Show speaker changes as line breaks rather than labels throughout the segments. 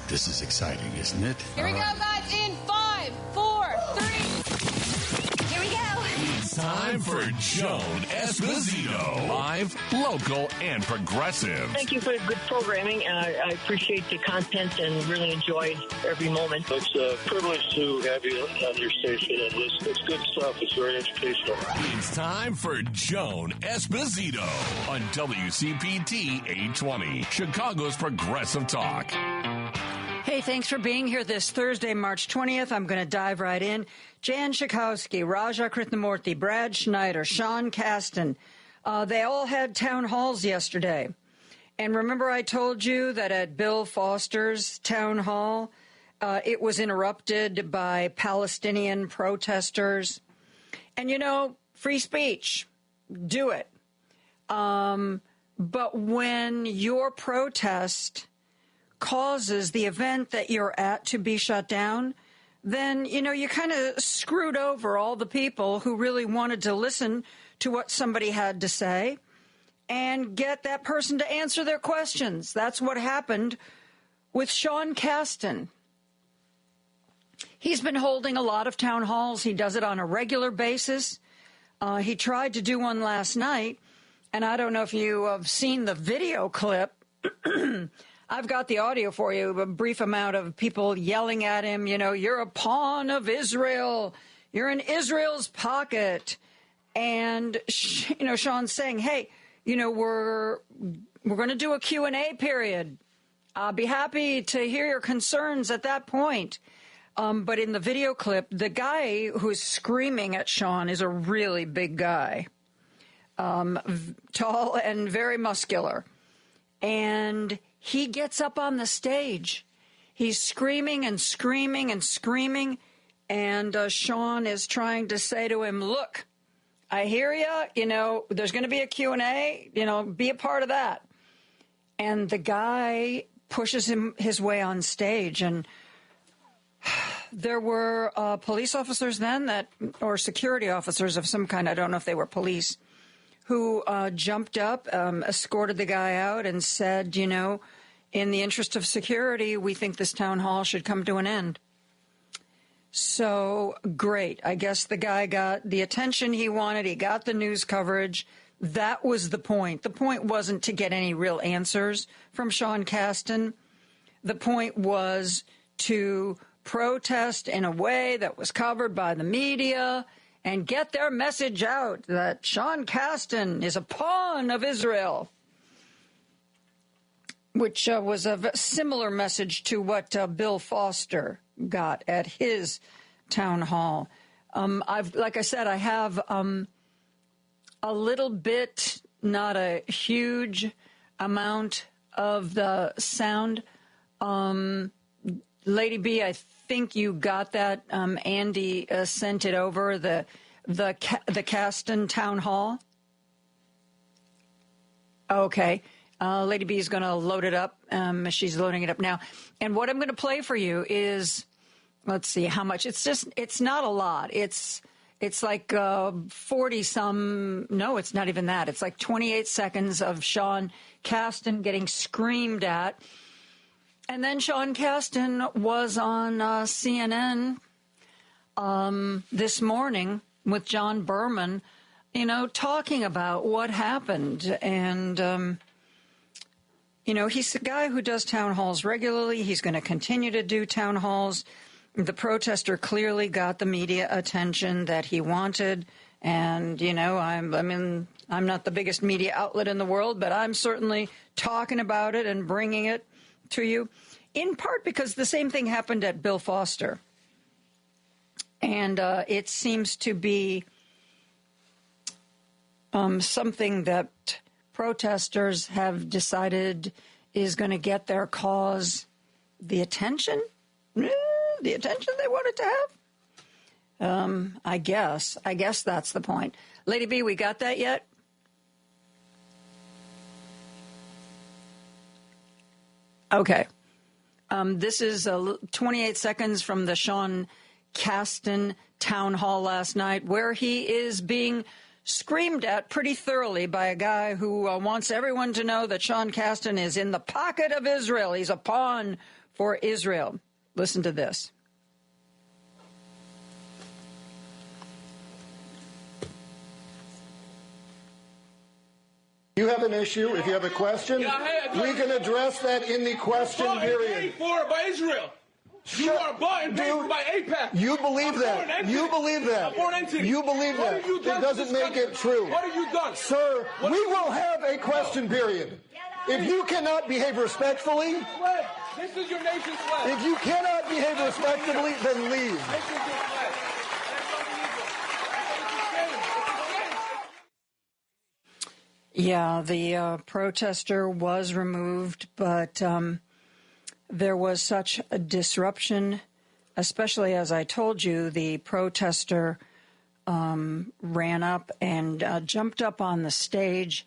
This is exciting, isn't it?
Here we go, guys, in 5, 4, 3. Here we go.
It's time for Joan Esposito. Live, local, and progressive.
Thank you for the good programming. I appreciate the content and really enjoyed every moment.
It's a privilege to have you on your station and listen. It's good stuff. It's very educational.
It's time for Joan Esposito on WCPT 820, Chicago's Progressive Talk.
Hey, thanks for being here this Thursday, March 20th. I'm going to dive right in. Jan Schakowsky, Raja Krishnamurthy, Brad Schneider, Sean Casten, they all had town halls yesterday. And remember I told you that at Bill Foster's town hall, it was interrupted by Palestinian protesters. And, you know, free speech, do it. But when your protest causes the event that you're at to be shut down, then, you know, you kind of screwed over all the people who really wanted to listen to what somebody had to say and get that person to answer their questions. That's what happened with Sean Casten. He's been holding a lot of town halls. He does it on a regular basis. He tried to do one last night, and I don't know if you have seen the video clip. I've got the audio for you, a brief amount of people yelling at him, you know, you're a pawn of Israel. You're in Israel's pocket. And, you know, Sean's saying, hey, you know, we're going to do a Q&A period. I'll be happy to hear your concerns at that point. But in the video clip, the guy who's screaming at Sean is a really big guy, tall and very muscular. And he gets up on the stage. He's screaming and screaming and screaming. And Sean is trying to say to him, look, I hear you. You know, there's going to be a Q&A. You know, be a part of that. And the guy pushes him his way on stage. And there were police officers then or security officers of some kind. I don't know if they were police, who jumped up, escorted the guy out and said, you know, in the interest of security, we think this town hall should come to an end. So, great. I guess the guy got the attention he wanted. He got the news coverage. That was the point. The point wasn't to get any real answers from Sean Casten. The point was to protest in a way that was covered by the media and get their message out that Sean Casten is a pawn of Israel, which was a similar message to what Bill Foster got at his town hall. Like I said, I have a little bit, not a huge amount of the sound. Lady B, I think you got that. Andy sent it over, the Casten town hall. Okay. Lady B is going to load it up. She's loading it up now. And what I'm going to play for you is, let's see how much. It's not a lot. It's like 40 some. No, it's not even that. It's like 28 seconds of Sean Casten getting screamed at. And then Sean Casten was on CNN this morning with John Berman, you know, talking about what happened. And, you know, he's a guy who does town halls regularly. He's going to continue to do town halls. The protester clearly got the media attention that he wanted. And, you know, I'm not the biggest media outlet in the world, but I'm certainly talking about it and bringing it to you, in part because the same thing happened at Bill Foster. And it seems to be something that protesters have decided is going to get their cause the attention they wanted to have. I guess that's the point. Lady B, we got that yet? Okay. This is 28 seconds from the Sean Casten town hall last night, where he is being screamed at pretty thoroughly by a guy who wants everyone to know that Sean Casten is in the pocket of Israel. He's a pawn for Israel. Listen to this.
You have an issue. If you have a question, we can address that in the question period.
By Israel. You are bought and paid by AIPAC.
You believe that. You believe that. You believe that. It doesn't make it true.
What have you done?
Sir, we will have a question period. If you cannot behave respectfully,
this is your nation's flag.
if you cannot behave respectfully, then leave.
Yeah, the protester was removed, but there was such a disruption, especially as I told you, the protester ran up and jumped up on the stage,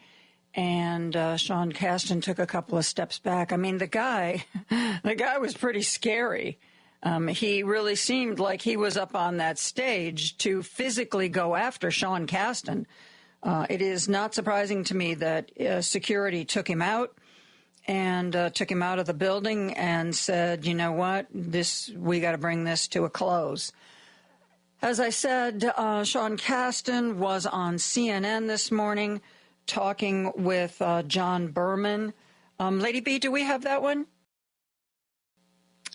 and Sean Casten took a couple of steps back. I mean, the guy was pretty scary. He really seemed like he was up on that stage to physically go after Sean Casten. It is not surprising to me that security took him out and took him out of the building and said, you know what, we got to bring this to a close. As I said, Sean Casten was on CNN this morning talking with John Berman. Lady B, do we have that one?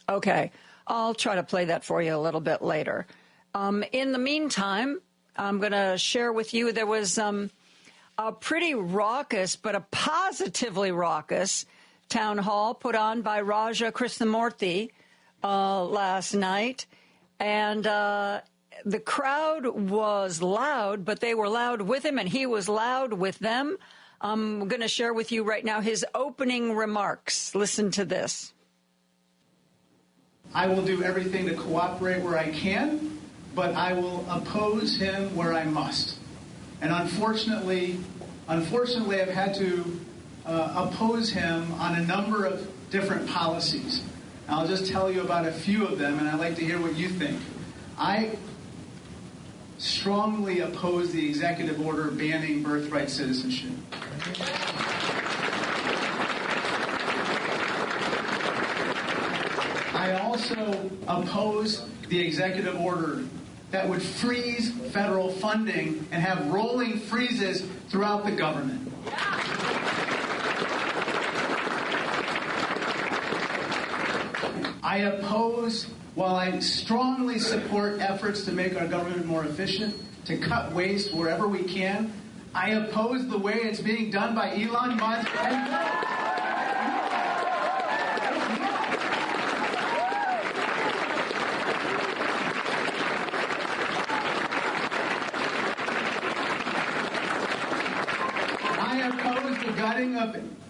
Okay, I'll try to play that for you a little bit later. In the meantime, I'm going to share with you there was a pretty raucous, but a positively raucous town hall put on by Raja Krishnamurthy last night. And the crowd was loud, but they were loud with him, and he was loud with them. I'm going to share with you right now his opening remarks. Listen to this.
I will do everything to cooperate where I can, but I will oppose him where I must. And unfortunately, I've had to oppose him on a number of different policies. And I'll just tell you about a few of them, and I'd like to hear what you think. I strongly oppose the executive order banning birthright citizenship. I also oppose the executive order that would freeze federal funding and have rolling freezes throughout the government. I oppose, while I strongly support efforts to make our government more efficient, to cut waste wherever we can, I oppose the way it's being done by Elon Musk and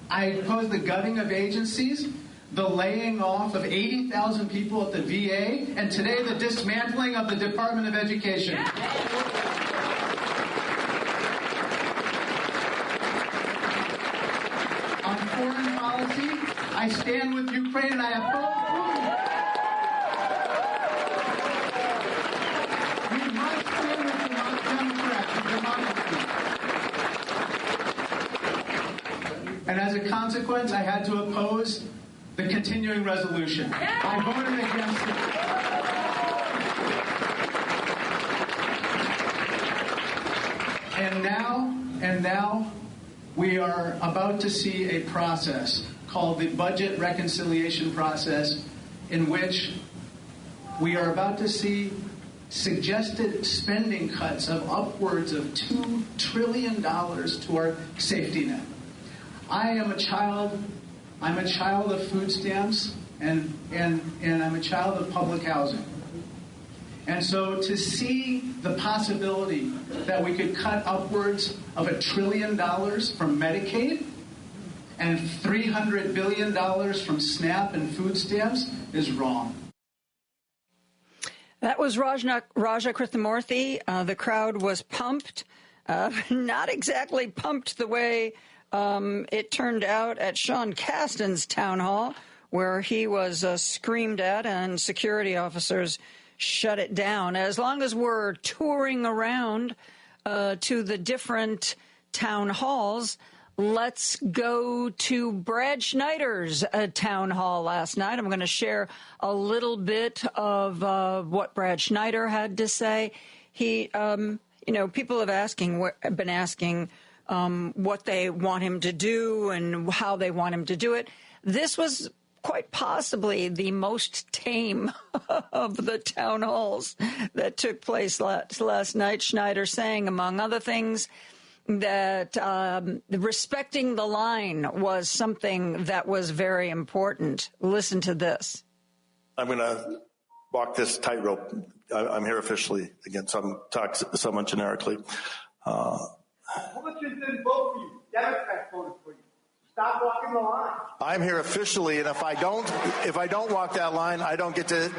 I oppose the gutting of agencies, the laying off of 80,000 people at the VA, and today the dismantling of the Department of Education. On foreign policy, I stand with Ukraine and I oppose Putin. We must stand with Democrats and democracy. And as a consequence, I had to oppose the continuing resolution. I voted against it. And now we are about to see a process called the budget reconciliation process, in which we are about to see suggested spending cuts of upwards of $2 trillion to our safety net. I'm a child of food stamps, and I'm a child of public housing. And so to see the possibility that we could cut upwards of $1 trillion from Medicaid and $300 billion from SNAP and food stamps is wrong.
That was Raja Krishnamurthy. The crowd was pumped, not exactly pumped the way it turned out at Sean Casten's town hall, where he was screamed at and security officers shut it down. As long as we're touring around to the different town halls, let's go to Brad Schneider's town hall last night. I'm going to share a little bit of what Brad Schneider had to say. He, people have been asking what they want him to do and how they want him to do it. This was quite possibly the most tame of the town halls that took place last night. Schneider saying, among other things, that respecting the line was something that was very important. Listen to this.
I'm going to walk this tightrope. I'm here officially. Again, so I'm talking somewhat generically.
Republicans didn't vote for you. Democrats voted for you. Stop walking the line. I'm
here officially, and if I don't walk that line, I don't get to.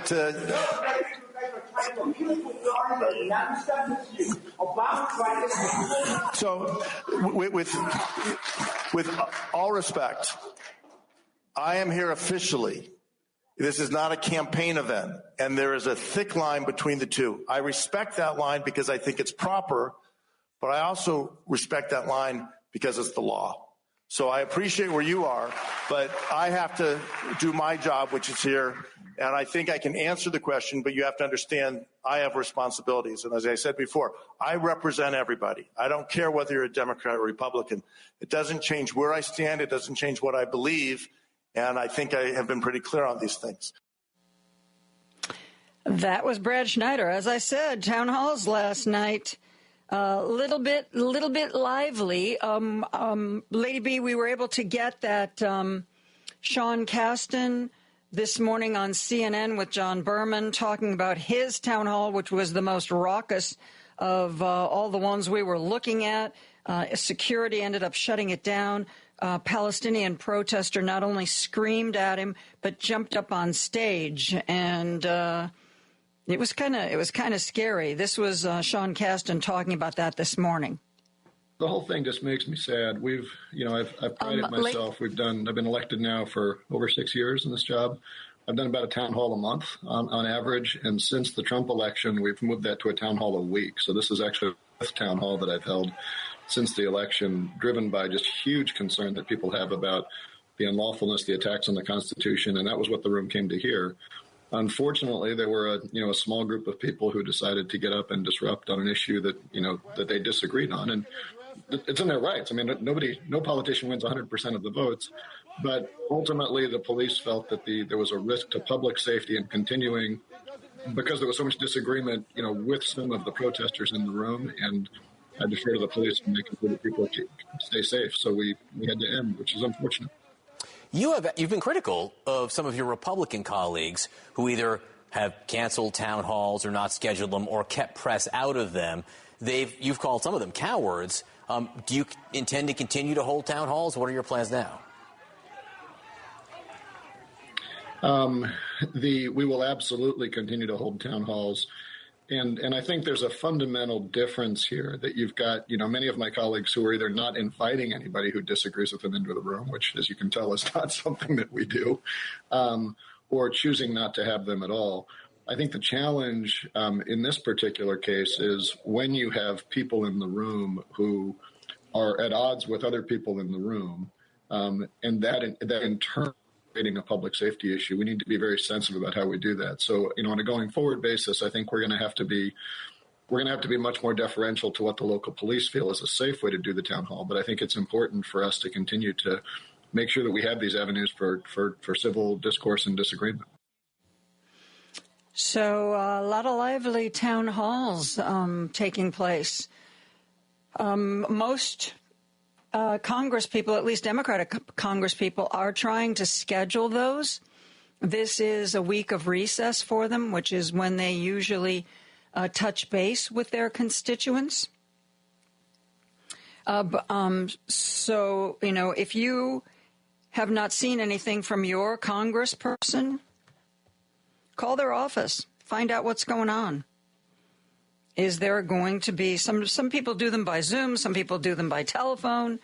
So, with all respect, I am here officially. This is not a campaign event, and there is a thick line between the two. I respect that line because I think it's proper, but I also respect that line because it's the law. So I appreciate where you are, but I have to do my job, which is here, and I think I can answer the question, but you have to understand I have responsibilities. And as I said before, I represent everybody. I don't care whether you're a Democrat or Republican. It doesn't change where I stand. It doesn't change what I believe. And I think I have been pretty clear on these things.
That was Brad Schneider. As I said, town halls last night. Little bit lively. Lady B, we were able to get that Sean Casten this morning on CNN with John Berman talking about his town hall, which was the most raucous of all the ones we were looking at. Security ended up shutting it down. Palestinian protester not only screamed at him, but jumped up on stage, and it was kind of scary. This was Sean Casten talking about that this morning.
The whole thing just makes me sad. I've prided myself. I've been elected now for over 6 years in this job. I've done about a town hall a month on average, and since the Trump election, we've moved that to a town hall a week. So this is actually the fifth town hall that I've held since the election, driven by just huge concern that people have about the unlawfulness, the attacks on the Constitution, and that was what the room came to hear. Unfortunately, there were a small group of people who decided to get up and disrupt on an issue that they disagreed on, and it's in their rights. I mean, no politician wins 100% of the votes, but ultimately the police felt that there was a risk to public safety and continuing because there was so much disagreement, with some of the protesters in the room, and I defer to the police in making sure that people stay safe. So we had to end, which is unfortunate.
You've been critical of some of your Republican colleagues who either have canceled town halls or not scheduled them or kept press out of them. You've called some of them cowards. Do you intend to continue to hold town halls? What are your plans now?
We will absolutely continue to hold town halls. And I think there's a fundamental difference here that you've got, many of my colleagues who are either not inviting anybody who disagrees with them into the room, which, as you can tell, is not something that we do, or choosing not to have them at all. I think the challenge in this particular case is when you have people in the room who are at odds with other people in the room, and that in turn a public safety issue, we need to be very sensitive about how we do that. So, on a going forward basis, I think we're going to have to be much more deferential to what the local police feel is a safe way to do the town hall. But I think it's important for us to continue to make sure that we have these avenues for civil discourse and disagreement.
So a lot of lively town halls taking place. Most Congress people, at least Democratic Congress people, are trying to schedule those. This is a week of recess for them, which is when they usually touch base with their constituents. So, if you have not seen anything from your congressperson, call their office, find out what's going on. Is there going to be some people do them by Zoom, some people do them by telephone,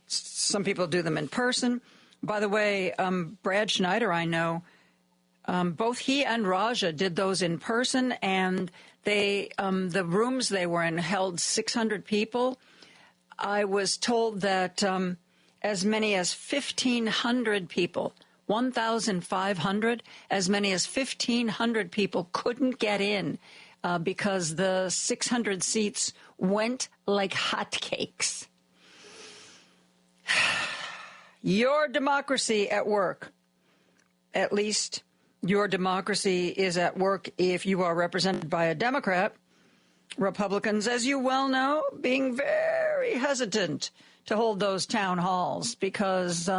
some people do them in person. By the way, Brad Schneider, I know, both he and Raja did those in person, and the rooms they were in held 600 people. I was told that as many as 1,500 people, 1,500, as many as 1,500 people couldn't get in because the 600 seats went like hotcakes. Your democracy at work. At least your democracy is at work if you are represented by a Democrat. Republicans, as you well know, being very hesitant to hold those town halls because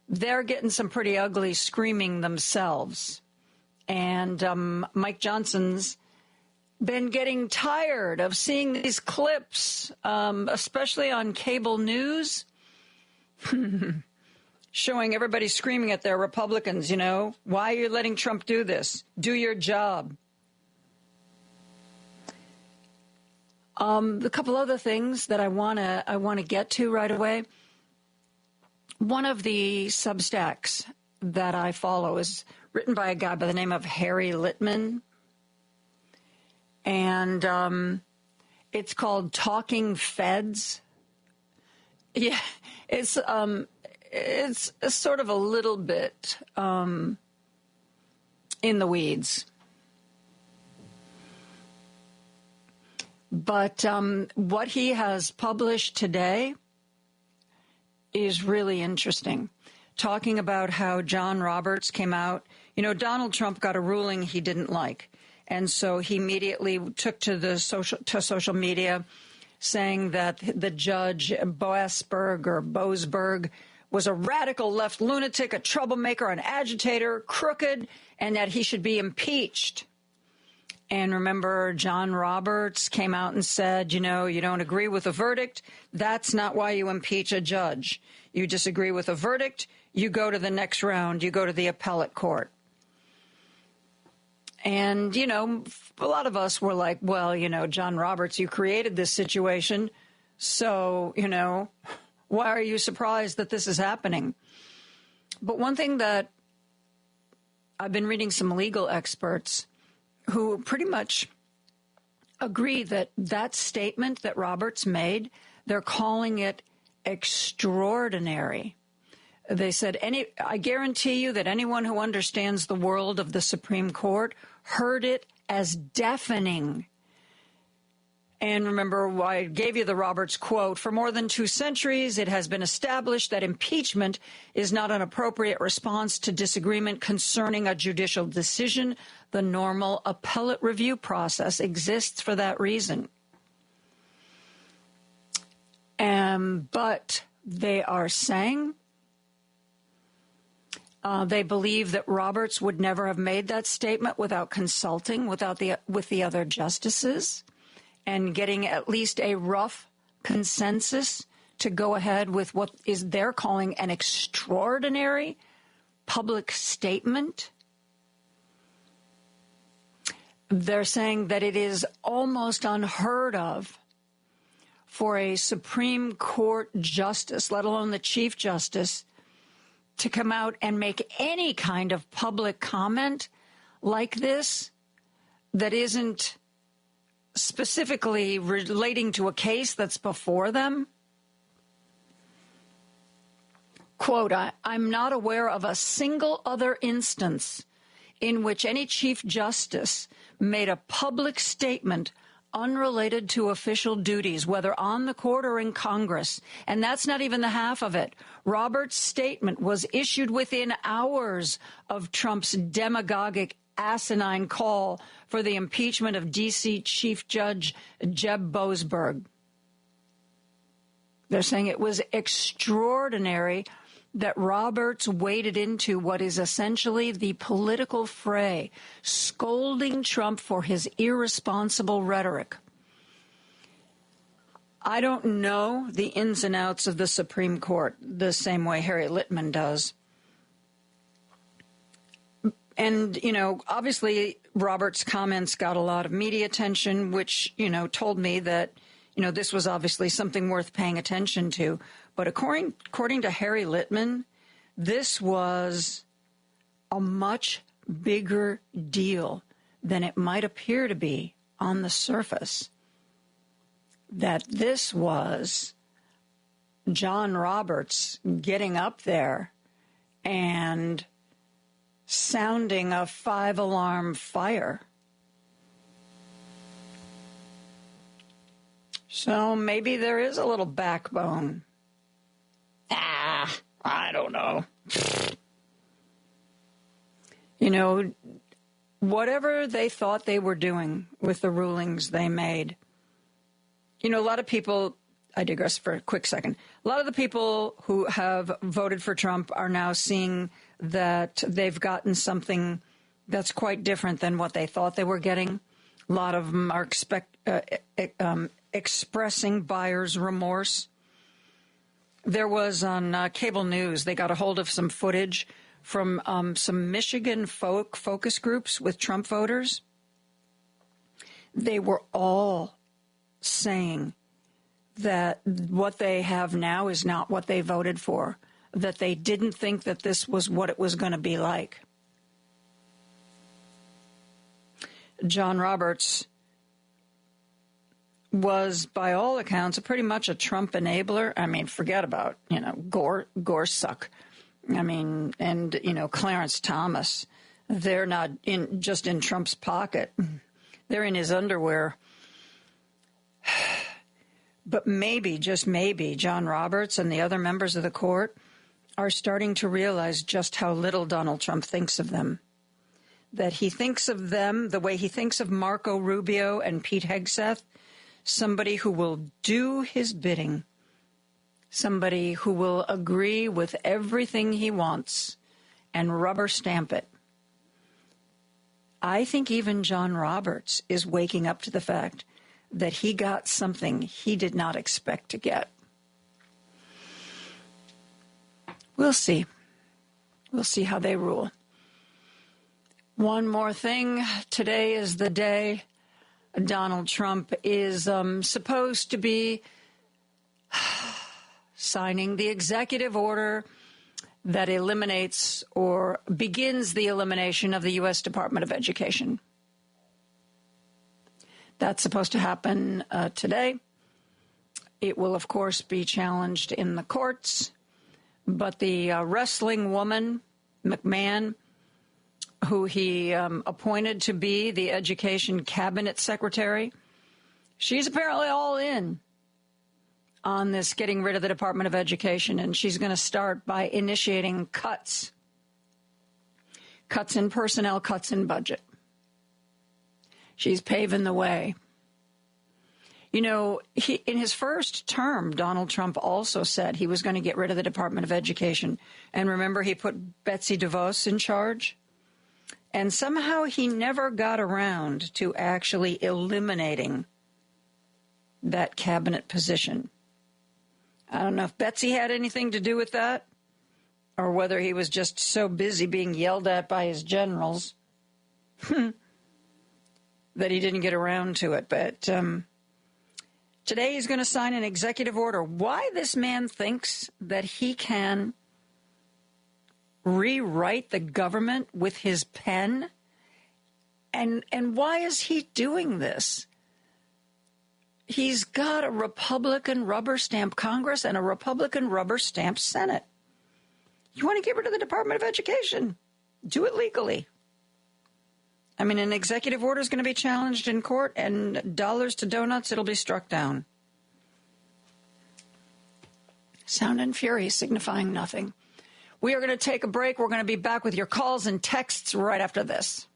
they're getting some pretty ugly screaming themselves. And Mike Johnson's been getting tired of seeing these clips, especially on cable news, showing everybody screaming at their Republicans, you know, why are you letting Trump do this? Do your job. A couple other things that I want to get to right away. One of the Substacks that I follow is written by a guy by the name of Harry Litman, and it's called Talking Feds. Yeah, it's sort of a little bit in the weeds. But what he has published today is really interesting, talking about how John Roberts came out. You know, Donald Trump got a ruling he didn't like, and so he immediately took to social media saying that the judge Boasberg was a radical left lunatic, a troublemaker, an agitator, crooked, and that he should be impeached. And remember, John Roberts came out and said, you know, you don't agree with a verdict. That's not why you impeach a judge. You disagree with a verdict. You go to the next round. You go to the appellate court. And, you know, a lot of us were like, well, you know, John Roberts, you created this situation. So, you know, why are you surprised that this is happening? But one thing that I've been reading some legal experts who pretty much agree that that statement that Roberts made, they're calling it extraordinary. They said, I guarantee you that anyone who understands the world of the Supreme Court heard it as deafening. And remember, I gave you the Roberts quote. For more than 2 centuries, it has been established that impeachment is not an appropriate response to disagreement concerning a judicial decision. The normal appellate review process exists for that reason. But they are saying they believe that Roberts would never have made that statement without consulting with the other justices and getting at least a rough consensus to go ahead with what is they're calling an extraordinary public statement. They're saying that it is almost unheard of for a Supreme Court justice, let alone the Chief Justice, to come out and make any kind of public comment like this that isn't specifically relating to a case that's before them. Quote, I'm not aware of a single other instance in which any Chief Justice made a public statement unrelated to official duties, whether on the court or in Congress. And that's not even the half of it. Roberts' statement was issued within hours of Trump's demagogic, asinine call for the impeachment of D.C. Chief Judge Jeb Boasberg. They're saying it was extraordinary that Roberts waded into what is essentially the political fray, scolding Trump for his irresponsible rhetoric. I don't know the ins and outs of the Supreme Court the same way Harry Litman does. And, you know, obviously Roberts' comments got a lot of media attention, which, you know, told me that, you know, this was obviously something worth paying attention to. But according to Harry Litman, this was a much bigger deal than it might appear to be on the surface. That this was John Roberts getting up there and sounding a 5-alarm fire. So maybe there is a little backbone. I don't know. You know, whatever they thought they were doing with the rulings they made. You know, a lot of people, I digress for a quick second. A lot of the people who have voted for Trump are now seeing that they've gotten something that's quite different than what they thought they were getting. A lot of them are expressing buyer's remorse. There was on cable news, they got a hold of some footage from some Michigan focus groups with Trump voters. They were all saying that what they have now is not what they voted for, that they didn't think that this was what it was going to be like. John Roberts was, by all accounts, pretty much a Trump enabler. I mean, forget about, Gorsuch. I mean, and, Clarence Thomas. They're not just in Trump's pocket. They're in his underwear. But maybe, just maybe, John Roberts and the other members of the court are starting to realize just how little Donald Trump thinks of them. That he thinks of them the way he thinks of Marco Rubio and Pete Hegseth, somebody who will do his bidding, somebody who will agree with everything he wants and rubber stamp it. I think even John Roberts is waking up to the fact that he got something he did not expect to get. We'll see. We'll see how they rule. One more thing. Today is the day Donald Trump is supposed to be signing the executive order that eliminates or begins the elimination of the U.S. Department of Education. That's supposed to happen today. It will, of course, be challenged in the courts. But the wrestling woman, McMahon, who he appointed to be the education cabinet secretary, she's apparently all in on this getting rid of the Department of Education, and she's going to start by initiating cuts in personnel, cuts in budget. She's paving the way. You know, in his first term, Donald Trump also said he was going to get rid of the Department of Education. And remember, he put Betsy DeVos in charge? And somehow he never got around to actually eliminating that cabinet position. I don't know if Betsy had anything to do with that, or whether he was just so busy being yelled at by his generals that he didn't get around to it. But today he's going to sign an executive order. Why this man thinks that he can rewrite the government with his pen, and why is he doing this? He's got a Republican rubber stamp Congress and a Republican rubber stamp Senate. You want to get rid of the Department of Education? Do it legally. I mean, an executive order is going to be challenged in court, and dollars to donuts, it'll be struck down. Sound and fury signifying nothing. We are going to take a break. We're going to be back with your calls and texts right after this.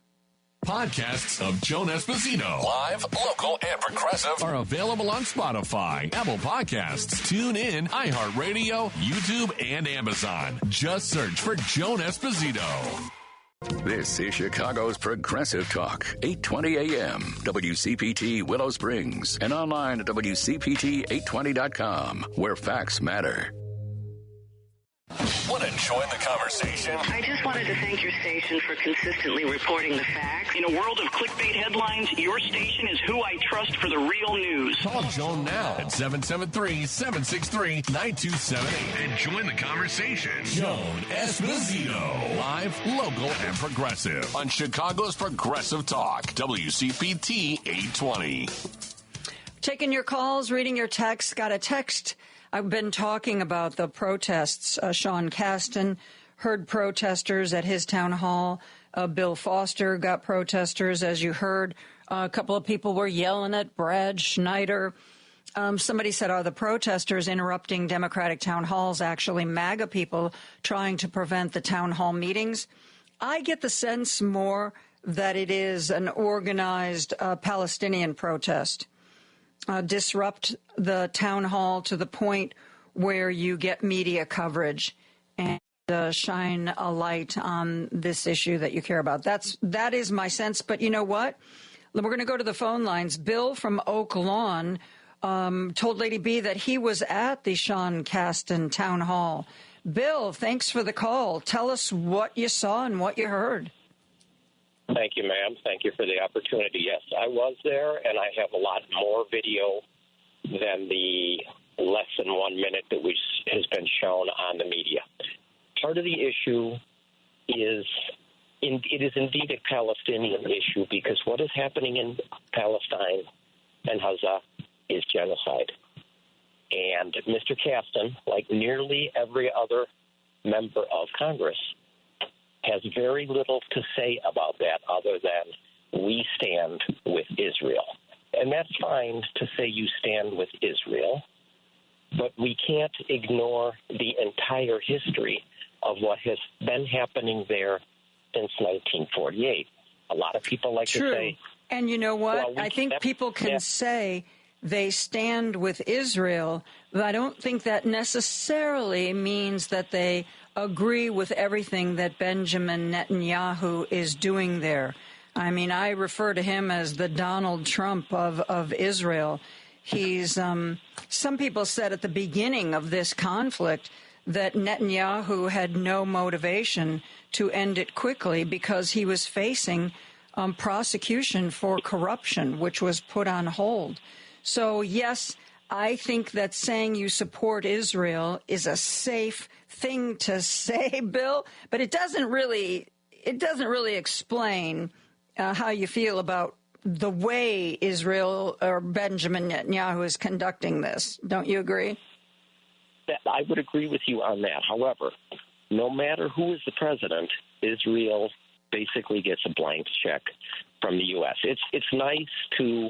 Podcasts of Joan Esposito, live, local, and progressive, are available on Spotify, Apple Podcasts, TuneIn, iHeartRadio, YouTube, and Amazon. Just search for Joan Esposito.
This is Chicago's Progressive Talk, 820 AM, WCPT Willow Springs, and online at WCPT820.com, where facts matter.
Want to join the conversation?
I just wanted to thank your station for consistently reporting the facts.
In a world of clickbait headlines, your station is who I trust for the real news.
Call Joan now at 773-763-9278 and join the conversation. Joan Esposito, live, local, and progressive on Chicago's Progressive Talk, WCPT 820.
Taking your calls, reading your texts. Got a text I've been talking about the protests. Sean Casten heard protesters at his town hall. Bill Foster got protesters, as you heard. A couple of people were yelling at Brad Schneider. Somebody said, are the protesters interrupting Democratic town halls actually MAGA people trying to prevent the town hall meetings? I get the sense more that it is an organized Palestinian protest. Disrupt the town hall to the point where you get media coverage and shine a light on this issue that you care about. That is my sense. But you know what? We're going to go to the phone lines. Bill from Oak Lawn told Lady B that he was at the Sean Casten town hall. Bill, thanks for the call. Tell us what you saw and what you heard.
Thank you, ma'am. Thank you for the opportunity. Yes, I was there, and I have a lot more video than the less than 1 minute that has been shown on the media. Part of the issue is it is indeed a Palestinian issue because what is happening in Palestine and Gaza is genocide. And Mr. Casten, like nearly every other member of Congress, has very little to say about that other than we stand with Israel. And that's fine to say you stand with Israel, but we can't ignore the entire history of what has been happening there since 1948. A lot of people like to say...
And you know what? I think people can say they stand with Israel, but I don't think that necessarily means that they agree with everything that Benjamin Netanyahu is doing there. I mean, I refer to him as the Donald Trump of Israel. He's, some people said at the beginning of this conflict that Netanyahu had no motivation to end it quickly because he was facing prosecution for corruption, which was put on hold. So, yes, I think that saying you support Israel is a safe thing to say, Bill, but it doesn't really explain how you feel about the way Israel or Benjamin Netanyahu is conducting this. Don't you agree?
I would agree with you on that. However, no matter who is the president, Israel basically gets a blank check from the U.S. It's nice to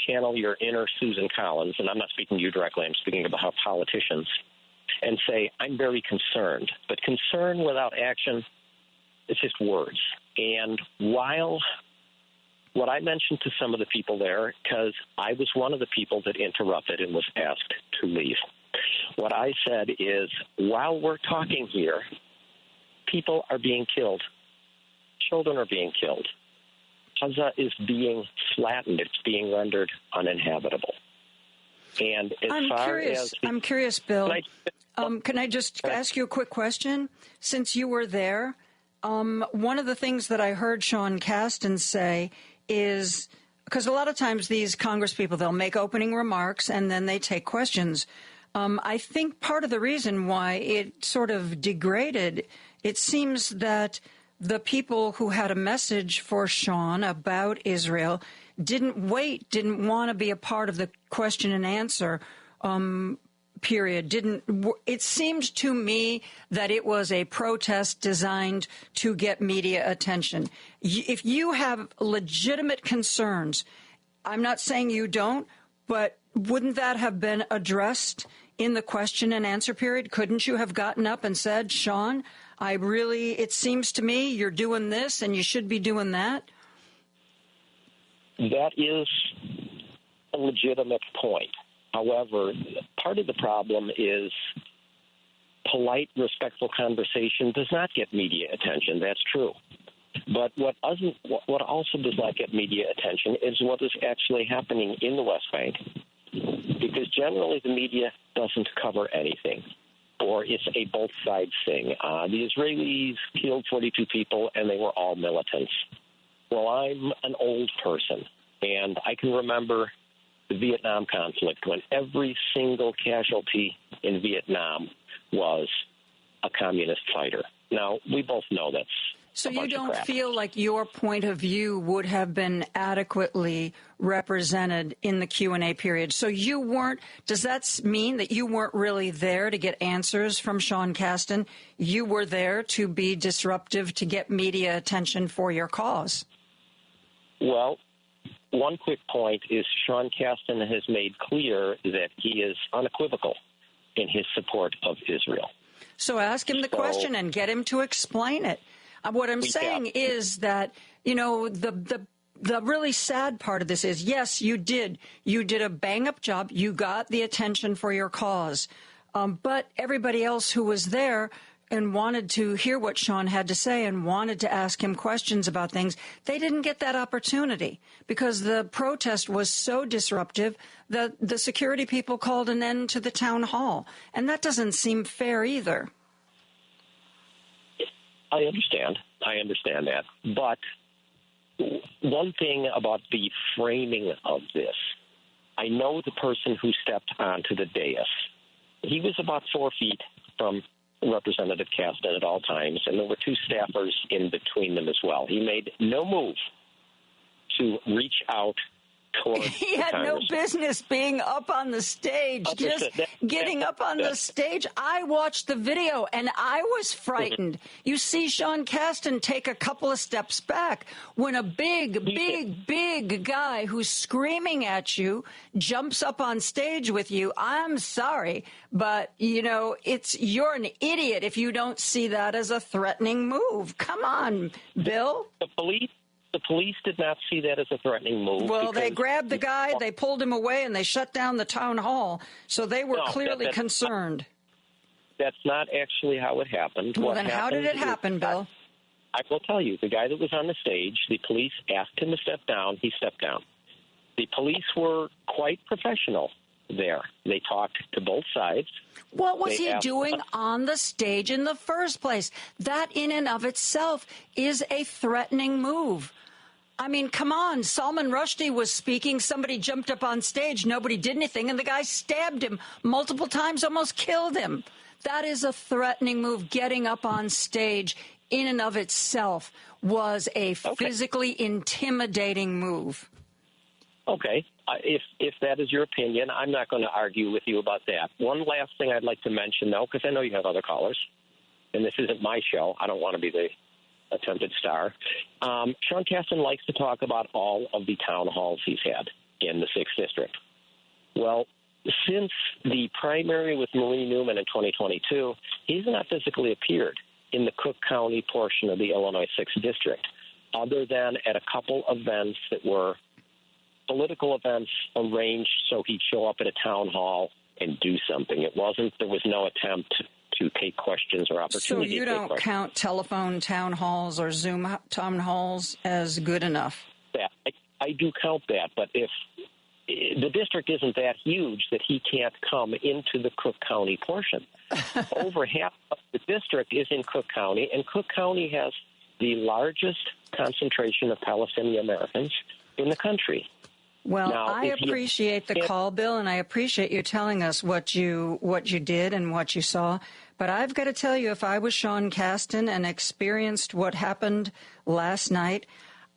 channel your inner Susan Collins, and I'm not speaking to you directly, I'm speaking about politicians, and say, I'm very concerned. But concern without action, it's just words. And while what I mentioned to some of the people there, because I was one of the people that interrupted and was asked to leave, what I said is, while we're talking here, people are being killed. Children are being killed. Gaza is being flattened. It's being rendered uninhabitable. And
I'm curious, Bill. Can I just ask you a quick question? Since you were there, one of the things that I heard Sean Casten say is, because a lot of times these congresspeople, they'll make opening remarks and then they take questions. I think part of the reason why it sort of degraded, it seems that the people who had a message for Sean about Israel didn't want to be a part of the question and answer period. It seemed to me that it was a protest designed to get media attention. If you have legitimate concerns, I'm not saying you don't, but wouldn't that have been addressed in the question and answer period? Couldn't you have gotten up and said, Sean, it seems to me you're doing this and you should be doing that?
That is a legitimate point. However, part of the problem is polite, respectful conversation does not get media attention. That's true. But what also does not get media attention is what is actually happening in the West Bank. Because generally the media doesn't cover anything, or it's a both sides thing. The Israelis killed 42 people, and they were all militants. Well, I'm an old person, and I can remember the Vietnam conflict when every single casualty in Vietnam was a communist fighter. Now, we both know that's
So you don't feel like your point of view would have been adequately represented in the Q&A period. So you weren't, does that mean that you weren't really there to get answers from Sean Casten? You were there to be disruptive, to get media attention for your cause?
Well, one quick point is Sean Casten has made clear that he is unequivocal in his support of Israel.
So ask him the question and get him to explain it. What I'm saying is that, you know, the really sad part of this is, yes, you did a bang-up job. You got the attention for your cause. But everybody else who was there and wanted to hear what Sean had to say and wanted to ask him questions about things, they didn't get that opportunity because the protest was so disruptive that the security people called an end to the town hall. And that doesn't seem fair either.
I understand that. But one thing about the framing of this, I know the person who stepped onto the dais. He was about 4 feet from Representative Casten at all times, and there were 2 staffers in between them as well. He made no move to reach out towards
he had no business being up on the stage, just getting up on the stage. I watched the video and I was frightened. You see Sean Casten take a couple of steps back when a big guy who's screaming at you jumps up on stage with you. I'm sorry, but you know, you're an idiot if you don't see that as a threatening move. Come on, Bill.
The police did not see that as a threatening move.
Well, they grabbed the guy, they pulled him away, and they shut down the town hall. So they were clearly concerned.
That's not actually how it happened.
Well, then how did it happen, Bill?
I will tell you. The guy that was on the stage, the police asked him to step down. He stepped down. The police were quite professional there. They talked to both sides.
What was he doing on the stage in the first place? That in and of itself is a threatening move. I mean, come on. Salman Rushdie was speaking. Somebody jumped up on stage. Nobody did anything. And the guy stabbed him multiple times, almost killed him. That is a threatening move. Getting up on stage in and of itself was a physically intimidating move.
Okay. If that is your opinion, I'm not going to argue with you about that. One last thing I'd like to mention, though, because I know you have other callers, and this isn't my show. I don't want to be the attempted star. Sean Casten likes to talk about all of the town halls he's had in the 6th District. Well, since the primary with Marie Newman in 2022, he's not physically appeared in the Cook County portion of the Illinois 6th District, other than at a couple events that were political events arranged so he'd show up at a town hall and do something. There was no attempt to take questions or opportunity.
So you don't count telephone town halls or Zoom town halls as good enough?
I do count that, but if the district isn't that huge that he can't come into the Cook County portion. Over half of the district is in Cook County, and Cook County has the largest concentration of Palestinian Americans in the country.
Well, now, I appreciate the call, Bill, and I appreciate you telling us what you did and what you saw. But I've got to tell you, if I was Sean Casten and experienced what happened last night,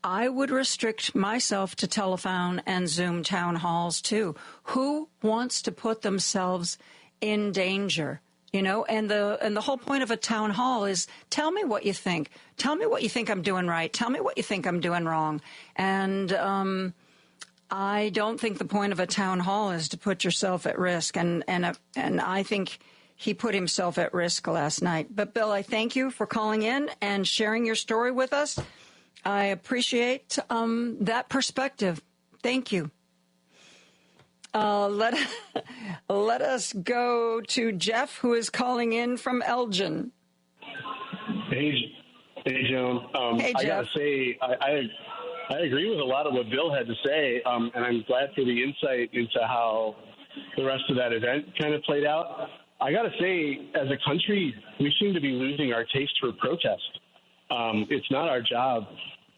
I would restrict myself to telephone and Zoom town halls, too. Who wants to put themselves in danger? You know, and the whole point of a town hall is tell me what you think. Tell me what you think I'm doing right. Tell me what you think I'm doing wrong. And I don't think the point of a town hall is to put yourself at risk. And I think he put himself at risk last night. But, Bill, I thank you for calling in and sharing your story with us. I appreciate that perspective. Thank you. Let us go to Jeff, who is calling in from Elgin.
Hey, Joan.
Hey, Jeff.
I got to say, I agree with a lot of what Bill had to say, and I'm glad for the insight into how the rest of that event kind of played out. I got to say, as a country, we seem to be losing our taste for protest. It's not our job.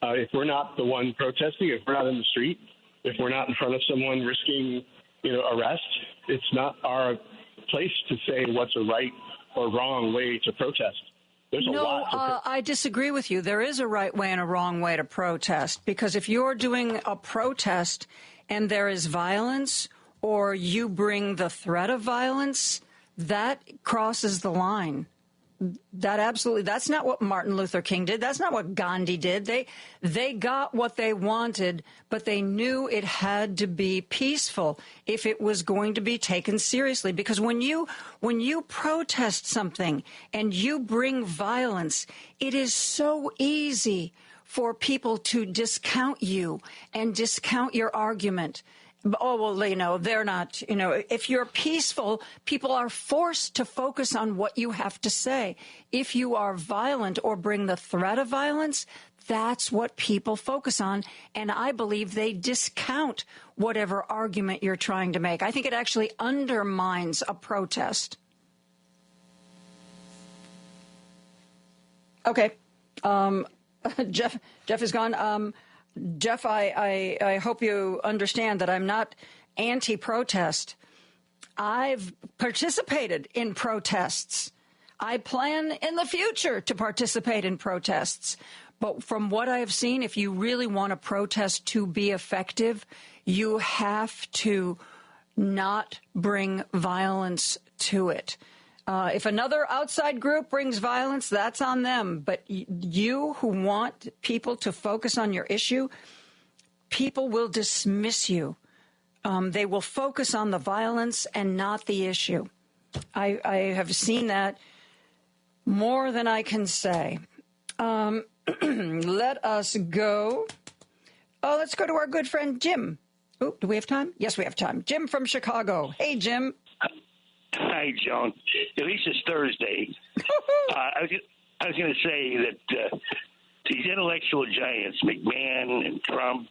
If we're not the one protesting, if we're not in the street, if we're not in front of someone risking, arrest, it's not our place to say what's a right or wrong way to protest. There's a lot.
I disagree with you. There is a right way and a wrong way to protest, because if you're doing a protest and there is violence or you bring the threat of violence, that crosses the line. That's not what Martin Luther King did. That's not what Gandhi did. They got what they wanted, but they knew it had to be peaceful if it was going to be taken seriously. Because when you protest something and you bring violence, it is so easy for people to discount you and discount your argument. Oh, well, they're not, if you're peaceful, people are forced to focus on what you have to say. If you are violent or bring the threat of violence, that's what people focus on. And I believe they discount whatever argument you're trying to make. I think it actually undermines a protest. Okay. Jeff is gone. Jeff, I hope you understand that I'm not anti-protest. I've participated in protests. I plan in the future to participate in protests. But from what I have seen, if you really want a protest to be effective, you have to not bring violence to it. If another outside group brings violence, that's on them. But you who want people to focus on your issue, people will dismiss you. They will focus on the violence and not the issue. I have seen that more than I can say. Let us go. Let's go to our good friend Jim. Oh, do we have time? Yes, we have time. Jim from Chicago. Hey, Jim.
Hi, Joan. At least it's Thursday. I was going to say that these intellectual giants, McMahon and Trump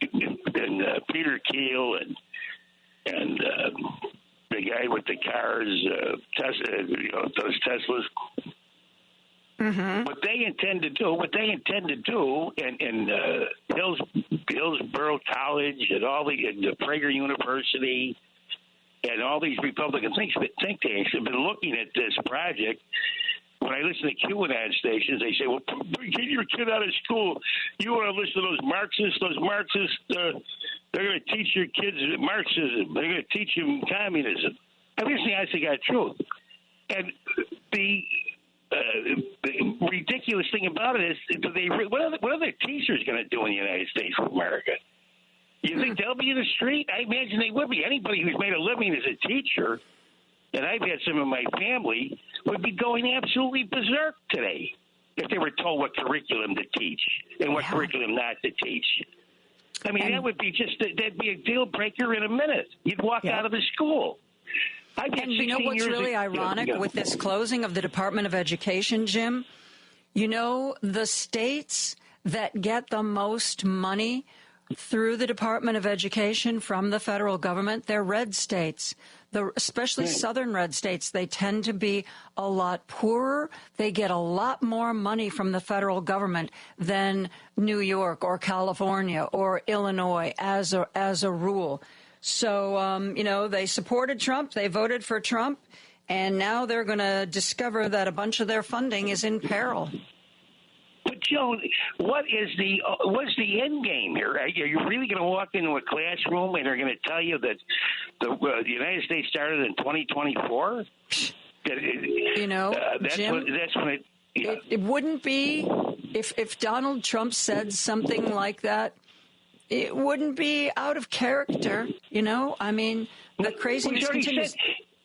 and Peter Thiel and the guy with the cars, those Teslas. Mm-hmm. What they intend to do, and Hillsborough College and all the Prager University. And all these Republican think tanks have been looking at this project. When I listen to QAnon stations, they say, well, get your kid out of school. You want to listen to those Marxists? Those Marxists, they're going to teach your kids Marxism. They're going to teach them communism. I mean, it's the honest to God truth. And the ridiculous thing about it is, what are the teachers going to do in the United States of America? You think they'll be in the street? I imagine they would be. Anybody who's made a living as a teacher, and I've had some in my family, would be going absolutely berserk today if they were told what curriculum to teach and what curriculum not to teach. I mean, that'd be a deal breaker in a minute. You'd walk out of the school.
And you know what's really ironic with this closing of the Department of Education, Jim? The states that get the most money through the Department of Education from the federal government, they're red states, especially southern red states. They tend to be a lot poorer. They get a lot more money from the federal government than New York or California or Illinois as a rule. So, they supported Trump. They voted for Trump. And now they're going to discover that a bunch of their funding is in peril.
But, Joan, what's the end game here? Are you really going to walk into a classroom and they're going to tell you that the United States started in 2024?
Jim, it wouldn't be if Donald Trump said something like that. It wouldn't be out of character. I mean, the craziness continues.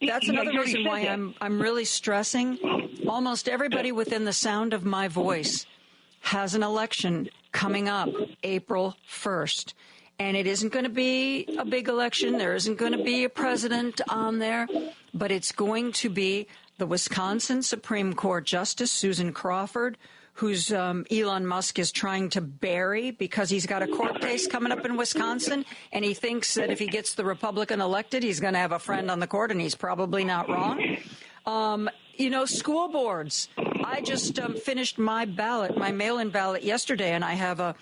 That's another reason why I'm really stressing. Almost everybody within the sound of my voice has an election coming up April 1st. And it isn't going to be a big election. There isn't going to be a president on there. But it's going to be the Wisconsin Supreme Court Justice Susan Crawford, who's Elon Musk is trying to bury because he's got a court case coming up in Wisconsin. And he thinks that if he gets the Republican elected, he's going to have a friend on the court. And he's probably not wrong. School boards. I just finished my mail-in ballot yesterday, and I have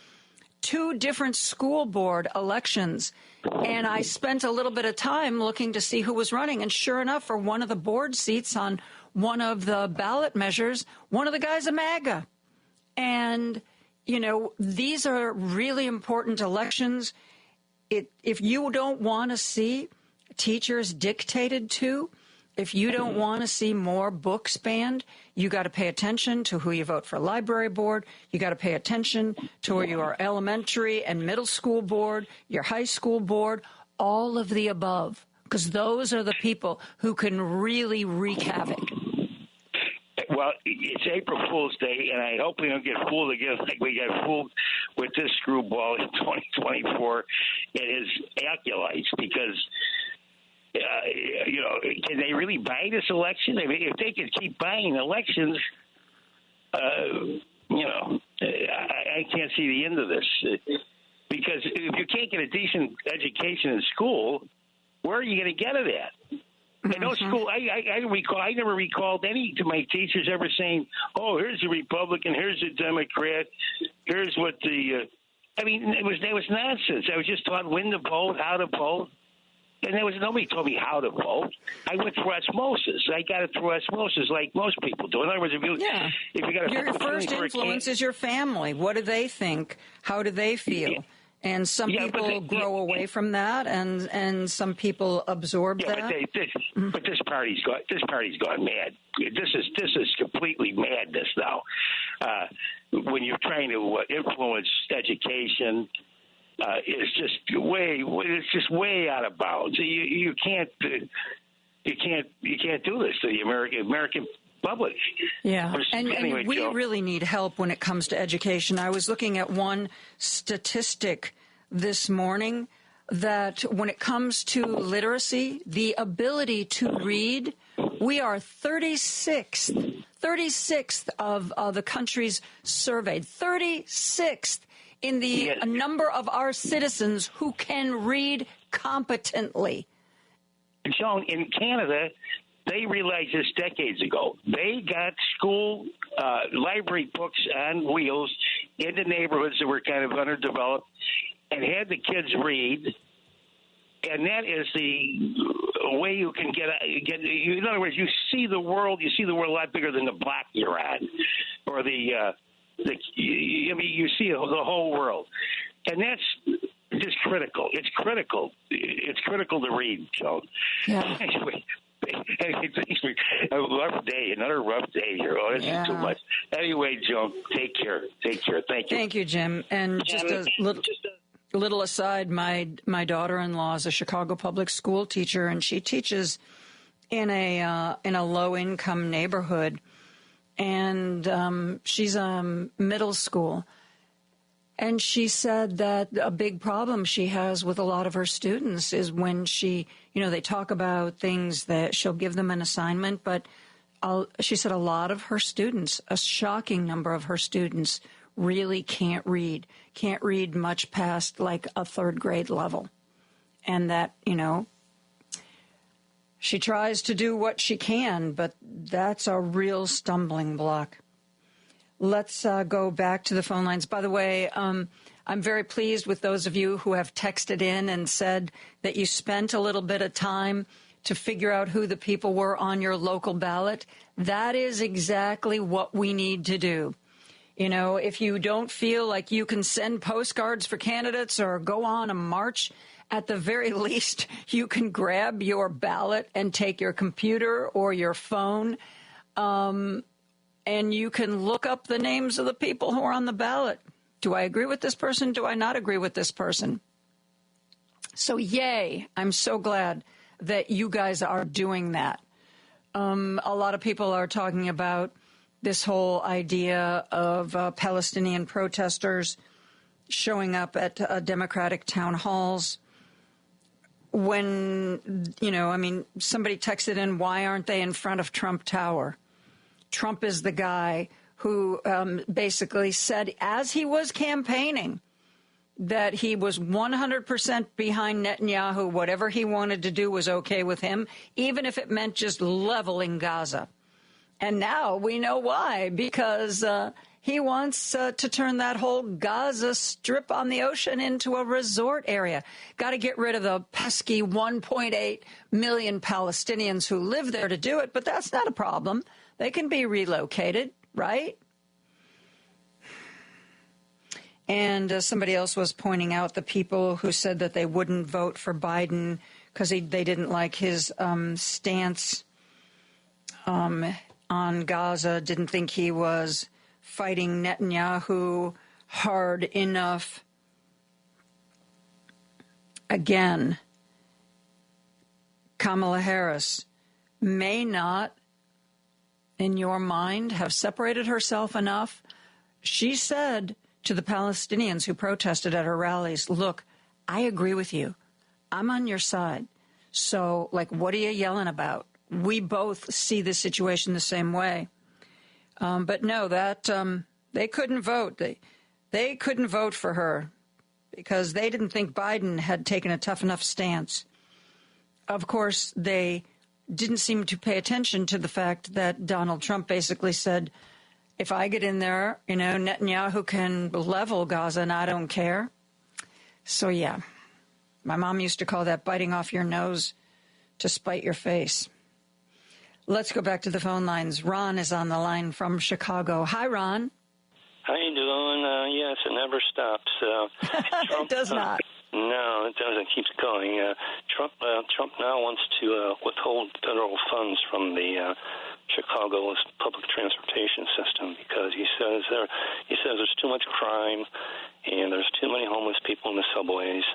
2 different school board elections. And I spent a little bit of time looking to see who was running. And sure enough, for one of the board seats on one of the ballot measures, one of the guys a MAGA. And, these are really important elections. If you don't want to see teachers dictated to, if you don't want to see more books banned, you got to pay attention to who you vote for library board. You got to pay attention to your elementary and middle school board, your high school board, all of the above, because those are the people who can really wreak havoc.
Well, it's April Fool's Day, and I hope we don't get fooled again like we got fooled with this screwball in 2024 and his acolytes, because can they really buy this election? I mean, if they could keep buying elections, I can't see the end of this. Because if you can't get a decent education in school, where are you going to get it at? In no school, I never recalled any to my teachers ever saying, "Oh, here's a Republican, here's a Democrat, here's what the." It was nonsense. I was just taught when to vote, how to vote. And nobody told me how to vote. I went through osmosis. I got it through osmosis, like most people do. In other words, if you got
your first influence is your family. What do they think? How do they feel? Yeah. And some people grow away from that, and some people absorb that.
But this party's gone mad. This is completely madness now. When you're trying to influence education. It's just way out of bounds. You can't do this to the American public.
Yeah, and we really need help when it comes to education. I was looking at one statistic this morning that when it comes to literacy, the ability to read, we are 36th of the countries surveyed, 36th. In the number of our citizens who can read competently.
Joan, in Canada, they realized this decades ago. They got school library books on wheels in the neighborhoods that were kind of underdeveloped and had the kids read. And that is the way you can get. In other words, you see the world a lot bigger than the block you're on, or you see the whole world, and that's just critical. It's critical. It's critical to read, Joan.
Yeah.
Anyway, another rough day here. Oh, this is too much. Anyway, Joan, take care. Thank you.
Thank you, Jim. And just a little aside, my daughter-in-law is a Chicago public school teacher, and she teaches in a low-income neighborhood. And she's middle school. And she said that a big problem she has with a lot of her students is when they talk about things that she'll give them an assignment, but she said a lot of her students, a shocking number of her students, really can't read much past like a third grade level. And that, she tries to do what she can, but that's a real stumbling block. Let's go back to the phone lines. By the way, I'm very pleased with those of you who have texted in and said that you spent a little bit of time to figure out who the people were on your local ballot. That is exactly what we need to do. If you don't feel like you can send postcards for candidates or go on a march, at the very least, you can grab your ballot and take your computer or your phone, and you can look up the names of the people who are on the ballot. Do I agree with this person? Do I not agree with this person? So, yay, I'm so glad that you guys are doing that. A lot of people are talking about this whole idea of Palestinian protesters showing up at Democratic town halls. When, somebody texted in, why aren't they in front of Trump Tower? Trump is the guy who basically said, as he was campaigning, that he was 100% behind Netanyahu. Whatever he wanted to do was okay with him, even if it meant just leveling Gaza. And now we know why, because He wants to turn that whole Gaza Strip on the ocean into a resort area. Got to get rid of the pesky 1.8 million Palestinians who live there to do it, but that's not a problem. They can be relocated, right? And somebody else was pointing out the people who said that they wouldn't vote for Biden because they didn't like his stance on Gaza, didn't think he was fighting Netanyahu hard enough. Again, Kamala Harris may not, in your mind, have separated herself enough. She said to the Palestinians who protested at her rallies, look, I agree with you. I'm on your side. So, what are you yelling about? We both see the situation the same way. But no, that they couldn't vote. They couldn't vote for her because they didn't think Biden had taken a tough enough stance. Of course, they didn't seem to pay attention to the fact that Donald Trump basically said, if I get in there, Netanyahu can level Gaza and I don't care. So, yeah, my mom used to call that biting off your nose to spite your face. Let's go back to the phone lines. Ron is on the line from Chicago. Hi, Ron.
How you doing? Yes, it never stops.
It
Trump,
does not.
No, it doesn't. It keeps going. Trump now wants to withhold federal funds from the Chicago public transportation system because he says there's too much crime and there's too many homeless people in the subways,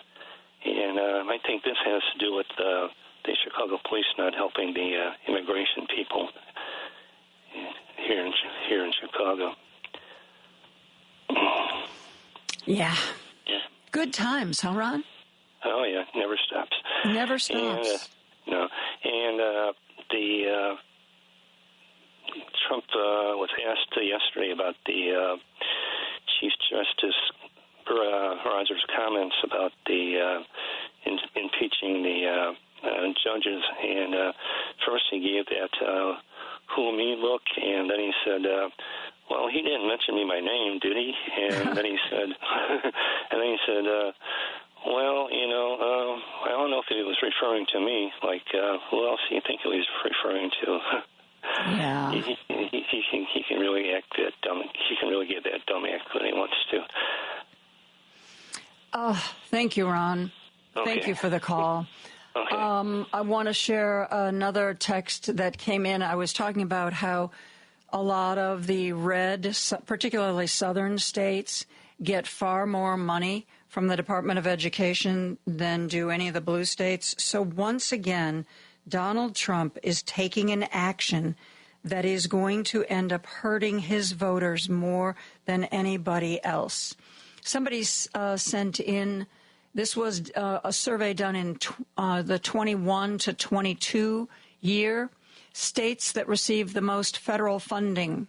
and I think this has to do with the Chicago police not helping the immigration people here in Chicago.
Yeah. Good times, huh, Ron?
Oh yeah, never stops.
Never stops.
No, and the Trump was asked yesterday about the Chief Justice Rogers' comments about the impeaching the judges, and first he gave that who me look, and then he said, well, he didn't mention me by name, did he? And then he said, well, I don't know if he was referring to me. Who else do you think he was referring to?
Yeah.
He can really act that dumb. He can really get that dumb act when he wants to.
Oh, thank you, Ron.
Okay.
Thank you for the call.
Okay.
I want to share another text that came in. I was talking about how a lot of the red, particularly southern states, get far more money from the Department of Education than do any of the blue states. So once again, Donald Trump is taking an action that is going to end up hurting his voters more than anybody else. Somebody sent in, this was a survey done in the 21 to 22 year, states that receive the most federal funding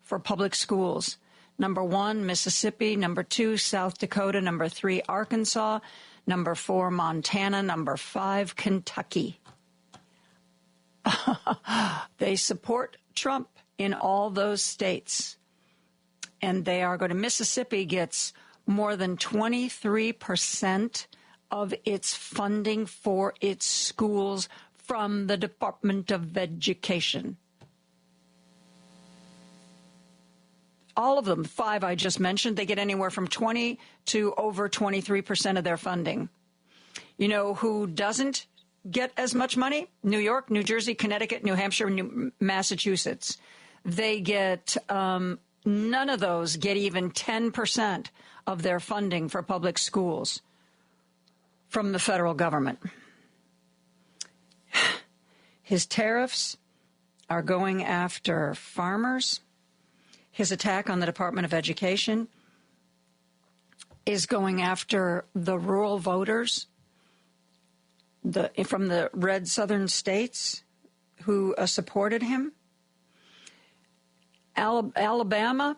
for public schools. Number 1, Mississippi. Number 2, South Dakota. Number 3, Arkansas. Number 4, Montana. Number 5, Kentucky. They support Trump in all those states. And they are going to, Mississippi gets more than 23% of its funding for its schools from the Department of Education. All of them, 5 I just mentioned, they get anywhere from 20 to over 23% of their funding. You know who doesn't get as much money? New York, New Jersey, Connecticut, New Hampshire, Massachusetts. They get, none of those get even 10% of their funding for public schools from the federal government. His tariffs are going after farmers. His attack on the Department of Education is going after the rural voters from the red southern states who supported him. Alabama,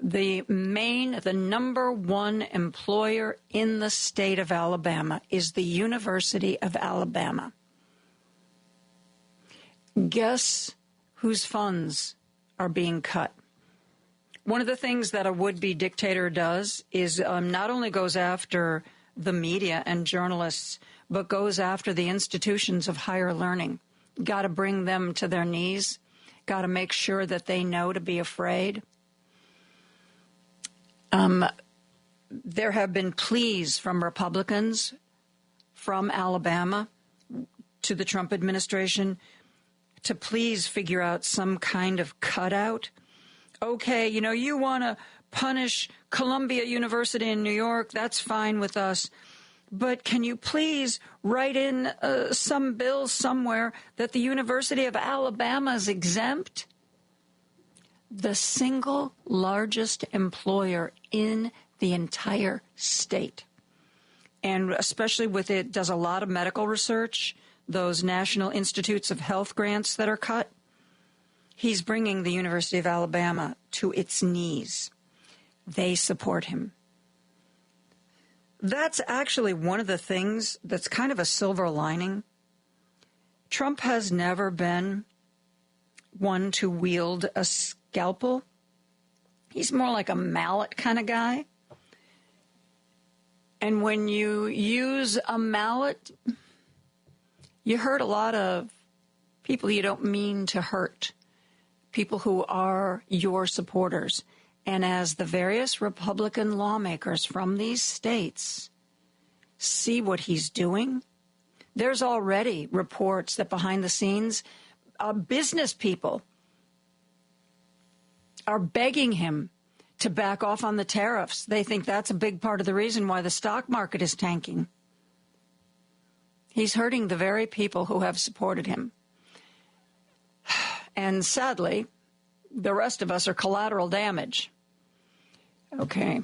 the number one employer in the state of Alabama is the University of Alabama. Guess whose funds are being cut? One of the things that a would-be dictator does is not only goes after the media and journalists, but goes after the institutions of higher learning. Got to bring them to their knees. Got to make sure that they know to be afraid. There have been pleas from Republicans from Alabama to the Trump administration to please figure out some kind of cutout. Okay, you want to punish Columbia University in New York, that's fine with us. But can you please write in some bill somewhere that the University of Alabama is exempt? The single largest employer in the entire state. And especially with it, does a lot of medical research, those National Institutes of Health grants that are cut. He's bringing the University of Alabama to its knees. They support him. That's actually one of the things that's kind of a silver lining. Trump has never been one to wield a scalpel. He's more like a mallet kind of guy. And when you use a mallet, you hurt a lot of people you don't mean to hurt, people who are your supporters. And as the various Republican lawmakers from these states see what he's doing, there's already reports that behind the scenes, business people are begging him to back off on the tariffs. They think that's a big part of the reason why the stock market is tanking. He's hurting the very people who have supported him. And sadly, the rest of us are collateral damage. Okay.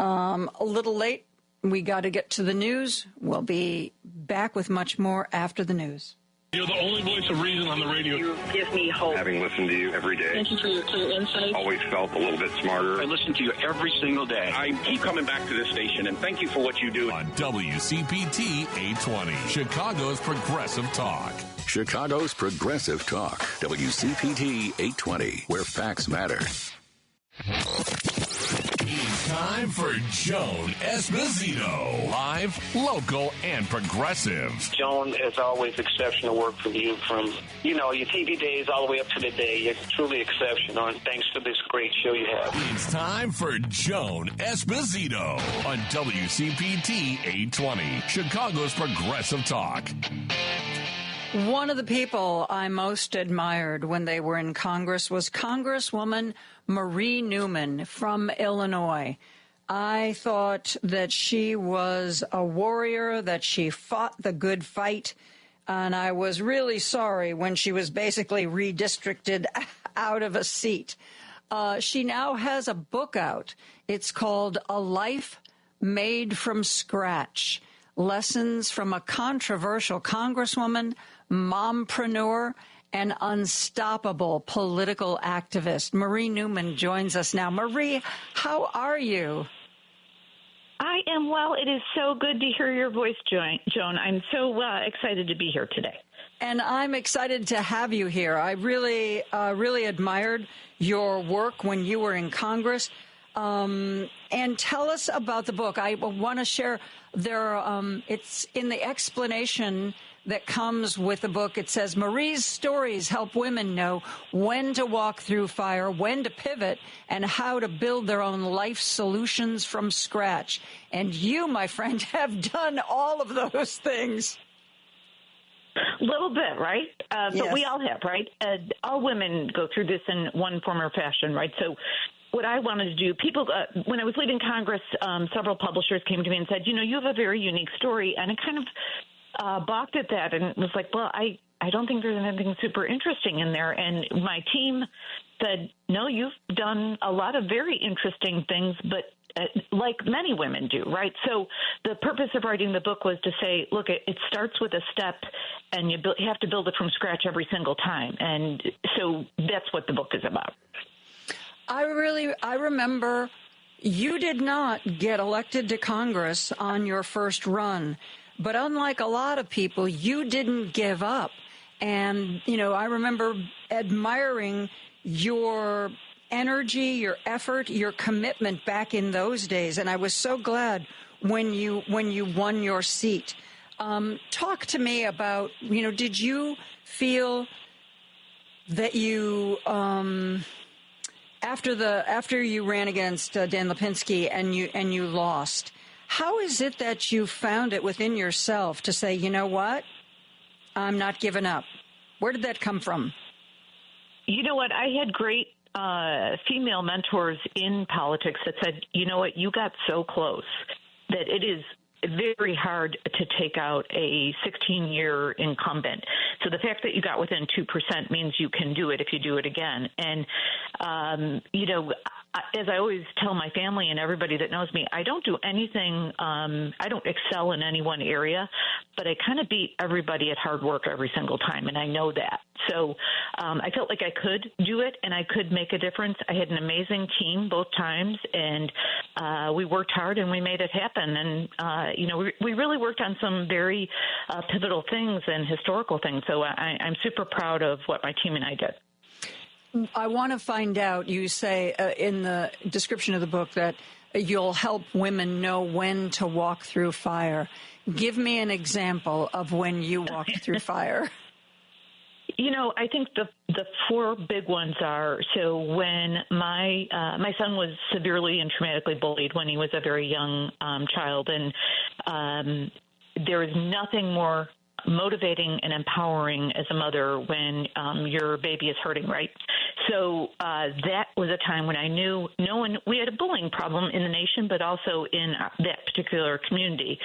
A little late. We got to get to the news. We'll be back with much more after the news.
You're the only voice of reason on the radio.
You give me hope.
Having listened to you every day.
Thank you for your clear insight.
Always felt a little bit smarter.
I listen to you every single day. I keep coming back to this station, and thank you for what you do.
On WCPT 820, Chicago's Progressive Talk.
Chicago's Progressive Talk. WCPT 820, where facts matter.
It's time for Joan Esposito. Live, local, and progressive.
Joan, as always, exceptional work from you from, your TV days all the way up to today. You're truly exceptional, and thanks for this great show you have.
It's time for Joan Esposito on WCPT 820, Chicago's Progressive Talk.
One of the people I most admired when they were in Congress was Congresswoman Marie Newman from Illinois. I thought that she was a warrior, that she fought the good fight, and I was really sorry when she was basically redistricted out of a seat. She now has a book out. It's called A Life Made from Scratch, Lessons from a Controversial Congresswoman, Mompreneur, and Unstoppable Political Activist. Marie Newman joins us now. Marie, how are you?
I am well. It is so good to hear your voice, Joan. I'm so excited to be here today.
And I'm excited to have you here. I really admired your work when you were in Congress. And tell us about the book. I want to share it's in the explanation that comes with the book. It says, Marie's stories help women know when to walk through fire, when to pivot, and how to build their own life solutions from scratch. And you, my friend, have done all of those things.
A little bit, right?
Yes.
But we all have, right? All women go through this in one form or fashion, right? So what I wanted to do, when I was leaving Congress, several publishers came to me and said, you have a very unique story. And I kind of balked at that and was like, well, I don't think there's anything super interesting in there. And my team said, no, you've done a lot of very interesting things, but like many women do, right? So the purpose of writing the book was to say, look, it starts with a step, and you have to build it from scratch every single time. And so that's what the book is about.
I remember you did not get elected to Congress on your first run, but unlike a lot of people, you didn't give up. And, I remember admiring your energy, your effort, your commitment back in those days. And I was so glad when you won your seat. Talk to me about, did you feel that you, after you ran against Dan Lipinski and you lost, how is it that you found it within yourself to say, you know what, I'm not giving up? Where did that come from?
You know what? I had great female mentors in politics that said, you know what, you got so close that it is very hard to take out a 16-year incumbent. So the fact that you got within 2% means you can do it if you do it again. And, as I always tell my family and everybody that knows me, I don't do anything, I don't excel in any one area, but I kind of beat everybody at hard work every single time, and I know that. So I felt like I could do it, and I could make a difference. I had an amazing team both times, and we worked hard, and we made it happen. And, we really worked on some very pivotal things and historical things. So I'm super proud of what my team and I did.
I want to find out, you say in the description of the book that you'll help women know when to walk through fire. Give me an example of when you walked through fire.
I think the four big ones are, so when my son was severely and traumatically bullied when he was a very young child, and there is nothing more motivating and empowering as a mother when your baby is hurting, right? So that was a time when I knew we had a bullying problem in the nation, but also in that particular community.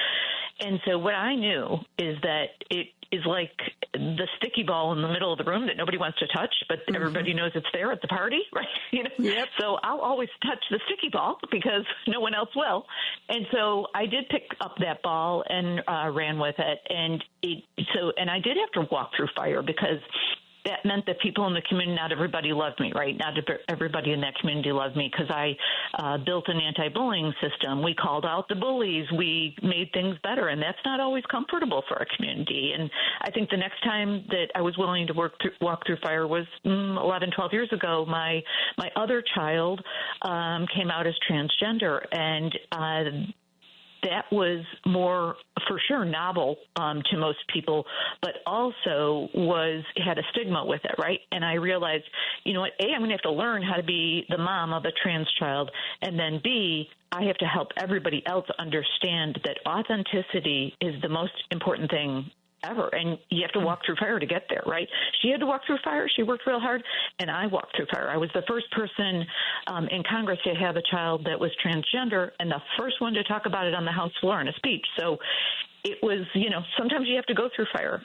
And so what I knew is that it is like the sticky ball in the middle of the room that nobody wants to touch, but everybody knows it's there at the party, right?
Yep.
So I'll always touch the sticky ball because no one else will. And so I did pick up that ball and ran with it. And I did have to walk through fire because that meant that people in the community, not everybody loved me, right? Not everybody in that community loved me because I built an anti-bullying system. We called out the bullies. We made things better, and that's not always comfortable for a community. And I think the next time that I was willing to walk through fire was 11, 12 years ago. My other child came out as transgender, and that was more, for sure, novel to most people, but also had a stigma with it, right? And I realized, you know what, A, I'm going to have to learn how to be the mom of a trans child, and then B, I have to help everybody else understand that authenticity is the most important thing ever, and you have to walk through fire to get there, right? She had to walk through fire. She worked real hard, and I walked through fire. I was the first person in Congress to have a child that was transgender, and the first one to talk about it on the House floor in a speech. So it was, sometimes you have to go through fire.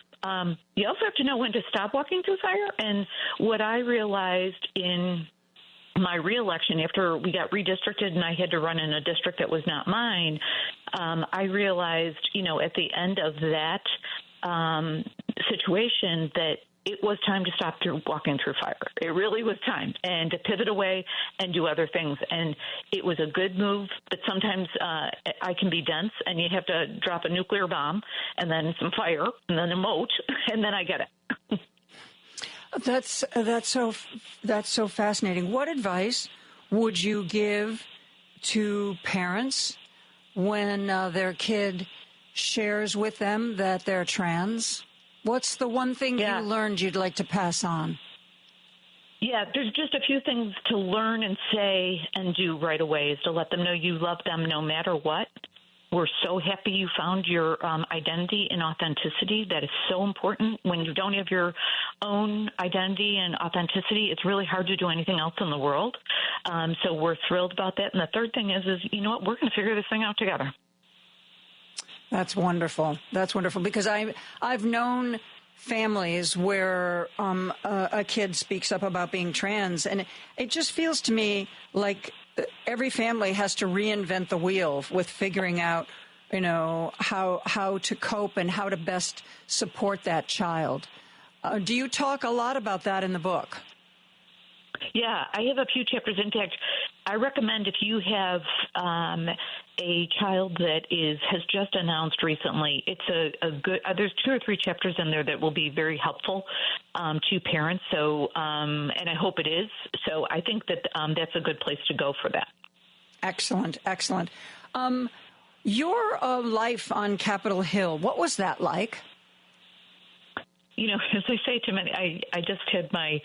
You also have to know when to stop walking through fire, and what I realized in my reelection, after we got redistricted and I had to run in a district that was not mine, I realized, at the end of that situation that it was time to stop walking through fire. It really was time, and to pivot away and do other things. And it was a good move, but sometimes I can be dense, and you have to drop a nuclear bomb and then some fire and then a moat, and then I get it.
That's so fascinating. What advice would you give to parents when their kid shares with them that they're trans? What's the one thing you learned you'd like to pass on?
Yeah, there's just a few things to learn and say and do right away is to let them know you love them no matter what. We're so happy you found your identity and authenticity. That is so important. When you don't have your own identity and authenticity, it's really hard to do anything else in the world. So we're thrilled about that. And the third thing is you know what? We're going to figure this thing out together.
That's wonderful. That's wonderful, because I've known families where a kid speaks up about being trans, and it just feels to me like every family has to reinvent the wheel with figuring out, how to cope and how to best support that child. Do you talk a lot about that in the book? Yeah, I have a few chapters. In fact, I recommend if you have
a child that has just announced recently. It's a good. There's 2 or 3 chapters in there that will be very helpful to parents. So, and I hope it is. So, I think that that's a good place to go for that.
Excellent, excellent. Your life on Capitol Hill, what was that like?
You know, as I say to many, I just had my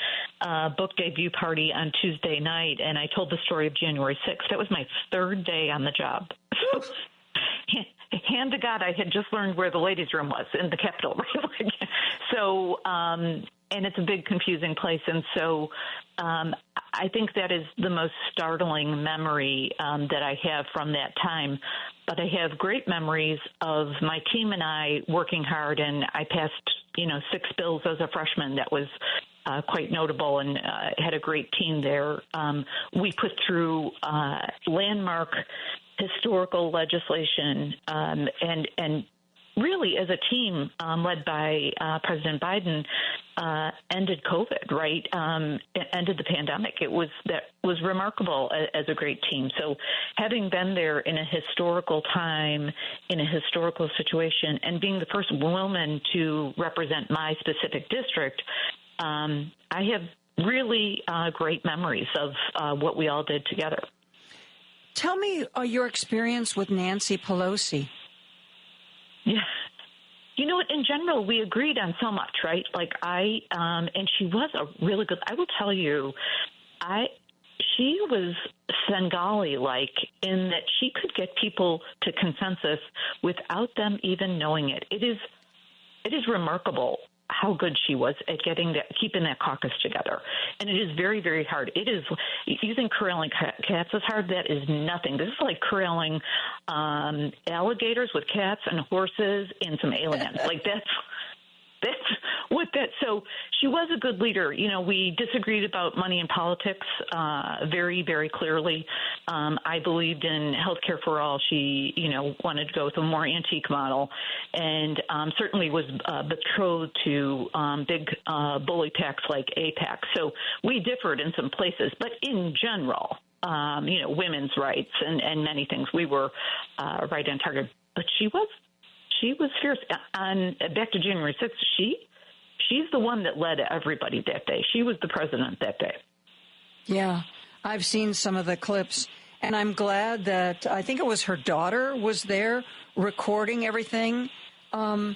book debut party on Tuesday night, and I told the story of January 6th. That was my 3rd day on the job. Hand to God, I had just learned where the ladies' room was in the Capitol. So, and it's a big, confusing place. And so I think that is the most startling memory that I have from that time. But I have great memories of my team and I working hard, and I passed 6 bills as a freshman. That was quite notable, and had a great team there. We put through landmark historical legislation, and really as a team led by President Biden, ended COVID, right? Ended the pandemic. That was remarkable as a great team. So having been there in a historical time, in a historical situation, and being the first woman to represent my specific district, I have really great memories of what we all did together.
Tell me your experience with Nancy Pelosi.
Yeah. You know what? In general, we agreed on so much, right? Like and she was a really good. I will tell you, she was Sengali-like in that she could get people to consensus without them even knowing it. It is remarkable how good she was at keeping that caucus together. And it is very, very hard. It is, you think corralling cats is hard? That is nothing. This is like corralling alligators with cats and horses and some aliens. Like that's what that. So she was a good leader. You know, we disagreed about money and politics very, very clearly. I believed in healthcare for all. She, wanted to go with a more antique model, and certainly was betrothed to big bully PACs like AIPAC. So we differed in some places, but in general, women's rights and many things, we were right on target. But she was fierce. Back to January 6th, she's the one that led everybody that day. She was the president that day. Yeah,
I've seen some of the clips, and I'm glad that I think it was her daughter was there recording everything. I'm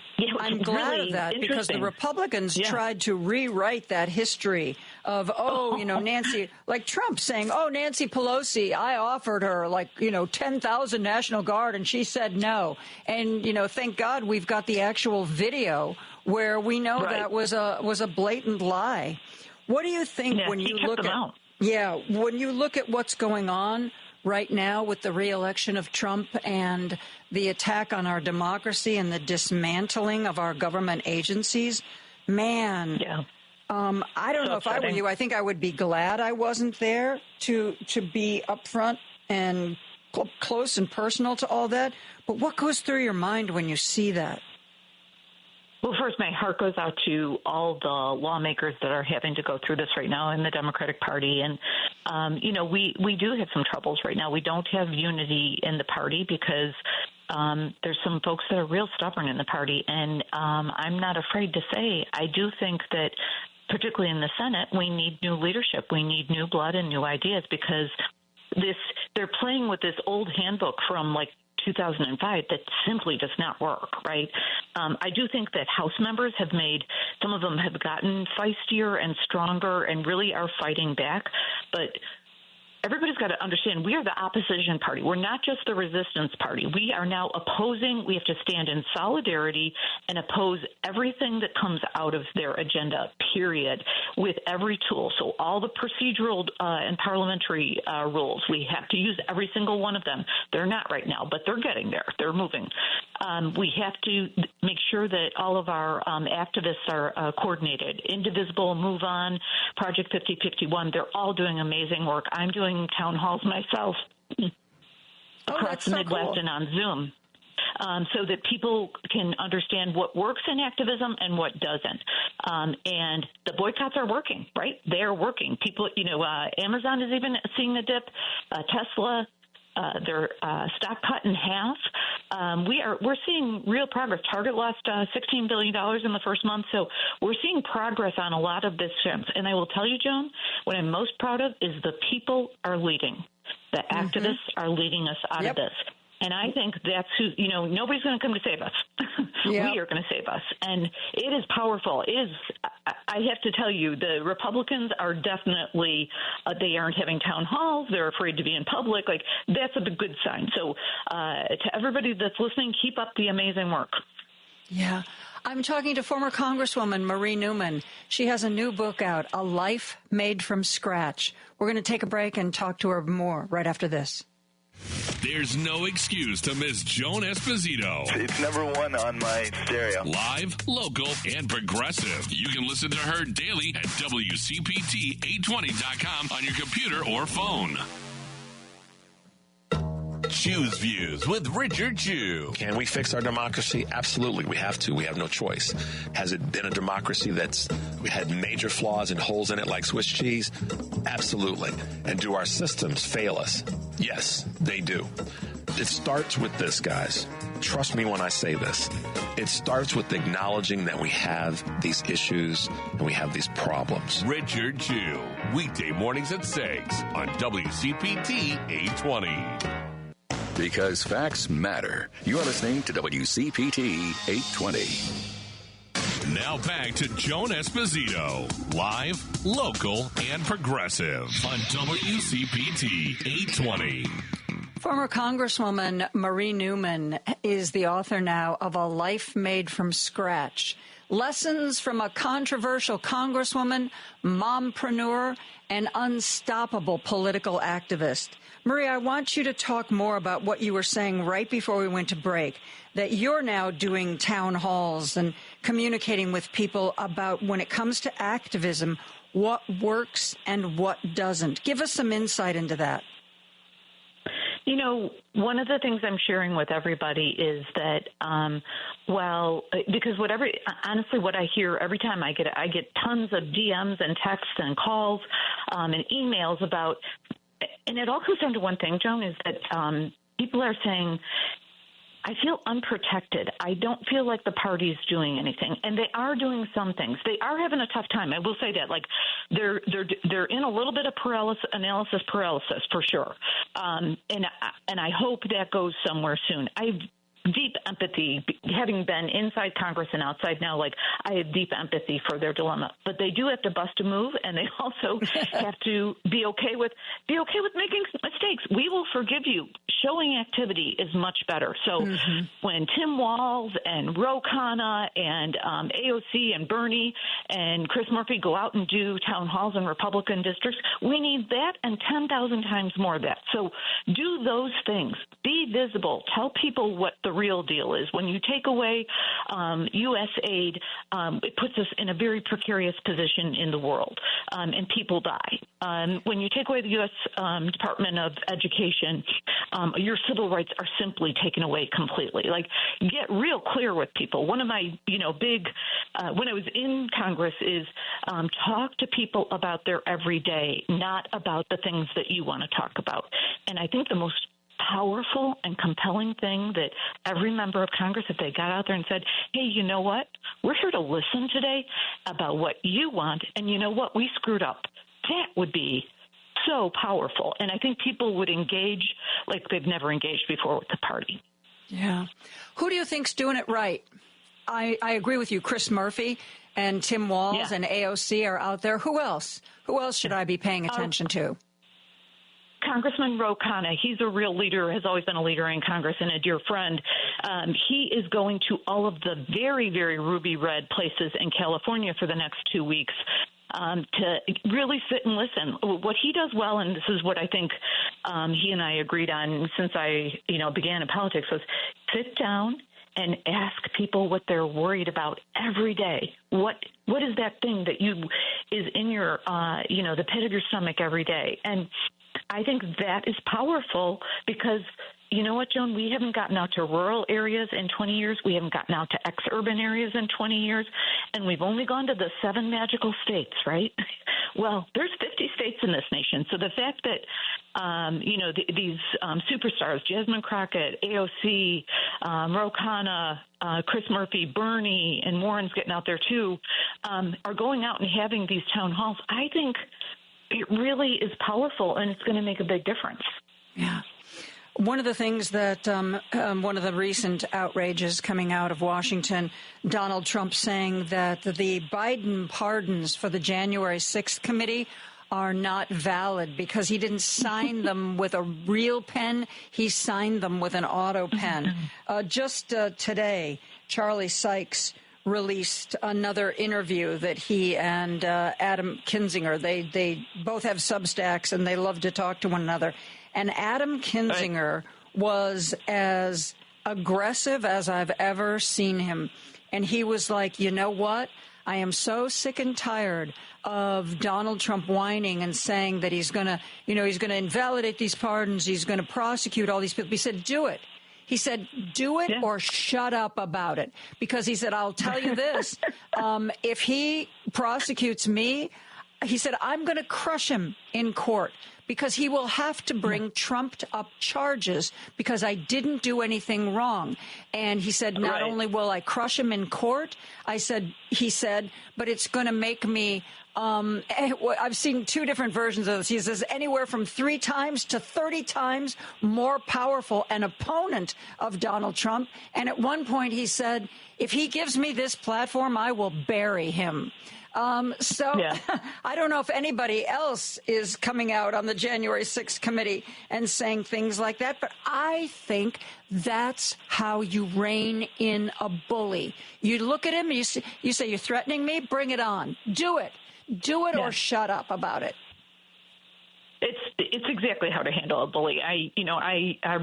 glad of that because the Republicans tried to rewrite that history of, Nancy, like Trump saying, Nancy Pelosi, I offered her 10,000 National Guard and she said no. And, thank God we've got the actual video where we know that was a blatant lie. What do you think when you look at what's going on right now with the reelection of Trump and the attack on our democracy and the dismantling of our government agencies? Man, I don't know if I were you. I think I would be glad I wasn't there to be upfront and close and personal to all that. But what goes through your mind when you see that?
Well, first, my heart goes out to all the lawmakers that are having to go through this right now in the Democratic Party. And, we do have some troubles right now. We don't have unity in the party because there's some folks that are real stubborn in the party. And I'm not afraid to say I do think that, particularly in the Senate, we need new leadership. We need new blood and new ideas because they're playing with this old handbook from 2005 that simply does not work, right? I do think that House members some of them have gotten feistier and stronger and really are fighting back, but everybody's got to understand we are the opposition party. We're not just the resistance party. We are now opposing. We have to stand in solidarity and oppose everything that comes out of their agenda, period, with every tool. So all the procedural and parliamentary rules, we have to use every single one of them. They're not right now, but they're getting there. They're moving. We have to make sure that all of our activists are coordinated. Indivisible, Move On, Project 5051, they're all doing amazing work. I'm doing town halls myself across the Midwest and on Zoom so that people can understand what works in activism and what doesn't. And the boycotts are working, right? They're working. People, Amazon is even seeing a dip. Tesla, their stock cut in half. We're seeing real progress. Target lost $16 billion in the first month, so we're seeing progress on a lot of this. And I will tell you, Joan, what I'm most proud of is the people are leading. The activists are leading us out of this. And I think that's who, nobody's going to come to save us. We are going to save us. And it is powerful. I have to tell you, the Republicans are definitely, they aren't having town halls. They're afraid to be in public. Like, that's a good sign. So to everybody that's listening, keep up the amazing work.
Yeah. I'm talking to former Congresswoman Marie Newman. She has a new book out, A Life Made from Scratch. We're going to take a break and talk to her more right after this.
There's no excuse to miss Joan Esposito.
It's number one on my stereo.
Live, local, and progressive. You can listen to her daily at WCPT820.com on your computer or phone. Choose Views with Richard Chew.
Can we fix our democracy? Absolutely. We have to. We have no choice. Has it been a democracy that's had major flaws and holes in it like Swiss cheese? Absolutely. And do our systems fail us? Yes, they do. It starts with this, guys. Trust me when I say this. It starts with acknowledging that we have these issues and we have these problems.
Richard Chew. Weekday mornings at 6 on WCPT 820.
Because facts matter. You're listening to WCPT 820.
Now back to Joan Esposito. Live, local, and progressive on WCPT 820.
Former Congresswoman Marie Newman is the author now of A Life Made from Scratch. Lessons from a controversial congresswoman, mompreneur, and unstoppable political activist. Marie, I want you to talk more about what you were saying right before we went to break, that you're now doing town halls and communicating with people about, when it comes to activism, what works and what doesn't. Give us some insight into that.
One of the things I'm sharing with everybody is that, because honestly, what I hear every time I get tons of DMs and texts and calls and emails about, and it all comes down to one thing, Joan, is that people are saying, I feel unprotected. I don't feel like the party's doing anything, and they are doing some things. They are having a tough time. I will say that, like they're in a little bit of analysis paralysis for sure, and I hope that goes somewhere soon. I have deep empathy, having been inside Congress and outside now. Like, I have deep empathy for their dilemma, but they do have to bust a move, and they also have to be okay with making mistakes. We will forgive you. Showing activity is much better. So when Tim Walz and Ro Khanna and AOC and Bernie and Chris Murphy go out and do town halls in Republican districts, we need that and 10,000 times more of that. So do those things. Be visible. Tell people what the real deal is. When you take away U.S. aid, it puts us in a very precarious position in the world, and people die. When you take away the U.S. Department of Education, your civil rights are simply taken away completely. Like, get real clear with people. One of my, big, when I was in Congress is talk to people about their everyday, not about the things that you want to talk about. And I think the most powerful and compelling thing that every member of Congress, if they got out there and said, hey, you know what? We're here to listen today about what you want, and you know what? We screwed up. That would be so powerful. And I think people would engage like they've never engaged before with the party.
Yeah. Who do you think's doing it right? I agree with you. Chris Murphy and Tim Walz and AOC are out there. Who else? Who else should I be paying attention to?
Congressman Ro Khanna, he's a real leader, has always been a leader in Congress and a dear friend. He is going to all of the very, very ruby red places in California for the next 2 weeks to really sit and listen. What he does well, and this is what I think he and I agreed on since I began in politics, was sit down and ask people what they're worried about every day. What is that thing that is in your the pit of your stomach every day? And I think that is powerful because you know what, Joan? We haven't gotten out to rural areas in 20 years. We haven't gotten out to ex-urban areas in 20 years. And we've only gone to the 7 magical states, right? Well, there's 50 states in this nation. So the fact that, these superstars, Jasmine Crockett, AOC, Ro Khanna, Chris Murphy, Bernie, and Warren's getting out there too, are going out and having these town halls, I think it really is powerful, and it's going to make a big difference.
Yeah. One of the things that one of the recent outrages coming out of Washington, Donald Trump saying that the Biden pardons for the January 6th committee are not valid because he didn't sign them with a real pen. He signed them with an auto pen. Just today, Charlie Sykes released another interview that he and Adam Kinzinger, they both have Substacks and they love to talk to one another. And Adam Kinzinger was as aggressive as I've ever seen him. And he was like, you know what? I am so sick and tired of Donald Trump whining and saying that he's going to invalidate these pardons. He's going to prosecute all these people. He said, do it. He said, do it or shut up about it. Because he said, I'll tell you this, if he prosecutes me, he said, I'm going to crush him in court because he will have to bring trumped up charges because I didn't do anything wrong. And he said, not only will I crush him in court, he said, but it's going to make me, I've seen 2 different versions of this. He says anywhere from 3 times to 30 times more powerful an opponent of Donald Trump. And at one point he said, if he gives me this platform, I will bury him. I don't know if anybody else is coming out on the January 6th committee and saying things like that, but I think that's how you rein in a bully. You look at him and you say, you're threatening me? Bring it on. Do it. Do it or shut up about it.
It's exactly how to handle a bully. I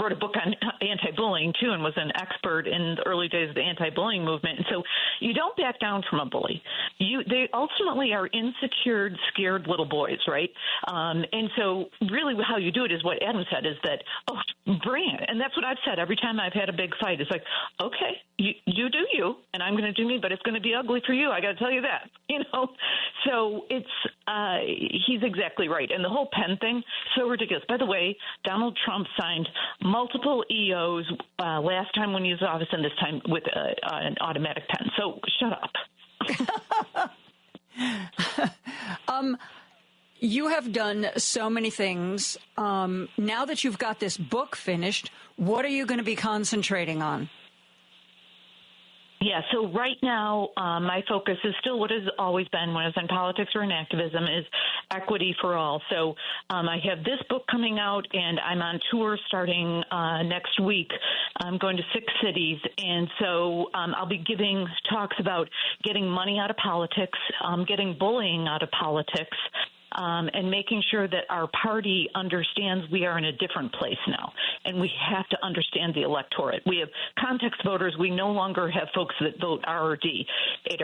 wrote a book on anti-bullying too, and was an expert in the early days of the anti-bullying movement. And so you don't back down from a bully. They ultimately are insecure, scared little boys, right? And so really how you do it is what Adam said, is that, bring it. And that's what I've said every time I've had a big fight. It's like, okay, you do you, and I'm going to do me, but it's going to be ugly for you. I got to tell you that, So he's exactly right. And the whole pen thing, so ridiculous. By the way, Donald Trump signed multiple EOs last time when he was in office, and this time with an automatic pen. So shut up.
You have done so many things. Now that you've got this book finished, what are you going to be concentrating on?
Yeah, so right now my focus is still what has always been when I was in politics or in activism, is equity for all. So I have this book coming out, and I'm on tour starting next week. I'm going to 6 cities, and so I'll be giving talks about getting money out of politics, getting bullying out of politics, and making sure that our party understands we are in a different place now. And we have to understand the electorate. We have context voters. We no longer have folks that vote R or D. It's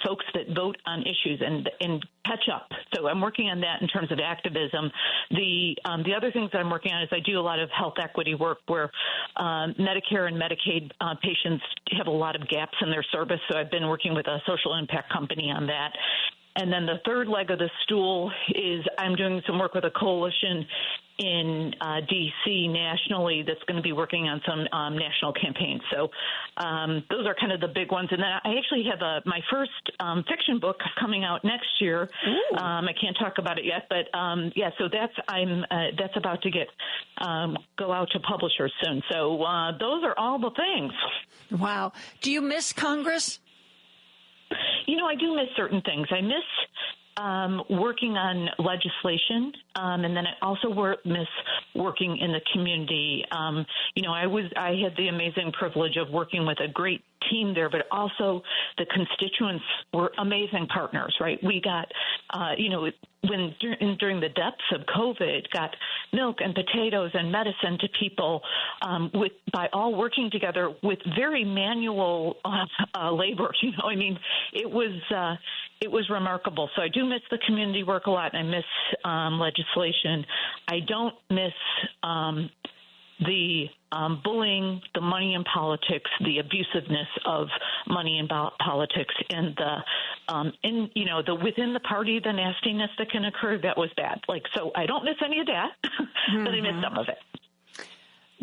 folks that vote on issues and catch up. So I'm working on that in terms of activism. The other things that I'm working on is I do a lot of health equity work where Medicare and Medicaid patients have a lot of gaps in their service. So I've been working with a social impact company on that. And then the third leg of the stool is I'm doing some work with a coalition in D.C. nationally that's going to be working on some national campaigns. So those are kind of the big ones. And then I actually have my first fiction book coming out next year. I can't talk about it yet, but so that's about to go out to publishers soon. So those are all the things.
Wow. Do you miss Congress?
I do miss certain things. I miss working on legislation, and then I also miss working in the community. I had the amazing privilege of working with a great team there, but also the constituents were amazing partners, right? We got, during the depths of COVID, got milk and potatoes and medicine to people by all working together with very manual labor. It was remarkable. So I do miss the community work a lot. I miss legislation. I don't miss the bullying, the money in politics, the abusiveness of money in politics, and the within the party, the nastiness that can occur. That was bad. So I don't miss any of that, but I miss some of it.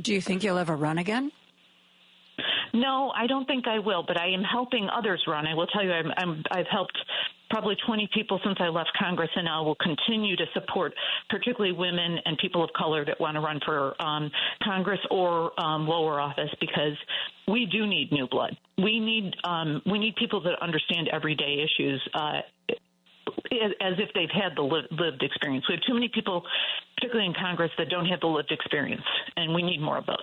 Do you think you'll ever run again?
No, I don't think I will, but I am helping others run. I will tell you, I've helped probably 20 people since I left Congress, and I will continue to support particularly women and people of color that want to run for Congress or lower office, because we do need new blood. We need people that understand everyday issues as if they've had the lived experience. We have too many people, particularly in Congress, that don't have the lived experience, and we need more of those.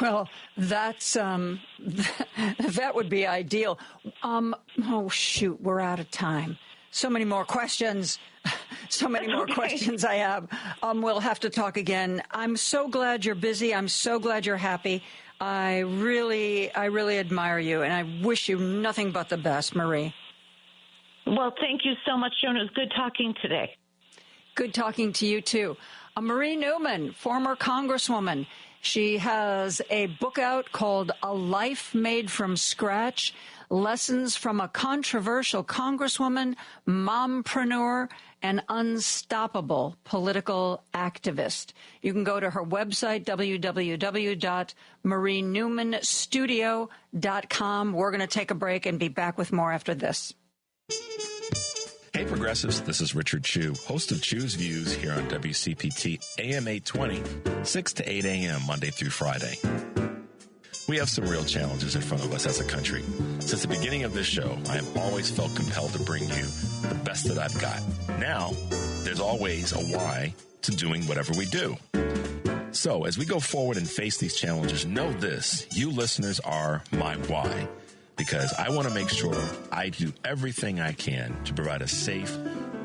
Well, that's that would be ideal. Oh, shoot, we're out of time. So many more questions. So many more questions I have. We'll have to talk again. I'm so glad you're busy. I'm so glad you're happy. I really admire you, and I wish you nothing but the best, Marie.
Well, thank you so much, Joan. It was good talking today.
Good talking to you, too. Marie Newman, former Congresswoman. She has a book out called A Life Made from Scratch, Lessons from a Controversial Congresswoman, Mompreneur, and Unstoppable Political Activist. You can go to her website, www.marienewmanstudio.com. We're going to take a break and be back with more after this.
Hey, Progressives, this is Richard Chu, host of Chu's Views here on WCPT AM 820, 6 to 8 a.m. Monday through Friday. We have some real challenges in front of us as a country. Since the beginning of this show, I have always felt compelled to bring you the best that I've got. Now, there's always a why to doing whatever we do. So, as we go forward and face these challenges, know this, you listeners are my why. Because I want to make sure I do everything I can to provide a safe,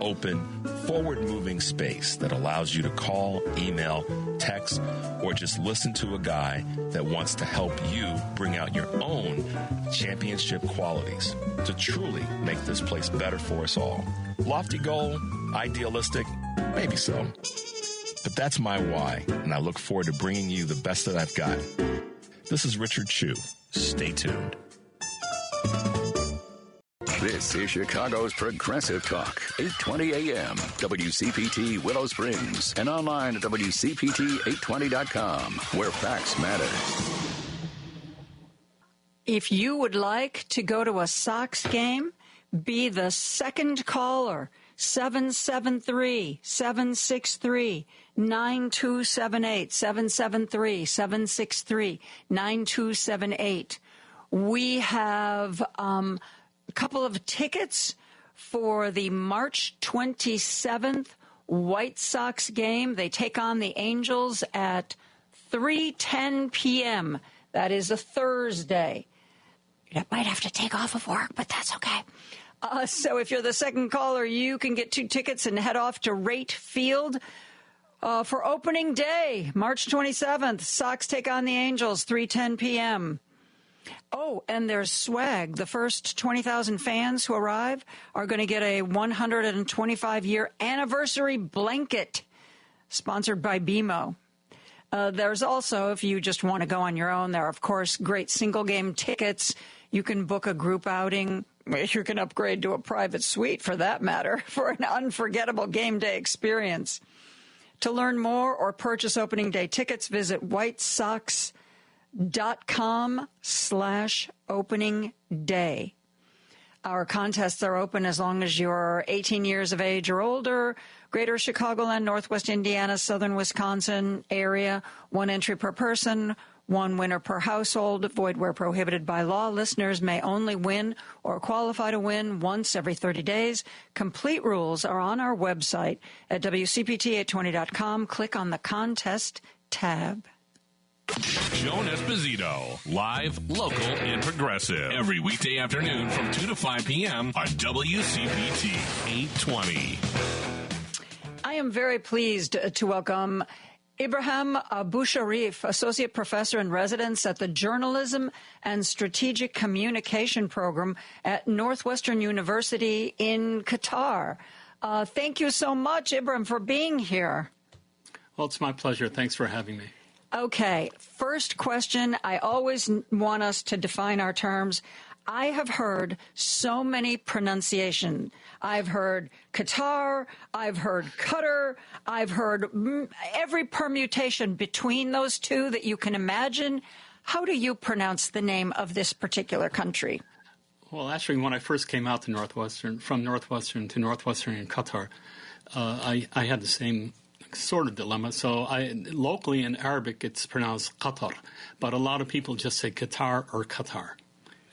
open, forward-moving space that allows you to call, email, text, or just listen to a guy that wants to help you bring out your own championship qualities to truly make this place better for us all. Lofty goal, idealistic, maybe so. But that's my why, and I look forward to bringing you the best that I've got. This is Richard Chu. Stay tuned.
This is Chicago's Progressive Talk, 820 AM, WCPT Willow Springs, and online at WCPT820.com, where facts matter.
If you would like to go to a Sox game, be the second caller, 773-763-9278, 773-763-9278. We have a couple of tickets for the March 27th White Sox game. They take on the Angels at 3:10 p.m. That is a Thursday. You might have to take off of work, but that's okay. So if you're the second caller, you can get 2 tickets and head off to Rate Field for opening day, March 27th. Sox take on the Angels, 3:10 p.m. Oh, and there's swag. The first 20,000 fans who arrive are going to get a 125-year anniversary blanket sponsored by BMO. There's also, if you just want to go on your own, there are, of course, great single-game tickets. You can book a group outing. You can upgrade to a private suite, for that matter, for an unforgettable game day experience. To learn more or purchase opening day tickets, visit whitesox.com/opening day. Our contests are open as long as you're 18 years of age or older, Greater Chicagoland, Northwest Indiana, Southern Wisconsin area, 1 entry per person, 1 winner per household, void where prohibited by law. Listeners may only win or qualify to win once every 30 days. Complete rules are on our website at WCPT820.com. Click on the contest tab.
Joan Esposito, live, local, and progressive. Every weekday afternoon from 2 to 5 p.m. on WCPT 820.
I am very pleased to welcome Ibrahim Abusharif, Associate Professor in Residence at the Journalism and Strategic Communication Program at Northwestern University in Qatar. Thank you so much, Ibrahim, for being here.
Well, it's my pleasure. Thanks for having me.
Okay, first question. I always want us to define our terms. I have heard so many pronunciations. I've heard Qatar, I've heard Qatar, I've heard every permutation between those two that you can imagine. How do you pronounce the name of this particular country?
Well, actually, when I first came out to from Northwestern to Northwestern in Qatar, I had the same sort of dilemma. So locally in Arabic, it's pronounced Qatar, but a lot of people just say Qatar or Qatar.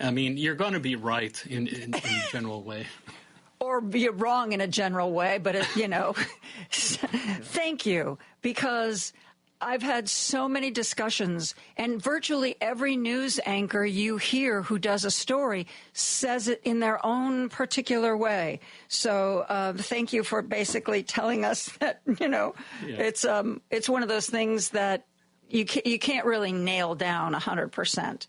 I mean, you're going to be right in a general way.
Or be wrong in a general way, but, thank you, because I've had so many discussions, and virtually every news anchor you hear who does a story says it in their own particular way. So thank you for basically telling us that, it's one of those things that you can't really nail down 100%.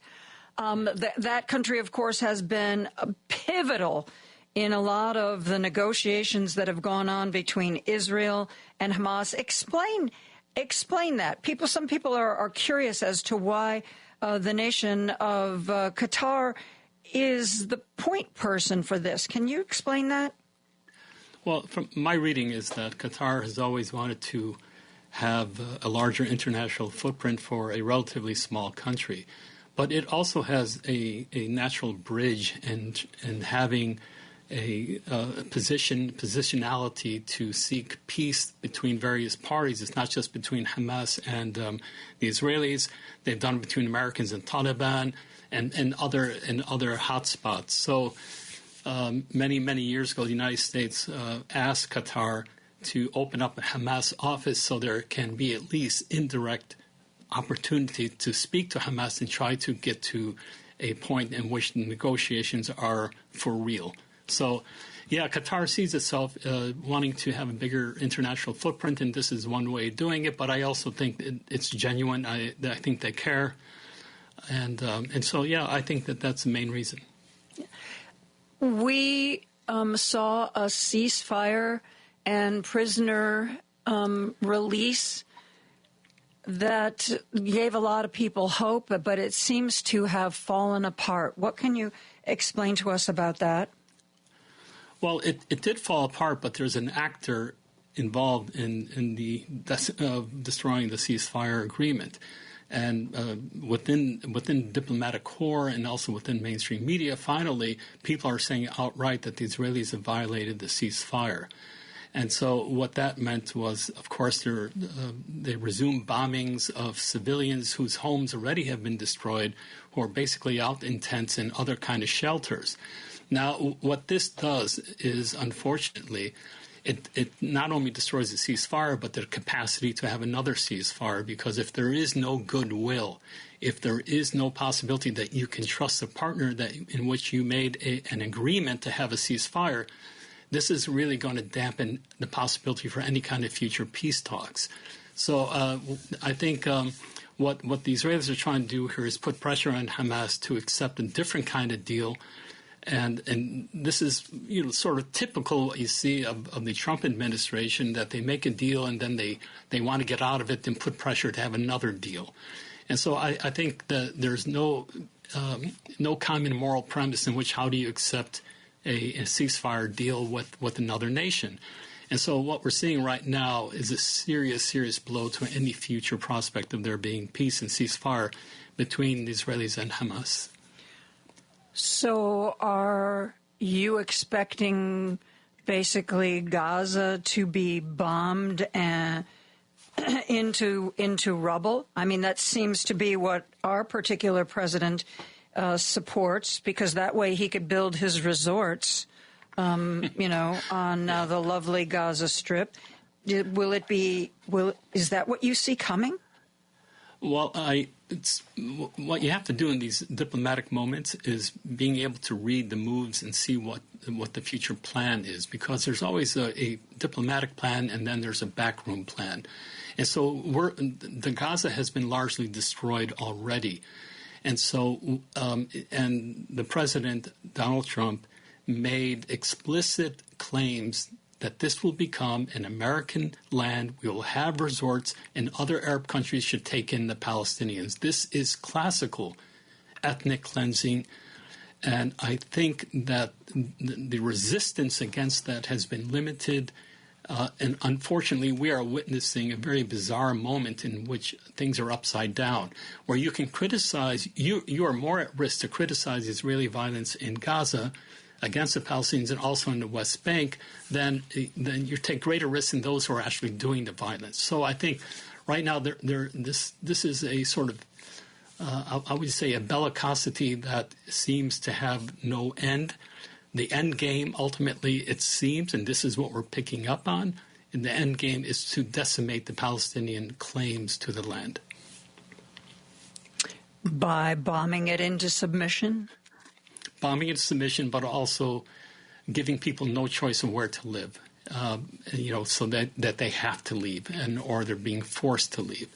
That country, of course, has been pivotal in a lot of the negotiations that have gone on between Israel and Hamas. Explain that. Some people are curious as to why the nation of Qatar is the point person for this. Can you explain that?
Well, from my reading is that Qatar has always wanted to have a larger international footprint for a relatively small country. But it also has a natural bridge and having a positionality to seek peace between various parties. It's not just between Hamas and the Israelis. They've done it between Americans and Taliban and other hotspots. So many years ago, the United States asked Qatar to open up a Hamas office so there can be at least indirect opportunity to speak to Hamas and try to get to a point in which the negotiations are for real. So, yeah, Qatar sees itself wanting to have a bigger international footprint, and this is one way of doing it. But I also think it's genuine. I think they care, and so yeah, I think that's the main reason.
We saw a ceasefire and prisoner release that gave a lot of people hope, but it seems to have fallen apart. What can you explain to us about that?
Well, it did fall apart, but there's an actor involved in the destroying the ceasefire agreement. And within diplomatic corps and also within mainstream media, finally, people are saying outright that the Israelis have violated the ceasefire. And so what that meant was, of course, they resumed bombings of civilians whose homes already have been destroyed, who are basically out in tents and other kind of shelters. Now, what this does is, unfortunately, it not only destroys the ceasefire, but their capacity to have another ceasefire, because if there is no goodwill, if there is no possibility that you can trust a partner in which you made an agreement to have a ceasefire, this is really going to dampen the possibility for any kind of future peace talks. So I think what the Israelis are trying to do here is put pressure on Hamas to accept a different kind of deal. And this is sort of typical what you see of the Trump administration, that they make a deal and then they want to get out of it and put pressure to have another deal. And so I think that there's no common moral premise in which how do you accept a ceasefire deal with another nation. And so what we're seeing right now is a serious blow to any future prospect of there being peace and ceasefire between the Israelis and Hamas.
So are you expecting basically Gaza to be bombed and into rubble? I mean, that seems to be what our particular president supports, because that way he could build his resorts, on the lovely Gaza Strip. Is that what you see coming?
Well, what you have to do in these diplomatic moments is being able to read the moves and see what the future plan is, because there's always a diplomatic plan and then there's a backroom plan. And so the Gaza has been largely destroyed already. And so and the president, Donald Trump, made explicit claims that this will become an American land. We will have resorts, and other Arab countries should take in the Palestinians. This is classical ethnic cleansing, and I think that the resistance against that has been limited. And unfortunately, we are witnessing a very bizarre moment in which things are upside down, where you can criticize, you are more at risk to criticize Israeli violence in Gaza against the Palestinians and also in the West Bank than you take greater risks in those who are actually doing the violence. So I think right now this is a sort of, I would say, a bellicosity that seems to have no end. The end game, ultimately, it seems, and this is what we're picking up on, and the end game is to decimate the Palestinian claims to the land.
By bombing it into submission?
Bombing into submission, but also giving people no choice of where to live, so that they have to leave, or they're being forced to leave.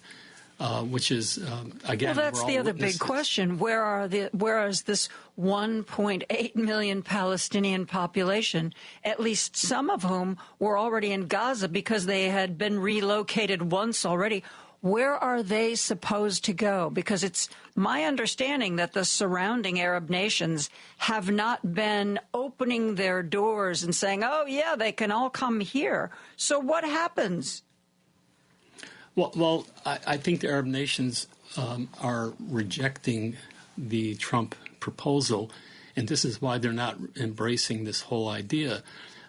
Which is, again,
well, that's the other big question. Where is this 1.8 million Palestinian population, at least some of whom were already in Gaza because they had been relocated once already? Where are they supposed to go? Because it's my understanding that the surrounding Arab nations have not been opening their doors and saying, oh, yeah, they can all come here. So what happens?
Well, I think the Arab nations are rejecting the Trump proposal, and this is why they're not embracing this whole idea.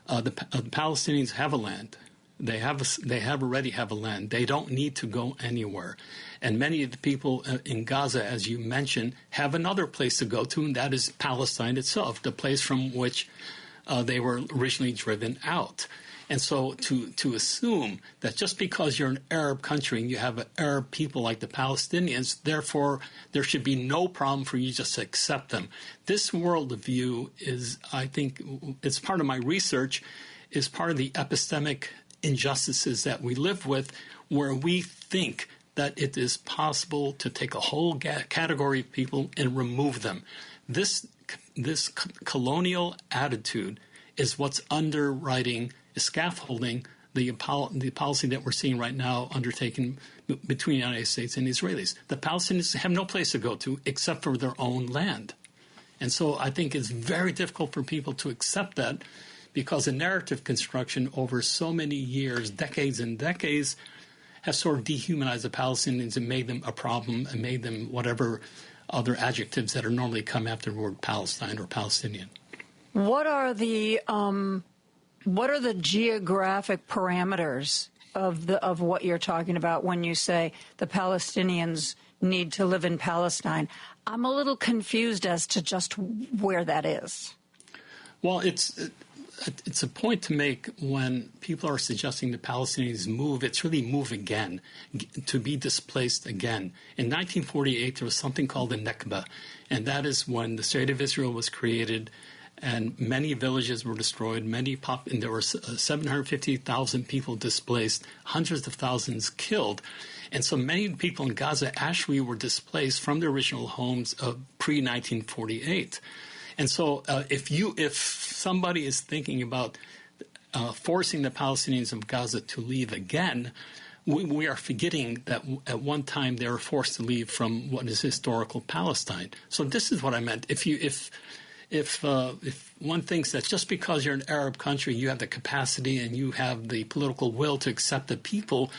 The Palestinians have a land. They already have a land. They don't need to go anywhere. And many of the people in Gaza, as you mentioned, have another place to go to, and that is Palestine itself, the place from which they were originally driven out. And so to assume that just because you're an Arab country and you have Arab people like the Palestinians, therefore there should be no problem for you just to accept them. This worldview is, I think, it's part of my research, is part of the epistemic injustices that we live with, where we think that it is possible to take a whole category of people and remove them. This colonial attitude is what's underwriting, scaffolding the policy that we're seeing right now undertaken between the United States and the Israelis. The Palestinians have no place to go to except for their own land. And so I think it's very difficult for people to accept that, because the narrative construction over so many years, decades and decades, has sort of dehumanized the Palestinians and made them a problem and made them whatever other adjectives that are normally come after the word Palestine or Palestinian.
What are the geographic parameters of what you're talking about when you say the Palestinians need to live in Palestine? I'm a little confused as to just where that is.
Well, it's a point to make when people are suggesting the Palestinians move. It's really move again, to be displaced again. In 1948, there was something called the Nakba, and that is when the State of Israel was created, and many villages were destroyed. And there were 750,000 people displaced, hundreds of thousands killed. And so many people in Gaza actually were displaced from their original homes pre-1948. And so if somebody is thinking about forcing the Palestinians of Gaza to leave again, we are forgetting that at one time they were forced to leave from what is historical Palestine. So this is what I meant. If one thinks that just because you're an Arab country, you have the capacity and you have the political will to accept the people,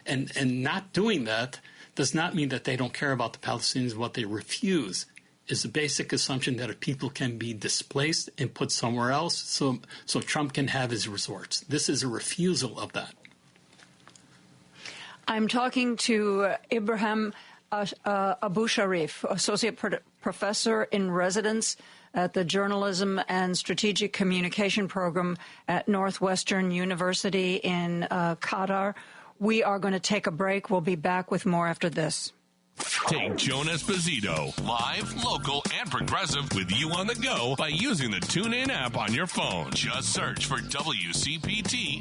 and not doing that does not mean that they don't care about the Palestinians. What they refuse is the basic assumption that if people can be displaced and put somewhere else, so Trump can have his resorts. This is a refusal of that.
I'm talking to Ibrahim Abu Sharif, Associate Professor in Residence at the Journalism and Strategic Communication Program at Northwestern University in Qatar. We are going to take a break. We'll be back with more after this.
Take Joan Esposito, live, local, and progressive, with you on the go by using the TuneIn app on your phone. Just search for WCPT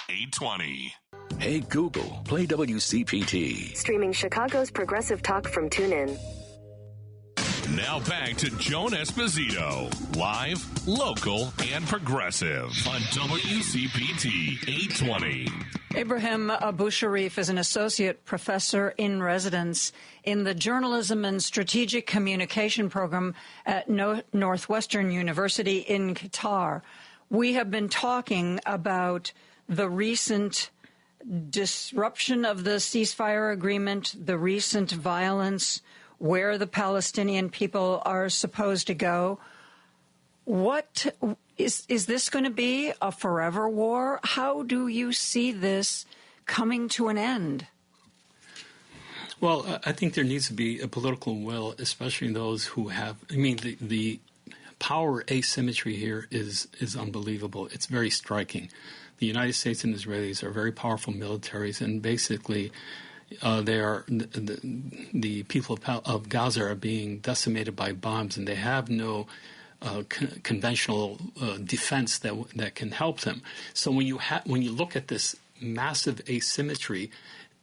820.
Hey Google, play WCPT.
Streaming Chicago's progressive talk from TuneIn.
Now back to Joan Esposito, live, local, and progressive on WCPT 820.
Ibrahim Abu Sharif is an associate professor in residence in the Journalism and Strategic Communication program at Northwestern University in Qatar. We have been talking about the recent disruption of the ceasefire agreement, the recent violence, where the Palestinian people are supposed to go. What is this going to be a forever war? How do you see this coming to an end?
Well, I think there needs to be a political will, especially those who have, the power asymmetry here is unbelievable. It's very striking. The United States and Israelis are very powerful militaries, and basically they are the people of Gaza are being decimated by bombs, and they have no conventional defense that can help them. So when you look at this massive asymmetry,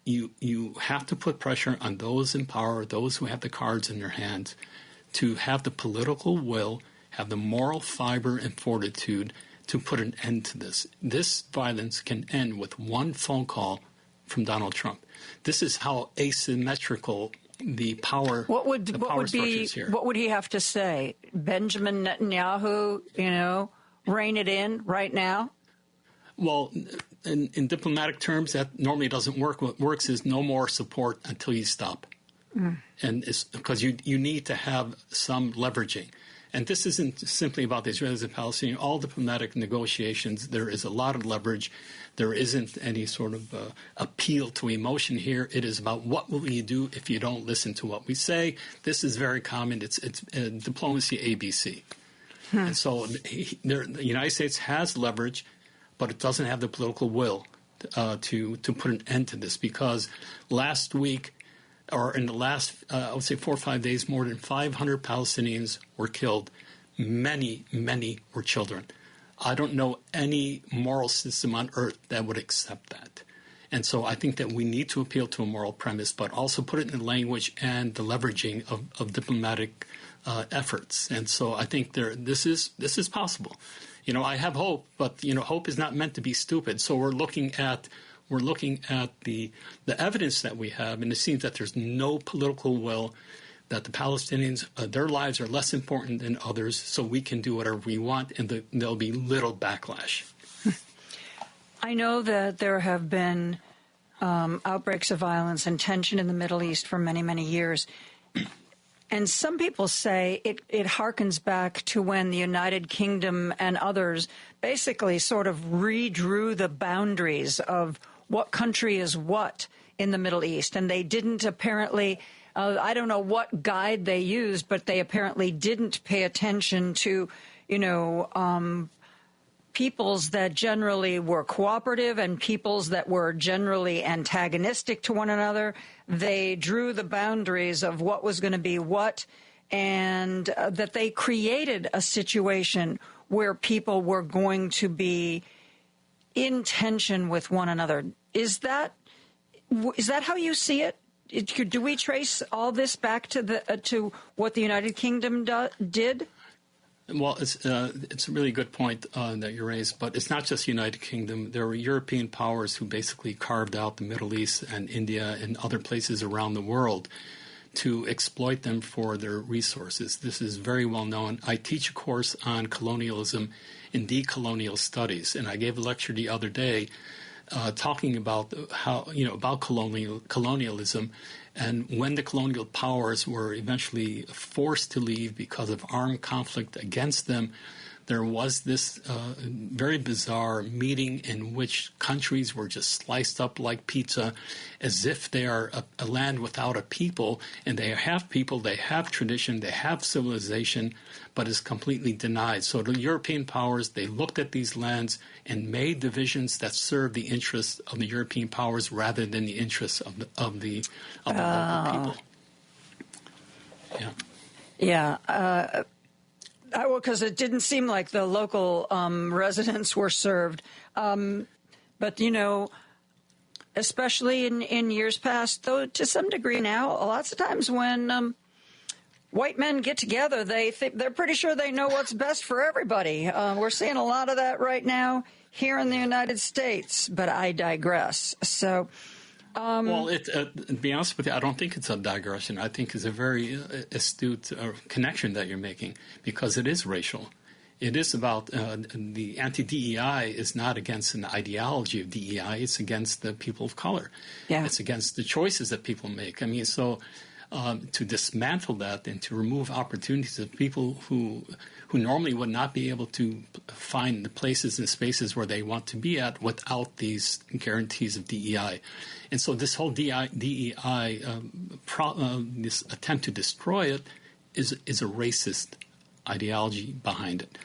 you have to put pressure on those in power, those who have the cards in their hands, to have the political will, have the moral fiber and fortitude to put an end to this. This violence can end with one phone call from Donald Trump. This is how asymmetrical the power structures here.
What would he have to say? Benjamin Netanyahu, rein it in right now?
Well, in diplomatic terms, that normally doesn't work. What works is no more support until you stop. And it's because you need to have some leveraging. And this isn't simply about the Israelis and Palestinians. All diplomatic negotiations, there is a lot of leverage. There isn't any sort of appeal to emotion here. It is about what will you do if you don't listen to what we say. This is very common. It's diplomacy ABC. And so the United States has leverage, but it doesn't have the political will to put an end to this, because last week, or in the last, I would say 4 or 5 days, more than 500 Palestinians were killed. Many, many were children. I don't know any moral system on earth that would accept that. And so I think that we need to appeal to a moral premise, but also put it in language and the leveraging of diplomatic efforts. And so I think this is possible. I have hope, but hope is not meant to be stupid. So we're looking at the evidence that we have, and it seems that there's no political will, that the Palestinians, their lives are less important than others, so we can do whatever we want, and there'll be little backlash.
I know that there have been outbreaks of violence and tension in the Middle East for many, many years. And some people say it harkens back to when the United Kingdom and others basically sort of redrew the boundaries of what country is what in the Middle East. And they didn't apparently, I don't know what guide they used, but they apparently didn't pay attention to, peoples that generally were cooperative and peoples that were generally antagonistic to one another. They drew the boundaries of what was going to be what, and that they created a situation where people were going to be in tension with one another. Is that how you see it? Do we trace all this back to what the United Kingdom did?
Well, it's a really good point that you raised, but it's not just the United Kingdom. There were European powers who basically carved out the Middle East and India and other places around the world to exploit them for their resources. This is very well known. I teach a course on colonialism in decolonial studies, and I gave a lecture the other day talking about about colonialism. And when the colonial powers were eventually forced to leave because of armed conflict against them, there was this very bizarre meeting in which countries were just sliced up like pizza, as if they are a land without a people, and they have people, they have tradition, they have civilization, but is completely denied. So the European powers, they looked at these lands and made divisions that served the interests of the European powers rather than the interests of the local people.
Yeah. Because it didn't seem like the local residents were served. But, especially in years past, though to some degree now, lots of times when white men get together, they're pretty sure they know what's best for everybody. We're seeing a lot of that right now here in the United States, but I digress. So,
to be honest with you, I don't think it's a digression. I think it's a very astute connection that you're making, because it is racial. It is about the anti-DEI is not against an ideology of DEI. It's against the people of color.
Yeah.
It's against the choices that people make. I mean, so to dismantle that and to remove opportunities of people who normally would not be able to find the places and spaces where they want to be at without these guarantees of DEI. And so this whole DEI this attempt to destroy it is a racist ideology behind it.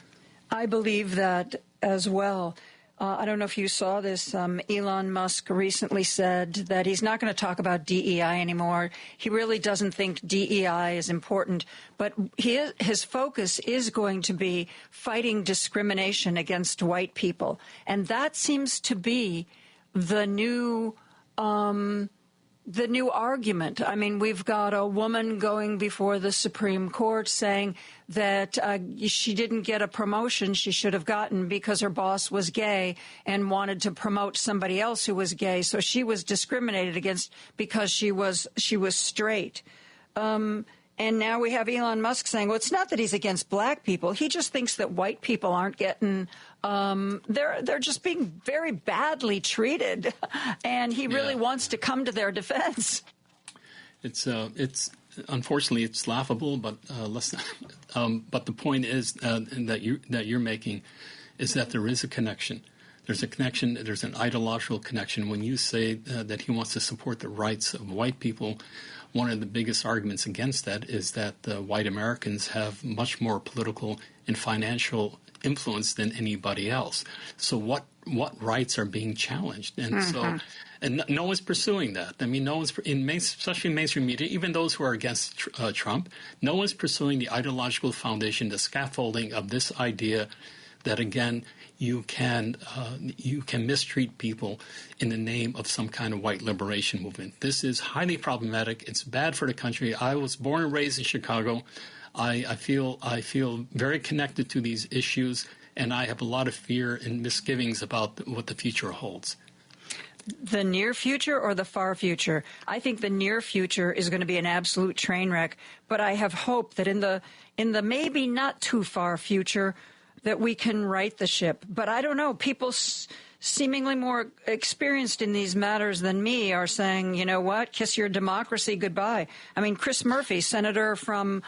I believe that as well. I don't know if you saw this. Elon Musk recently said that he's not going to talk about DEI anymore. He really doesn't think DEI is important, but his focus is going to be fighting discrimination against white people. And that seems to be the new argument. I mean, we've got a woman going before the Supreme Court saying that she didn't get a promotion she should have gotten because her boss was gay and wanted to promote somebody else who was gay. So she was discriminated against because she was straight. And now we have Elon Musk saying, well, it's not that he's against black people. He just thinks that white people aren't getting, they're just being very badly treated. And he really wants to come to their defense. It's unfortunately, it's laughable, but but the point is that you're making is that there is a connection. There's a connection. There's an ideological connection. When you say that he wants to support the rights of white people, one of the biggest arguments against that is that white Americans have much more political and financial influence than anybody else. So what rights are being challenged? And so, and no one's pursuing that. I mean, no one's especially in mainstream media, even those who are against Trump, no one's pursuing the ideological foundation, the scaffolding of this idea that, again, you can mistreat people in the name of some kind of white liberation movement. This is highly problematic. It's bad for the country. I was born and raised in Chicago. I feel very connected to these issues, and I have a lot of fear and misgivings about what the future holds. The near future or the far future? I think the near future is going to be an absolute train wreck, but I have hope that in the maybe not too far future that we can right the ship. But I don't know. People seemingly more experienced in these matters than me are saying, you know what, kiss your democracy goodbye. I mean, Chris Murphy, senator from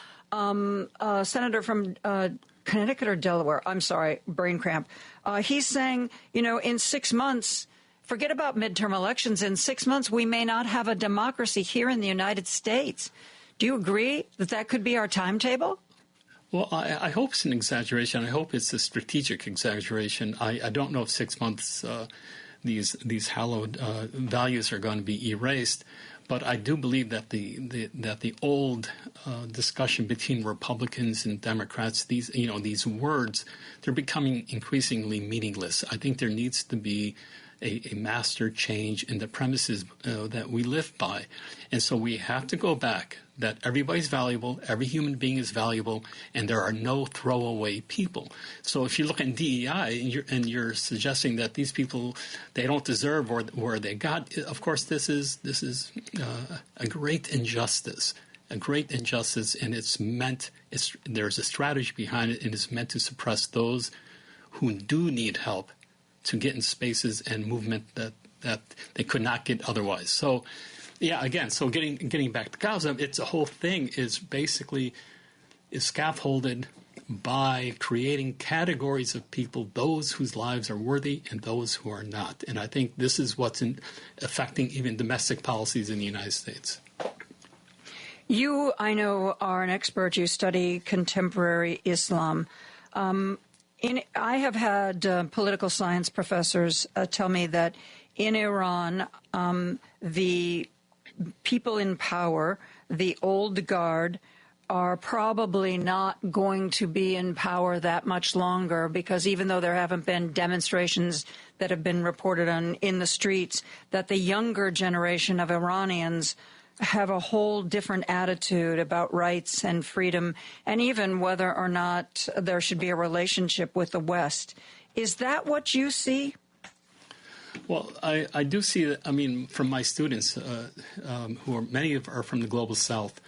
Connecticut or Delaware. I'm sorry, brain cramp. He's saying, in 6 months, forget about midterm elections. In 6 months, we may not have a democracy here in the United States. Do you agree that could be our timetable? Well, I hope it's an exaggeration. I hope it's a strategic exaggeration. I don't know if 6 months these hallowed values are going to be erased, but I do believe that the old discussion between Republicans and Democrats, these words, they're becoming increasingly meaningless. I think there needs to be a master change in the premises that we live by. And so we have to go back that everybody's valuable, every human being is valuable, and there are no throwaway people. So if you look at DEI and you're suggesting that these people, they don't deserve where they got, of course, this is a great injustice. A great injustice, and there's a strategy behind it, and it's meant to suppress those who do need help to get in spaces and movement that they could not get otherwise. So, yeah, again, so getting back to Gaza, it's a whole thing is basically scaffolded by creating categories of people, those whose lives are worthy and those who are not. And I think this is what's affecting even domestic policies in the United States. You, I know, are an expert. You study contemporary Islam. I have had political science professors tell me that in Iran, the people in power, the old guard, are probably not going to be in power that much longer, because even though there haven't been demonstrations that have been reported on in the streets, that the younger generation of Iranians have a whole different attitude about rights and freedom, and even whether or not there should be a relationship with the West. Is that what you see?
Well, I do see that. I mean, from my students, who are many are from the global South,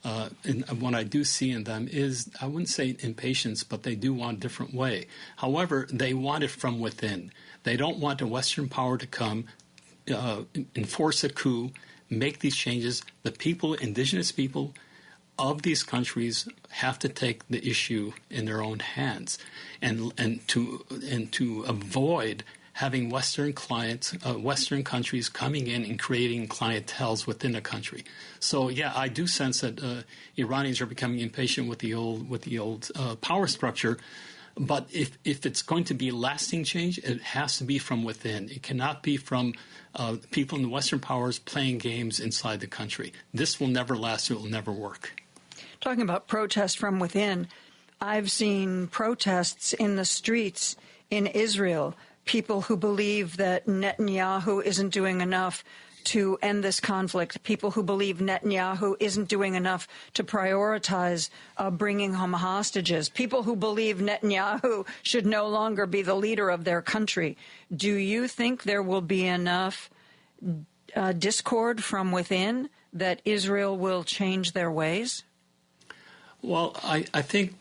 and what I do see in them is, I wouldn't say impatience, but they do want a different way. However, they want it from within. They don't want a Western power to come, enforce a coup, make these changes. The people, indigenous people of these countries, have to take the issue in their own hands, and to avoid having Western clients, Western countries coming in and creating clienteles within a country. So, yeah, I do sense that Iranians are becoming impatient with the old power structure. But if it's going to be lasting change, it has to be from within. It cannot be from people in the Western powers playing games inside the country. This will never last. It will never work.
Talking about protests from within, I've seen protests in the streets in Israel, people who believe that Netanyahu isn't doing enough to end this conflict, people who believe Netanyahu isn't doing enough to prioritize bringing home hostages, people who believe Netanyahu should no longer be the leader of their country. Do you think there will be enough discord from within that Israel will change their ways?
Well, I think,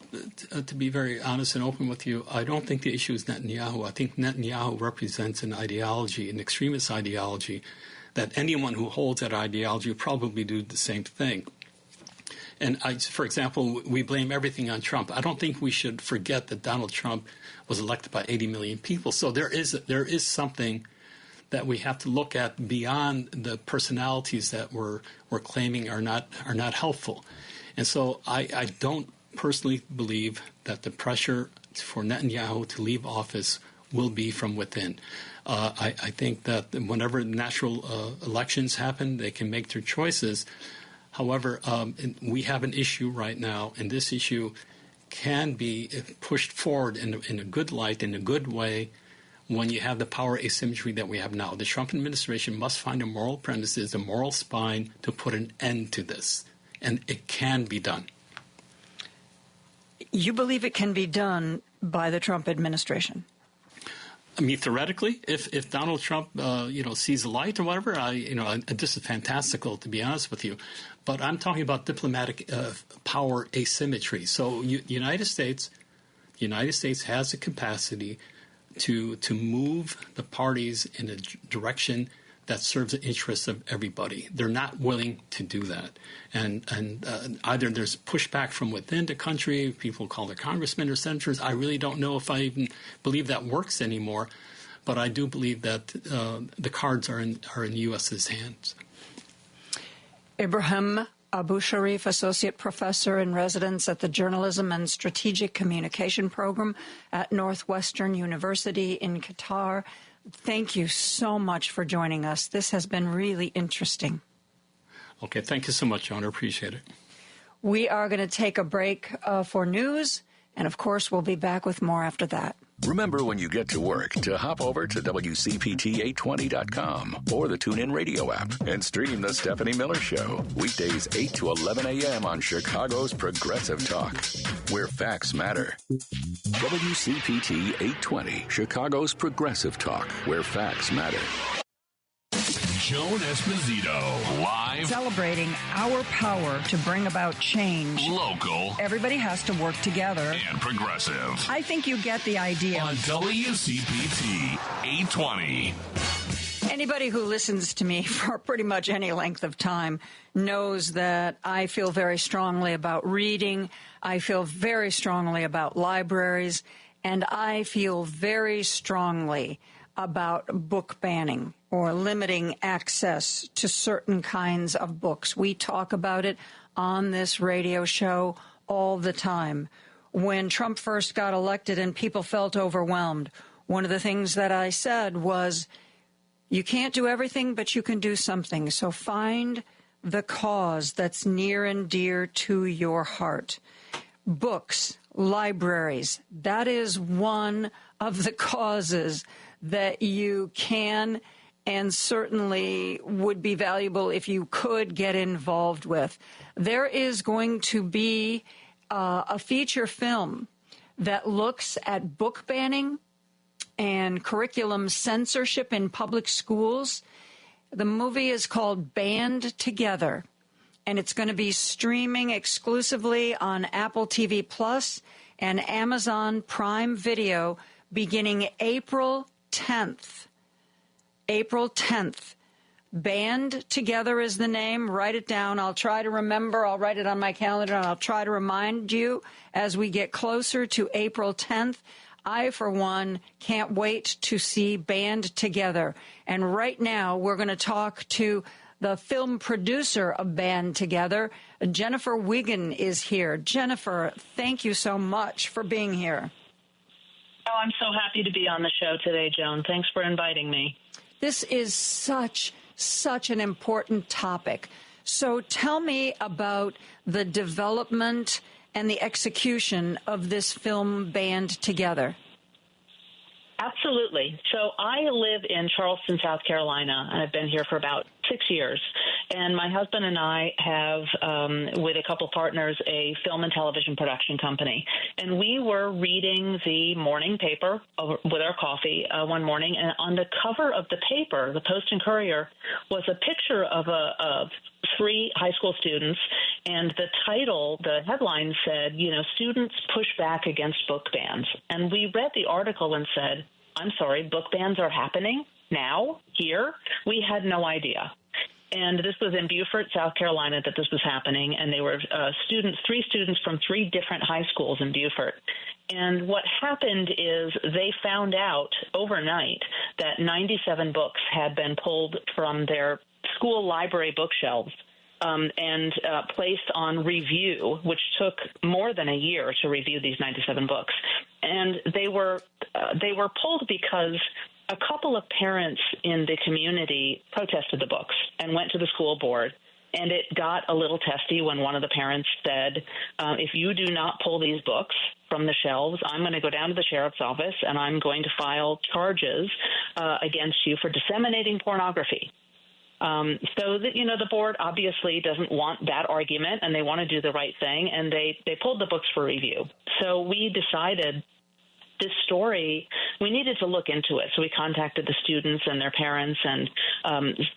to be very honest and open with you, I don't think the issue is Netanyahu. I think Netanyahu represents an ideology, an extremist ideology, that anyone who holds that ideology will probably do the same thing. And, for example, we blame everything on Trump. I don't think we should forget that Donald Trump was elected by 80 million people. So there is something that we have to look at beyond the personalities that we're claiming are not helpful. And so I don't personally believe that the pressure for Netanyahu to leave office will be from within. I think that whenever natural elections happen, they can make their choices. However, we have an issue right now, and this issue can be pushed forward in a good light, in a good way, when you have the power asymmetry that we have now. The Trump administration must find a moral premises, a moral spine to put an end to this. And it can be done.
You believe it can be done by the Trump administration?
I mean, theoretically, if Donald Trump, sees the light or whatever, this is fantastical, to be honest with you. But I'm talking about diplomatic power asymmetry. So, the United States has the capacity to move the parties in a direction that serves the interests of everybody. They're not willing to do that. And either there's pushback from within the country, people call their congressmen or senators. I really don't know if I even believe that works anymore, but I do believe that the cards are in the U.S.'s hands.
Ibrahim Abu Sharif, Associate Professor in Residence at the Journalism and Strategic Communication Program at Northwestern University in Qatar. Thank you so much for joining us. This has been really interesting.
Okay, thank you so much, Joan. I appreciate it.
We are going to take a break for news, and of course, we'll be back with more after that.
Remember when you get to work to hop over to WCPT820.com or the TuneIn Radio app and stream The Stephanie Miller Show. Weekdays 8 to 11 a.m. on Chicago's Progressive Talk, where facts matter. WCPT 820, Chicago's Progressive Talk, where facts matter.
Joan Esposito, live.
Celebrating our power to bring about change.
Local.
Everybody has to work together.
And progressive.
I think you get the idea.
On WCPT 820.
Anybody who listens to me for pretty much any length of time knows that I feel very strongly about reading. I feel very strongly about libraries. And I feel very strongly about book banning or limiting access to certain kinds of books. We talk about it on this radio show all the time. When Trump first got elected and people felt overwhelmed, one of the things that I said was, you can't do everything, but you can do something. So find the cause that's near and dear to your heart. Books, libraries, that is one of the causes that you can and certainly would be valuable if you could get involved with. There is going to be a feature film that looks at book banning and curriculum censorship in public schools. The movie is called Band Together, and it's going to be streaming exclusively on Apple TV Plus and Amazon Prime Video beginning April 10th. April 10th. Band Together is the name. Write it down. I'll try to remember. I'll write it on my calendar, and I'll try to remind you as we get closer to April 10th. I, for one, can't wait to see Band Together. And right now, we're going to talk to the film producer of Band Together. Jennifer Wiggin is here. Jennifer, thank you so much for being here.
Oh, I'm so happy to be on the show today, Joan. Thanks for inviting me.
This is such an important topic. So tell me about the development and the execution of this film Band Together.
Absolutely. So I live in Charleston, South Carolina, and I've been here for about 6 years. And my husband and I have, with a couple partners, a film and television production company. And we were reading the morning paper with our coffee one morning, and on the cover of the paper, the Post and Courier, was a picture of three high school students, and the title, the headline said, students push back against book bans. And we read the article and said, I'm sorry, book bans are happening now, here? We had no idea. And this was in Beaufort, South Carolina, that this was happening, and they were three students from three different high schools in Beaufort. And what happened is they found out overnight that 97 books had been pulled from their school library bookshelves and placed on review, which took more than a year to review these 97 books. And they were pulled because a couple of parents in the community protested the books and went to the school board. And it got a little testy when one of the parents said, if you do not pull these books from the shelves, I'm going to go down to the sheriff's office and I'm going to file charges against you for disseminating pornography. The board obviously doesn't want that argument, and they want to do the right thing, and they pulled the books for review. So we decided this story, we needed to look into it. So we contacted the students and their parents and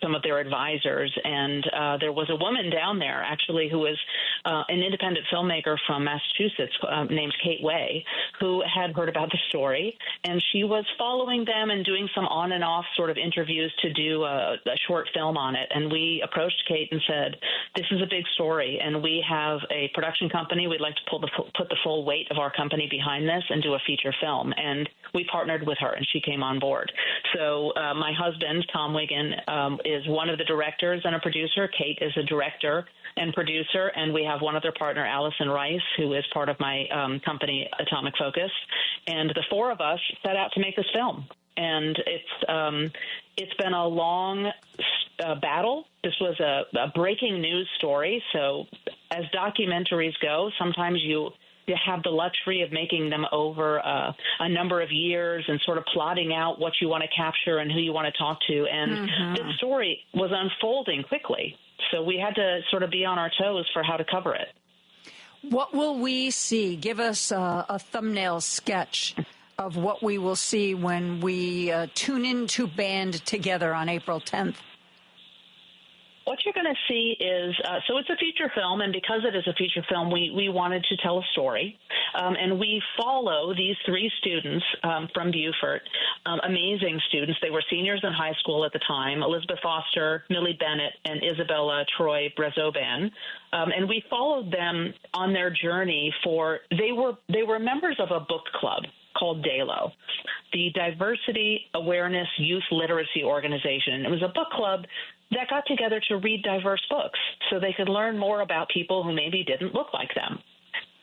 some of their advisors. And there was a woman down there, actually, who was an independent filmmaker from Massachusetts named Kate Way, who had heard about the story. And she was following them and doing some on and off sort of interviews to do a short film on it. And we approached Kate and said, this is a big story, and we have a production company. We'd like to put the full weight of our company behind this and do a feature film. And we partnered with her, and she came on board. So my husband, Tom Wiggin, is one of the directors and a producer. Kate is a director and producer, and we have one other partner, Allison Rice, who is part of my company, Atomic Focus. And the four of us set out to make this film. And it's been a long battle. This was a breaking news story. So as documentaries go, sometimes you have the luxury of making them over a number of years and sort of plotting out what you want to capture and who you want to talk to. And this story was unfolding quickly. So we had to sort of be on our toes for how to cover it.
What will we see? Give us a thumbnail sketch of what we will see when we tune into Band Together on April 10th.
What you're going to see is, so it's a feature film, and because it is a feature film, we wanted to tell a story. And we follow these three students from Beaufort, amazing students. They were seniors in high school at the time, Elizabeth Foster, Millie Bennett, and Isabella Troy Brezoban. And we followed them on their journey they were members of a book club called DALO, the Diversity Awareness Youth Literacy Organization. It was a book club that got together to read diverse books so they could learn more about people who maybe didn't look like them.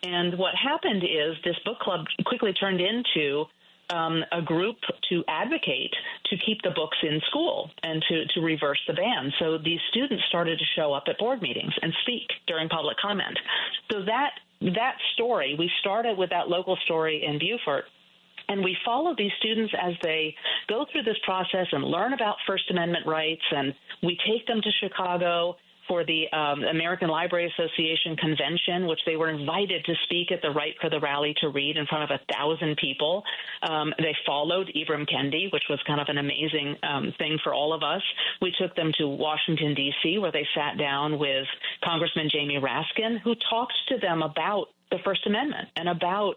And what happened is this book club quickly turned into a group to advocate to keep the books in school and to reverse the ban. So these students started to show up at board meetings and speak during public comment. So that story, we started with that local story in Beaufort, And we follow these students as they go through this process and learn about First Amendment rights. And we take them to Chicago for the American Library Association convention, which they were invited to speak at the Right for the Rally to read in front of 1,000 people. They followed Ibram Kendi, which was kind of an amazing thing for all of us. We took them to Washington, D.C., where they sat down with Congressman Jamie Raskin, who talked to them about the First Amendment and about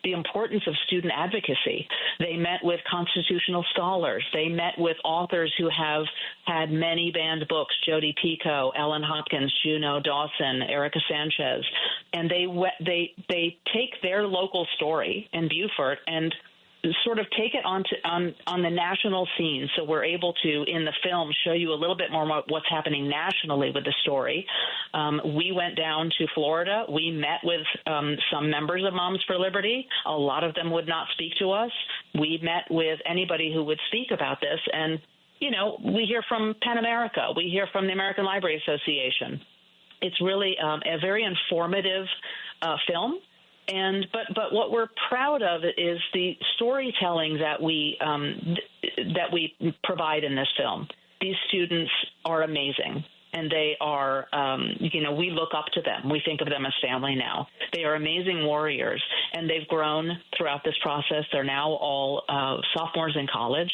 the importance of student advocacy. They met with constitutional scholars. They met with authors who have had many banned books, Jodi Picoult, Ellen Hopkins, Juno Dawson, Erica Sanchez. And they take their local story in Beaufort and sort of take it on the national scene. So we're able to, in the film, show you a little bit more about what's happening nationally with the story. We went down to Florida. We met with some members of Moms for Liberty. A lot of them would not speak to us. We met with anybody who would speak about this. And, you know, we hear from PEN America. We hear from the American Library Association. It's really a very informative film. But what we're proud of is the storytelling that we provide in this film. These students are amazing, and they are, we look up to them. We think of them as family now. They are amazing warriors, and they've grown throughout this process. They're now all sophomores in college.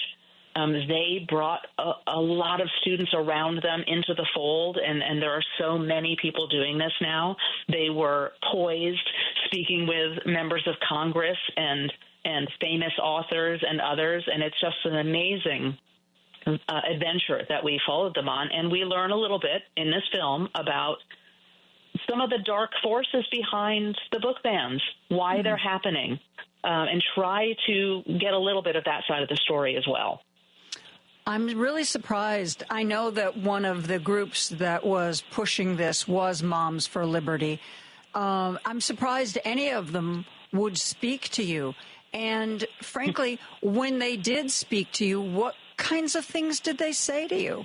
They brought a lot of students around them into the fold, and there are so many people doing this now. They were poised, speaking with members of Congress and famous authors and others, and it's just an amazing adventure that we followed them on. And we learn a little bit in this film about some of the dark forces behind the book bans, why they're happening, and try to get a little bit of that side of the story as well.
I'm really surprised. I know that one of the groups that was pushing this was Moms for Liberty. I'm surprised any of them would speak to you. And frankly, when they did speak to you, what kinds of things did they say to you?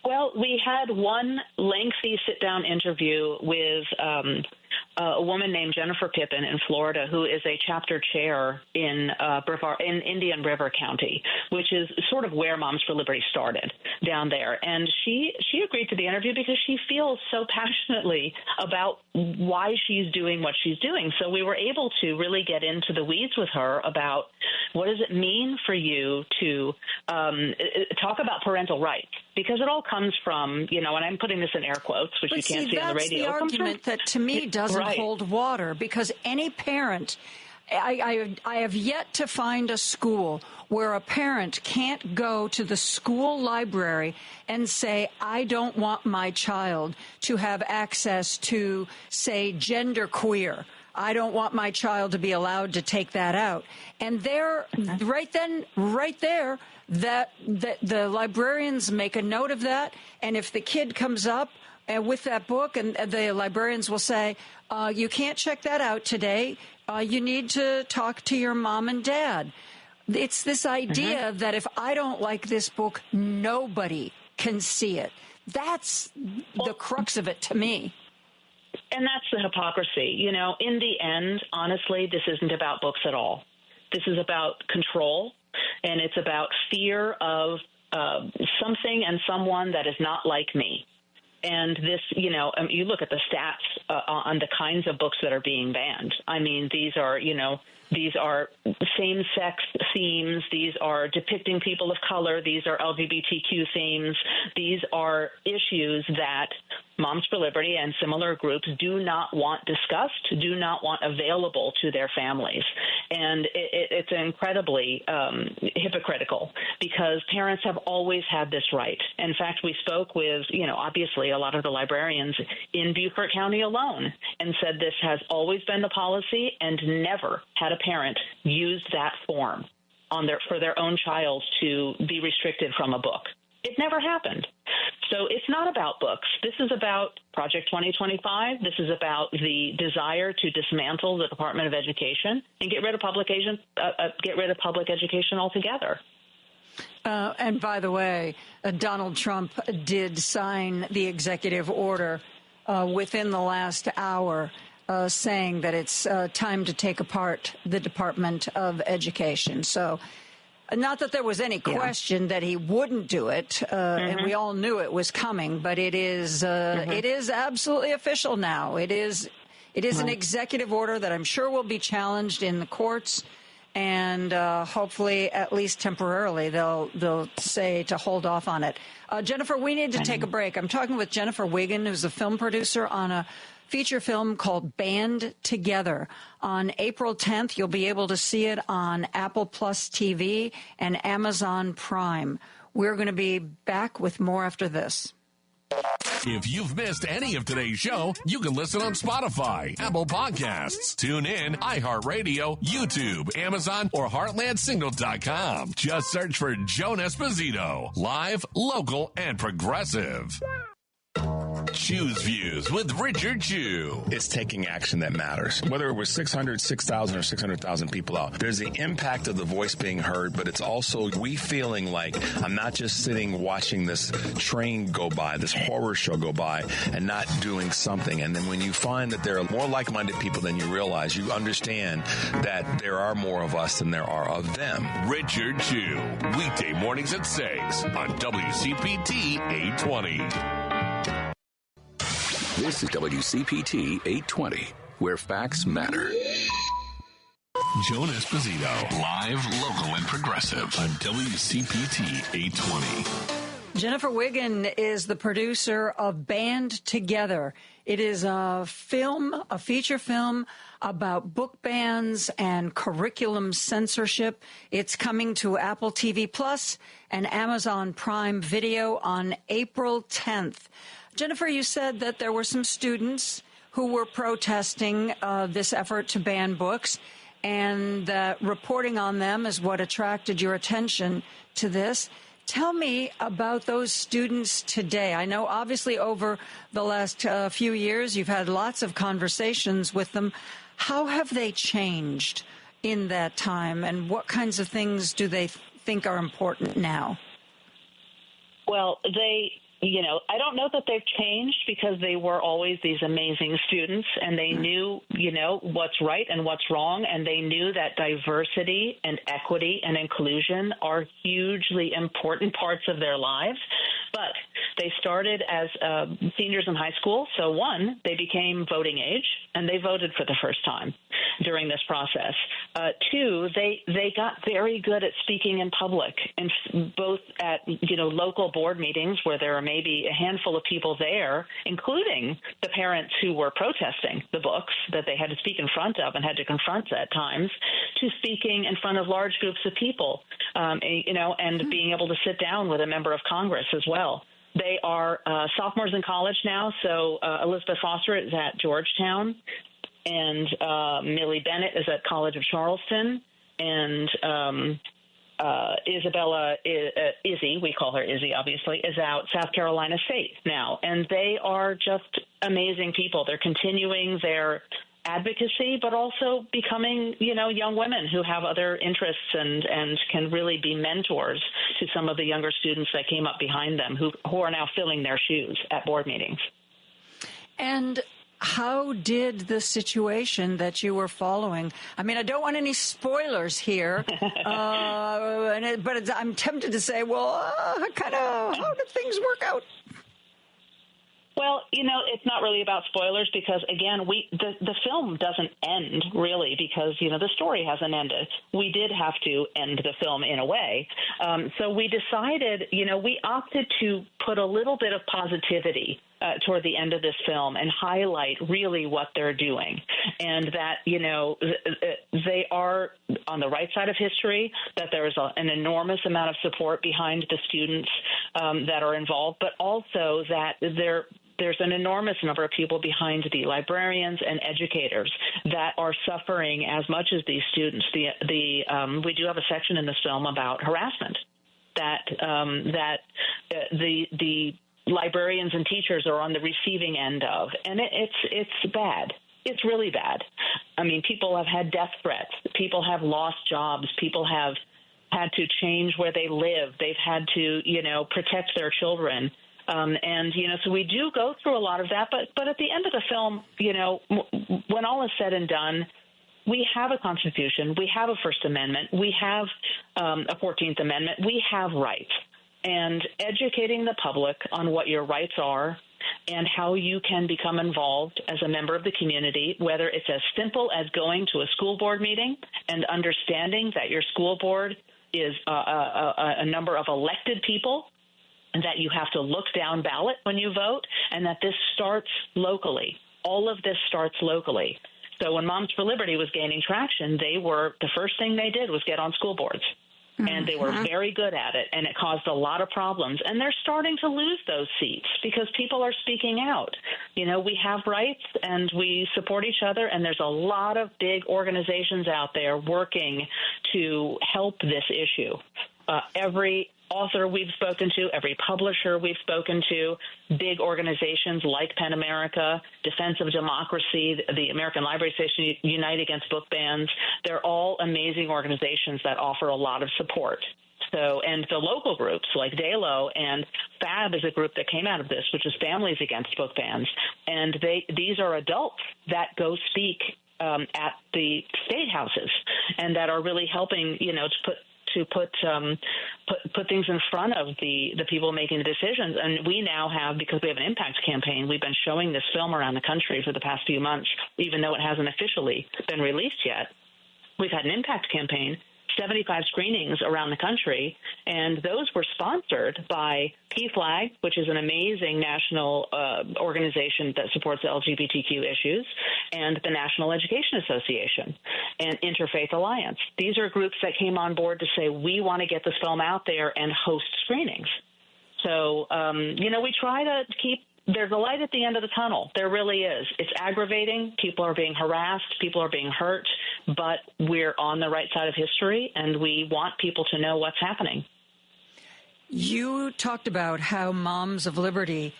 Well, we had one lengthy sit-down interview with a woman named Jennifer Pippin in Florida, who is a chapter chair in Indian River County, which is sort of where Moms for Liberty started down there. And she agreed to the interview because she feels so passionately about why she's doing what she's doing. So we were able to really get into the weeds with her about what does it mean for you to talk about parental rights, because it all comes from, and I'm putting this in air quotes, which you can't see on the radio.
That's the argument that to me doesn't hold water, because any parent, I have yet to find a school where a parent can't go to the school library and say, I don't want my child to have access to, say, genderqueer. I don't want my child to be allowed to take that out. And there, right there, that the librarians make a note of that. And if the kid comes up with that book, and the librarians will say, you can't check that out today. You need to talk to your mom and dad. It's this idea that if I don't like this book, nobody can see it. That's the crux of it to me.
And that's the hypocrisy. In the end, honestly, this isn't about books at all. This is about control, and it's about fear of something and someone that is not like me. And this, you look at the stats on the kinds of books that are being banned. I mean, these are same-sex themes. These are depicting people of color. These are LGBTQ themes. These are issues that Moms for Liberty and similar groups do not want discussed, do not want available to their families. And it's incredibly hypocritical, because parents have always had this right. In fact, we spoke with, obviously a lot of the librarians in Beaufort County alone, and said this has always been the policy, and never had a parent use that form for their own child to be restricted from a book. It never happened. So it's not about books. This is about Project 2025. This is about the desire to dismantle the Department of Education and get rid of public education altogether.
And by the way, Donald Trump did sign the executive order within the last hour saying that it's time to take apart the Department of Education. So not that there was any question that he wouldn't do it, and we all knew it was coming, but it is absolutely official now. It is an executive order that I'm sure will be challenged in the courts, and hopefully, at least temporarily, they'll say to hold off on it. Jennifer, we need to take a break. I'm talking with Jennifer Wiggin, who's a film producer on a feature film called Band Together. On April 10th, you'll be able to see it on Apple Plus TV and Amazon Prime. We're going to be back with more after this.
If you've missed any of today's show, you can listen on Spotify, Apple Podcasts, TuneIn, iHeartRadio, YouTube, Amazon, or HeartlandSignal.com. Just search for Joan Esposito. Live, local, and progressive. Choose Views with Richard Chu.
It's taking action that matters. Whether it was 600, 6,000, or 600,000 people out, there's the impact of the voice being heard, but it's also we feeling like I'm not just sitting watching this train go by, this horror show go by, and not doing something. And then when you find that there are more like-minded people than you realize, you understand that there are more of us than there are of them.
Richard Chu, weekday mornings at 6 on WCPT 820.
This is WCPT 820, where facts matter.
Joan Esposito, live, local, and progressive on WCPT 820.
Jennifer Wiggin is the producer of Band Together. It is a feature film about book bans and curriculum censorship. It's coming to Apple TV Plus and Amazon Prime Video on April 10th. Jennifer, you said that there were some students who were protesting this effort to ban books, and that reporting on them is what attracted your attention to this. Tell me about those students today. I know obviously over the last few years you've had lots of conversations with them. How have they changed in that time, and what kinds of things do they think are important now?
Well, I don't know that they've changed, because they were always these amazing students, and they knew, what's right and what's wrong, and they knew that diversity and equity and inclusion are hugely important parts of their lives. But they started as seniors in high school. So one, they became voting age, and they voted for the first time during this process. Two, they got very good at speaking in public, and both at local board meetings where there are maybe a handful of people there, including the parents who were protesting the books that they had to speak in front of and had to confront at times, to speaking in front of large groups of people, and being able to sit down with a member of Congress as well. They are sophomores in college now. So Elizabeth Foster is at Georgetown, and Millie Bennett is at College of Charleston, and Isabella Izzy, we call her Izzy, obviously, is out South Carolina State now. And they are just amazing people. They're continuing their advocacy, but also becoming, young women who have other interests and can really be mentors to some of the younger students that came up behind them who are now filling their shoes at board meetings. And how did the situation that you were following, I mean, I don't want any spoilers here, but I'm tempted to say, how did things work out? Well, it's not really about spoilers, because, again, the film doesn't end, really, because, the story hasn't ended. We did have to end the film in a way. So we decided, we opted to put a little bit of positivity toward the end of this film and highlight really what they're doing, and that, they are on the right side of history, that there is an enormous amount of support behind the students that are involved, but also that there's an enormous number of people behind the librarians and educators that are suffering as much as these students. We do have a section in this film about harassment, that the librarians and teachers are on the receiving end of, and it's bad. It's really bad. I mean, people have had death threats. People have lost jobs. People have had to change where they live. They've had to, protect their children. And, so we do go through a lot of that. But at the end of the film, when all is said and done, we have a Constitution. We have a First Amendment. We have a 14th Amendment. We have rights. And educating the public on what your rights are and how you can become involved as a member of the community, whether it's as simple as going to a school board meeting and understanding that your school board is a number of elected people, and that you have to look down ballot when you vote, and that this starts locally. All of this starts locally. So when Moms for Liberty was gaining traction, the first thing they did was get on school boards. And they were very good at it, and it caused a lot of problems. And they're starting to lose those seats because people are speaking out. We have rights, and we support each other, and there's a lot of big organizations out there working to help this issue. Every author we've spoken to, every publisher we've spoken to, big organizations like PEN America, Defense of Democracy, the American Library Association, Unite Against Book Bans, they're all amazing organizations that offer a lot of support. So, and the local groups like DALO and FAB is a group that came out of this, which is Families Against Book Bans. And these are adults that go speak at the state houses and that are really helping, to put things in front of the people making the decisions. And we now have, because we have an impact campaign, we've been showing this film around the country for the past few months, even though it hasn't officially been released yet. We've had an impact campaign, 75 screenings around the country, and those were sponsored by PFLAG, which is an amazing national organization that supports LGBTQ issues, and the National Education Association and Interfaith Alliance. These are groups that came on board to say, we want to get this film out there and host screenings. So, we try to keep there's a light at the end of the tunnel. There really is. It's aggravating. People are being harassed. People are being hurt. But we're on the right side of history, and we want people to know what's happening.
You talked about how Moms of Liberty,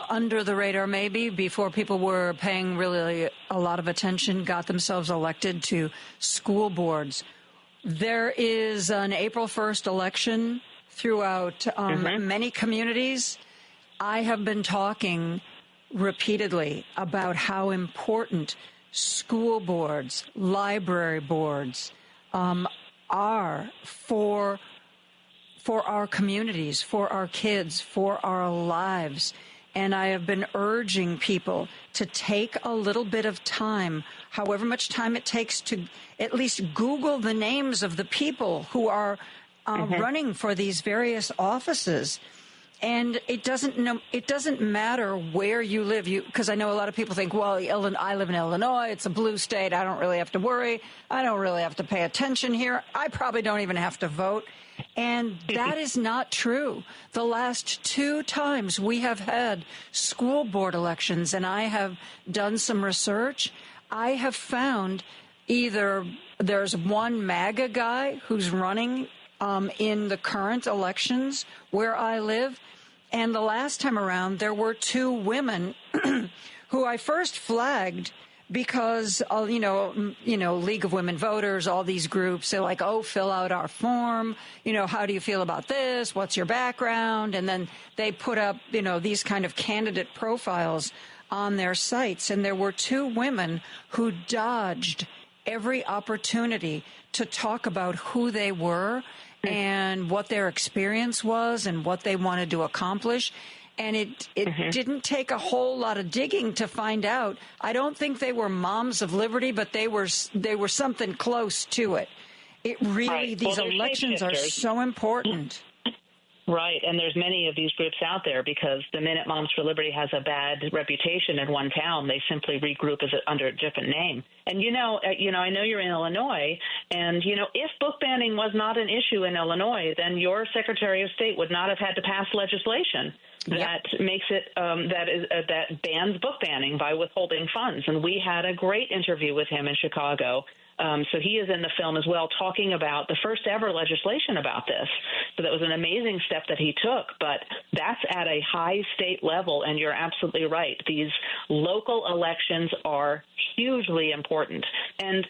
under the radar maybe, before people were paying really a lot of attention, got themselves elected to school boards. There is an April 1st election throughout many communities. I have been talking repeatedly about how important school boards, library boards are for our communities, for our kids, for our lives. And I have been urging people to take a little bit of time, however much time it takes, to at least Google the names of the people who are running for these various offices. And it doesn't matter where you live, because I know a lot of people think, well, I live in Illinois, it's a blue state, I don't really have to worry, I don't really have to pay attention here, I probably don't even have to vote. And that is not true. The last 2 times we have had school board elections, and I have done some research, I have found either there's one MAGA guy who's running in the current elections where I live. And the last time around, there were 2 women who I first flagged because, League of Women Voters, all these groups, they're like, oh, fill out our form. How do you feel about this? What's your background? And then they put up, these kind of candidate profiles on their sites. And there were 2 women who dodged every opportunity to talk about who they were and what their experience was and what they wanted to accomplish. And it didn't take a whole lot of digging to find out. I don't think they were Moms of Liberty, but they were something close to it. It really, these elections are so important.
Right, and there's many of these groups out there because the minute Moms for Liberty has a bad reputation in one town, they simply regroup under a different name. And I know you're in Illinois, and if book banning was not an issue in Illinois, then your Secretary of State would not have had to pass legislation that makes it that bans book banning by withholding funds. And we had a great interview with him in Chicago. So he is in the film as well, talking about the first ever legislation about this. So that was an amazing step that he took, but that's at a high state level, and you're absolutely right. These local elections are hugely important. And,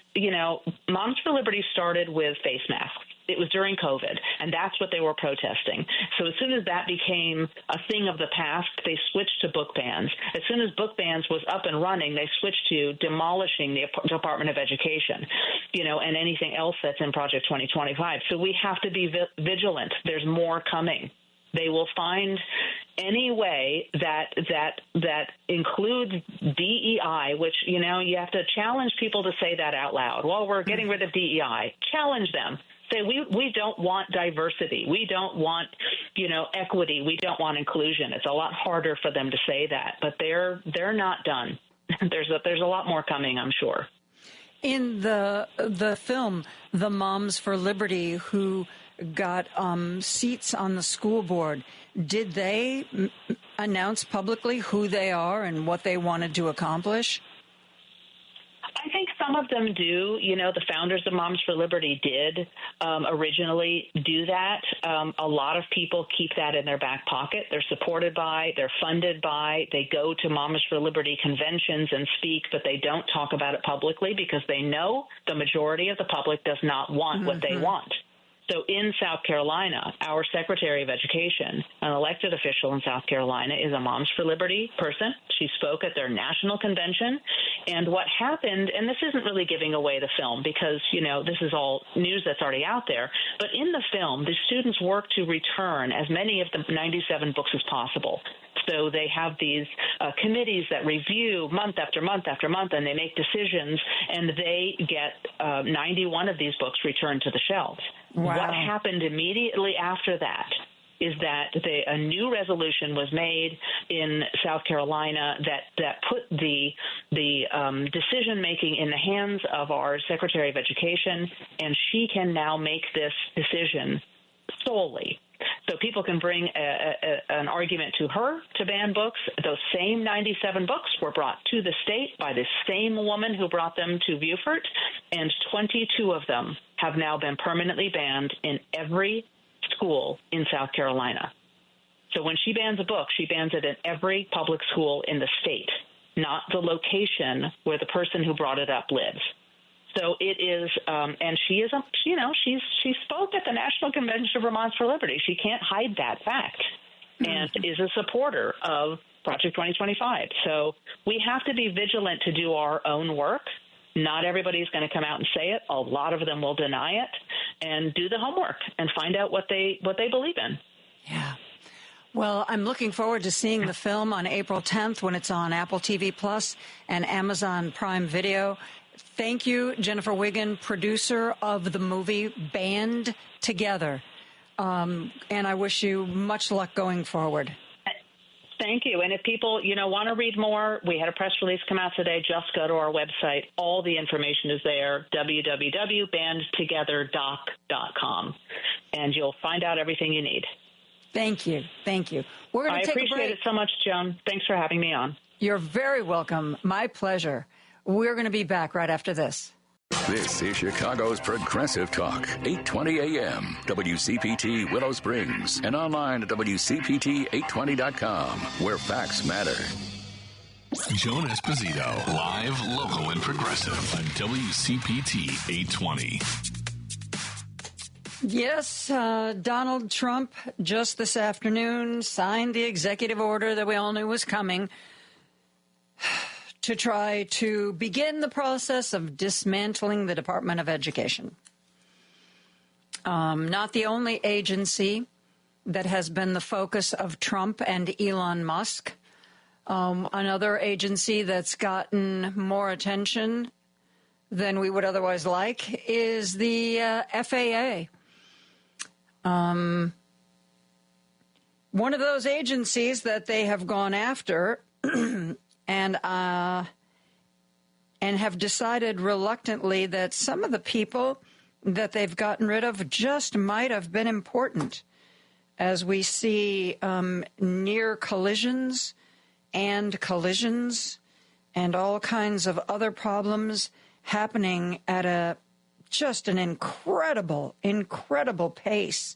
Moms for Liberty started with face masks. it was during COVID, and that's what they were protesting. So as soon as that became a thing of the past, they switched to book bans. As soon as book bans was up and running, they switched to demolishing the Department of Education, and anything else that's in Project 2025. So we have to be vigilant. There's more coming. They will find any way that includes DEI, which, you have to challenge people to say that out loud. Well, we're getting rid of DEI. Challenge them. Say, we don't want diversity. We don't want, equity. We don't want inclusion. It's a lot harder for them to say that, but they're not done. There's a lot more coming, I'm sure.
In the film, the Moms for Liberty, who got seats on the school board, did they announce publicly who they are and what they wanted to accomplish?
I think some of them do. The founders of Moms for Liberty did originally do that. A lot of people keep that in their back pocket. They're supported by, they're funded by, they go to Moms for Liberty conventions and speak, but they don't talk about it publicly because they know the majority of the public does not want what they want. So in South Carolina, our Secretary of Education, an elected official in South Carolina, is a Moms for Liberty person. She spoke at their national convention. And what happened, and this isn't really giving away the film because, this is all news that's already out there, but in the film, the students work to return as many of the 97 books as possible. So they have these committees that review month after month after month, and they make decisions, and they get 91 of these books returned to the shelves.
Wow.
What happened immediately after that is that a new resolution was made in South Carolina that put the decision-making in the hands of our Secretary of Education, and she can now make this decision solely. So people can bring an argument to her to ban books. Those same 97 books were brought to the state by the same woman who brought them to Beaufort, and 22 of them have now been permanently banned in every school in South Carolina. So when she bans a book, she bans it in every public school in the state, not the location where the person who brought it up lives. So it is, and she is, she spoke at the National Convention of Moms for Liberty. She can't hide that fact, and is a supporter of Project 2025. So we have to be vigilant to do our own work. Not everybody's going to come out and say it. A lot of them will deny it, and do the homework and find out what they believe in.
Yeah. Well, I'm looking forward to seeing the film on April 10th when it's on Apple TV Plus and Amazon Prime Video. Thank you, Jennifer Wiggin, producer of the movie Band Together. And I wish you much luck going forward.
Thank you. And if people, want to read more, we had a press release come out today. Just go to our website. All the information is there, www.bandtogetherdoc.com. And you'll find out everything you need.
Thank you. Thank you. We're going to take a break.
I appreciate it so much, Joan. Thanks for having me on.
You're very welcome. My pleasure. We're going to be back right after this.
This is Chicago's Progressive Talk, 820 AM, WCPT Willow Springs, and online at WCPT820.com, where facts matter.
Joan Esposito, live, local, and progressive on WCPT 820.
Yes, Donald Trump just this afternoon signed the executive order that we all knew was coming to try to begin the process of dismantling the Department of Education. Not the only agency that has been the focus of Trump and Elon Musk. Another agency that's gotten more attention than we would otherwise like is the FAA. One of those agencies that they have gone after and have decided reluctantly that some of the people that they've gotten rid of just might have been important, as we see near collisions and all kinds of other problems happening at just an incredible pace.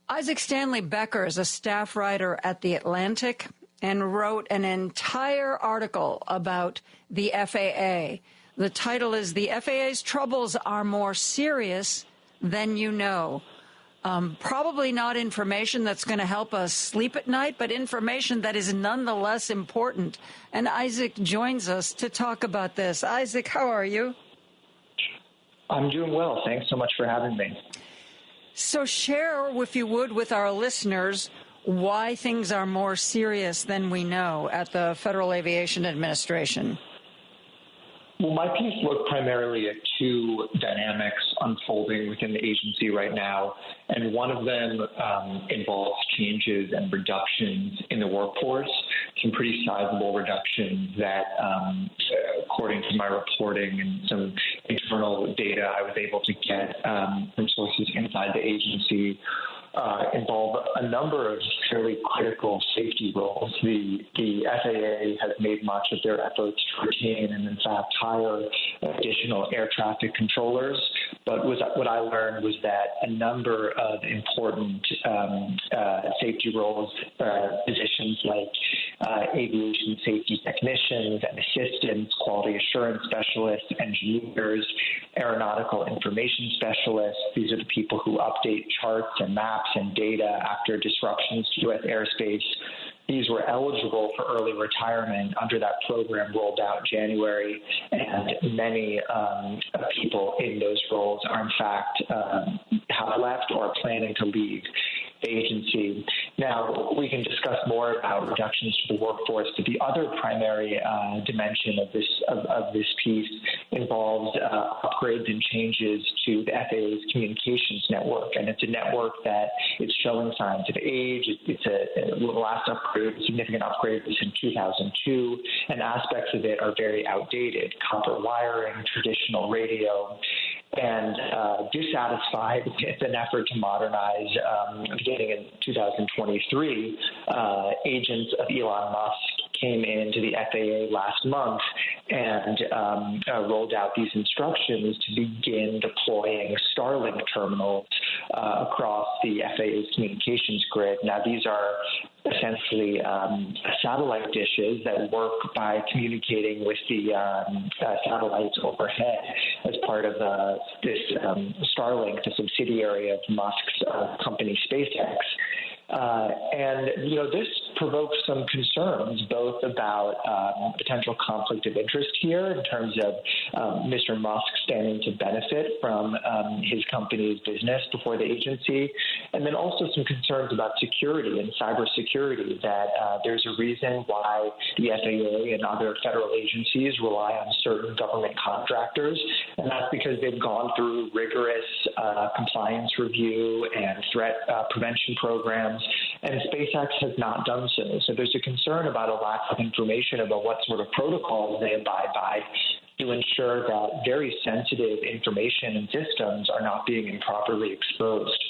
Isaac Stanley Becker is a staff writer at The Atlantic and wrote an entire article about the FAA. The title is "The FAA's Troubles Are More Serious then you know. Probably not information that's going to help us sleep at night, but information that is nonetheless important. And Isaac joins us to talk about this. Isaac, how are you?
I'm doing well. Thanks so much for having me.
So share, if you would, with our listeners why things are more serious than we know at the Federal Aviation Administration.
Well, my piece looked primarily at two dynamics unfolding within the agency right now, and one of them involves changes and reductions in the workforce, some pretty sizable reductions that, according to my reporting and some internal data I was able to get from sources inside the agency, involve a number of fairly critical safety roles. The FAA has made much of their efforts to retain and, in fact, hire additional air traffic controllers. But what I learned was that a number of important safety roles, positions like aviation safety technicians and assistants, quality assurance specialists, engineers, aeronautical information specialists. These are the people who update charts and maps and data after disruptions to U.S. airspace. These were eligible for early retirement under that program rolled out in January, and many people in those roles are, in fact, have left or are planning to leave the agency. Now, we can discuss more about reductions to the workforce, but the other primary dimension of this piece involves upgrades and changes to the FAA's communications network, and it's a network that is showing signs of age. It's the last upgrade, a significant upgrade, was in 2002, and aspects of it are very outdated: copper wiring, traditional radio. And dissatisfied with an effort to modernize, beginning in 2023, agents of Elon Musk came into the FAA last month and rolled out these instructions to begin deploying Starlink terminals across the FAA's communications grid. Now, these are essentially satellite dishes that work by communicating with the satellites overhead as part of this Starlink, the subsidiary of Musk's company SpaceX. And, this provokes some concerns, both about potential conflict of interest here in terms of Mr. Musk standing to benefit from his company's business before the agency, and then also some concerns about security and cybersecurity, that there's a reason why the FAA and other federal agencies rely on certain government contractors, and that's because they've gone through rigorous compliance review and threat prevention programs, and SpaceX has not done so. So there's a concern about a lack of information about what sort of protocols they abide by to ensure that very sensitive information and systems are not being improperly exposed.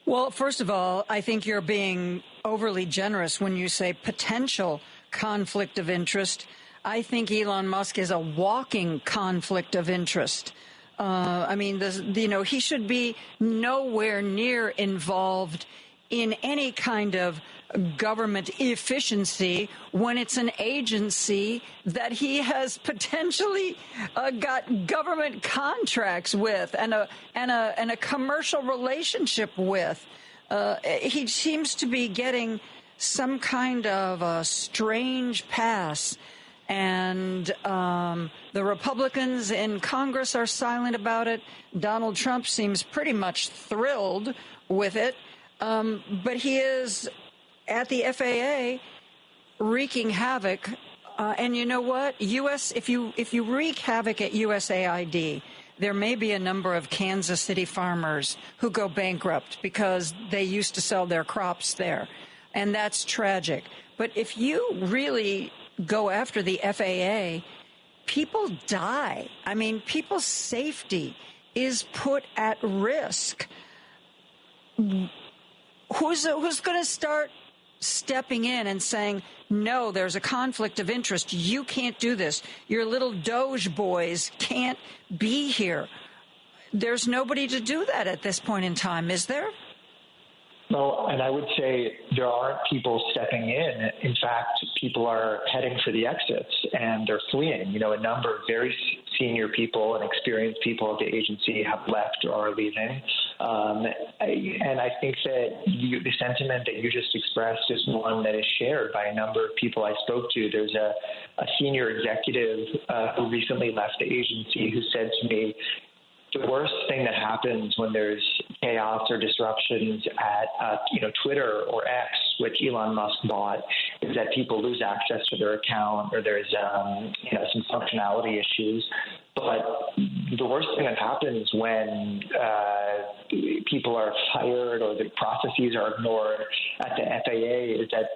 Well, first of all, I think you're being overly generous when you say potential conflict of interest. I think Elon Musk is a walking conflict of interest. He should be nowhere near involved in any kind of government efficiency when it's an agency that he has potentially got government contracts with and a commercial relationship with. He seems to be getting some kind of a strange pass. And the Republicans in Congress are silent about it. Donald Trump seems pretty much thrilled with it. But he is, at the FAA, wreaking havoc. And you know what? If you wreak havoc at USAID, there may be a number of Kansas City farmers who go bankrupt because they used to sell their crops there. And that's tragic. But if you really go after the FAA, people die. I mean, people's safety is put at risk. Who's going to start stepping in and saying, no, there's a conflict of interest. You can't do this. Your little Doge boys can't be here. There's nobody to do that at this point in time, is there?
No, and I would say there aren't people stepping in. In fact, people are heading for the exits and they're fleeing. A number of very senior people and experienced people at the agency have left or are leaving. And I think that the sentiment that you just expressed is one that is shared by a number of people I spoke to. There's a senior executive who recently left the agency who said to me, the worst thing that happens when there's chaos or disruptions at Twitter or X, which Elon Musk bought, is that people lose access to their account or there's some functionality issues. But the worst thing that happens when people are fired or the processes are ignored at the FAA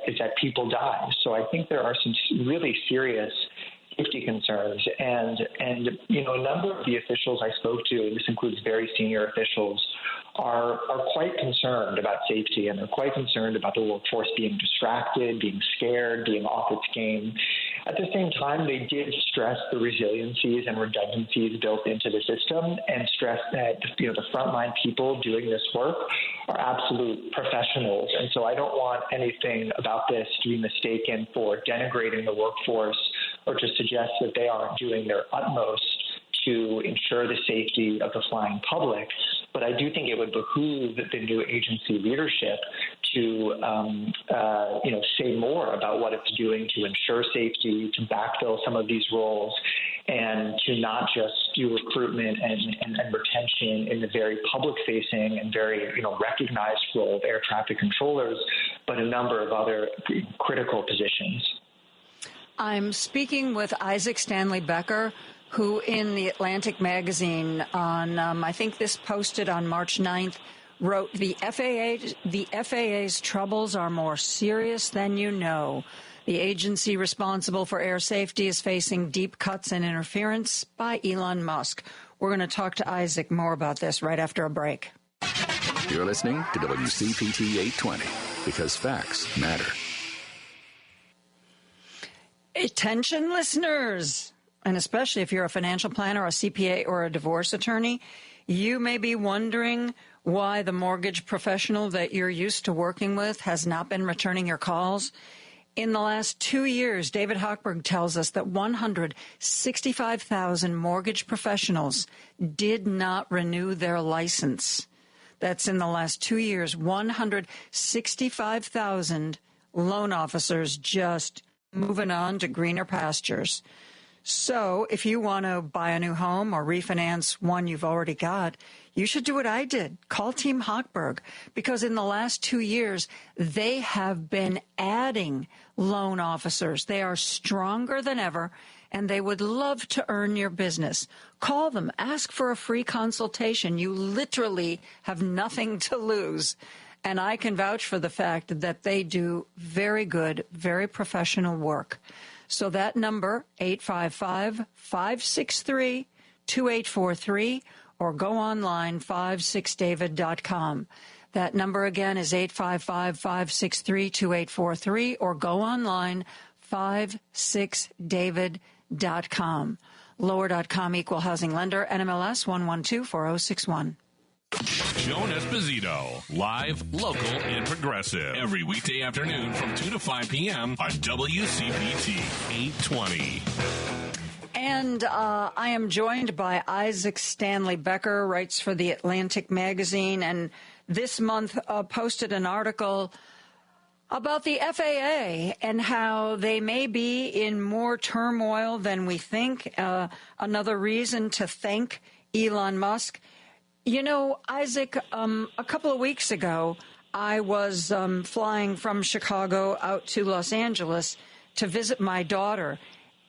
is that people die. So I think there are some really serious safety concerns, and a number of the officials I spoke to, and this includes very senior officials, are quite concerned about safety, and they're quite concerned about the workforce being distracted, being scared, being off its game. At the same time, they did stress the resiliencies and redundancies built into the system, and stress that the frontline people doing this work are absolute professionals. And so I don't want anything about this to be mistaken for denigrating the workforce or to suggest that they aren't doing their utmost to ensure the safety of the flying public. But I do think it would behoove the new agency leadership to, say more about what it's doing to ensure safety, to backfill some of these roles, and to not just do recruitment and retention in the very public-facing and very, recognized role of air traffic controllers, but a number of other critical positions.
I'm speaking with Isaac Stanley Becker, who in the Atlantic magazine on, I think this posted on March 9th, wrote, the FAA's troubles are more serious than you know. The agency responsible for air safety is facing deep cuts and interference by Elon Musk. We're going to talk to Isaac more about this right after a break.
You're listening to WCPT 820 because facts matter.
Attention, listeners, and especially if you're a financial planner, a CPA, or a divorce attorney, you may be wondering why the mortgage professional that you're used to working with has not been returning your calls. In the last 2 years, David Hochberg tells us that 165,000 mortgage professionals did not renew their license. That's in the last 2 years, 165,000 loan officers just moving on to greener pastures. So if you want to buy a new home or refinance one you've already got, you should do what I did. Call Team Hochberg, because in the last 2 years, they have been adding loan officers. They are stronger than ever, and they would love to earn your business. Call them. Ask for a free consultation. You literally have nothing to lose. And I can vouch for the fact that they do very good, very professional work. So that number, 855-563-2843, or go online, 56david.com. That number again is 855-563-2843, or go online, 56david.com. Lower.com equal housing lender, NMLS 1124061.
Joan Esposito, live, local, and progressive. Every weekday afternoon from 2 to 5 p.m. on WCPT 820.
And I am joined by Isaac Stanley Becker, writes for the Atlantic magazine, and this month posted an article about the FAA and how they may be in more turmoil than we think. Another reason to thank Elon Musk. You know, Isaac, a couple of weeks ago, I was flying from Chicago out to Los Angeles to visit my daughter.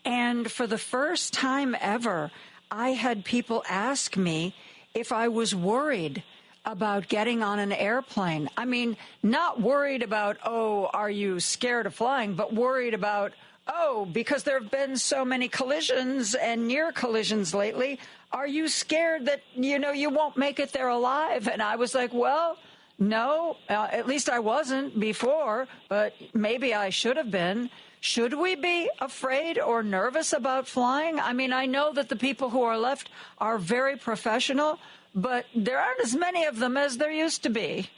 And for the first time ever, I had people ask me if I was worried about getting on an airplane. I mean, not worried about, oh, are you scared of flying, but worried about, oh, because there have been so many collisions and near collisions lately, are you scared that, you won't make it there alive? And I was like, well, no, at least I wasn't before, but maybe I should have been. Should we be afraid or nervous about flying? I mean, I know that the people who are left are very professional, but there aren't as many of them as there used to be.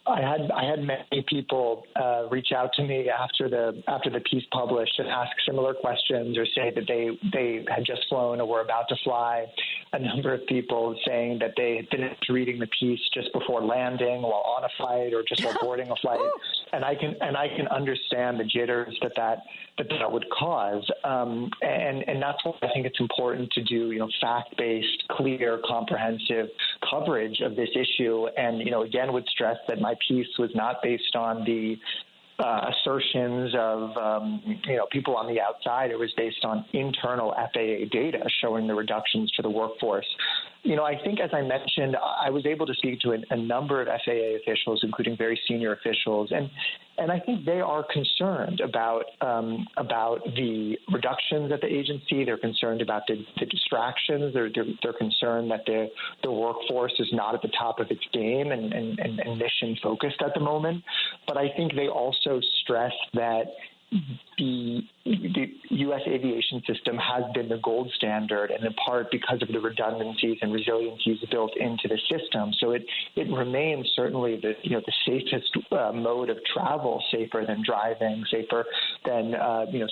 I had many people reach out to me after the piece published and ask similar questions, or say that they had just flown or were about to fly. A number of people saying that they had finished reading the piece just before landing, while on a flight, or just while boarding a flight. And I can understand the jitters that would cause. And that's why I think it's important to do fact-based, clear, comprehensive coverage of this issue. And again, would stress that my piece was not based on the assertions of people on the outside. It was based on internal FAA data showing the reductions to the workforce. I think, as I mentioned, I was able to speak to a number of FAA officials, including very senior officials, and I think they are concerned about the reductions at the agency. They're concerned about the distractions. They're concerned that the workforce is not at the top of its game and mission focused at the moment. But I think they also stress that the U.S. aviation system has been the gold standard, and in part because of the redundancies and resiliencies built into the system. So it remains certainly the safest mode of travel, safer than driving, safer than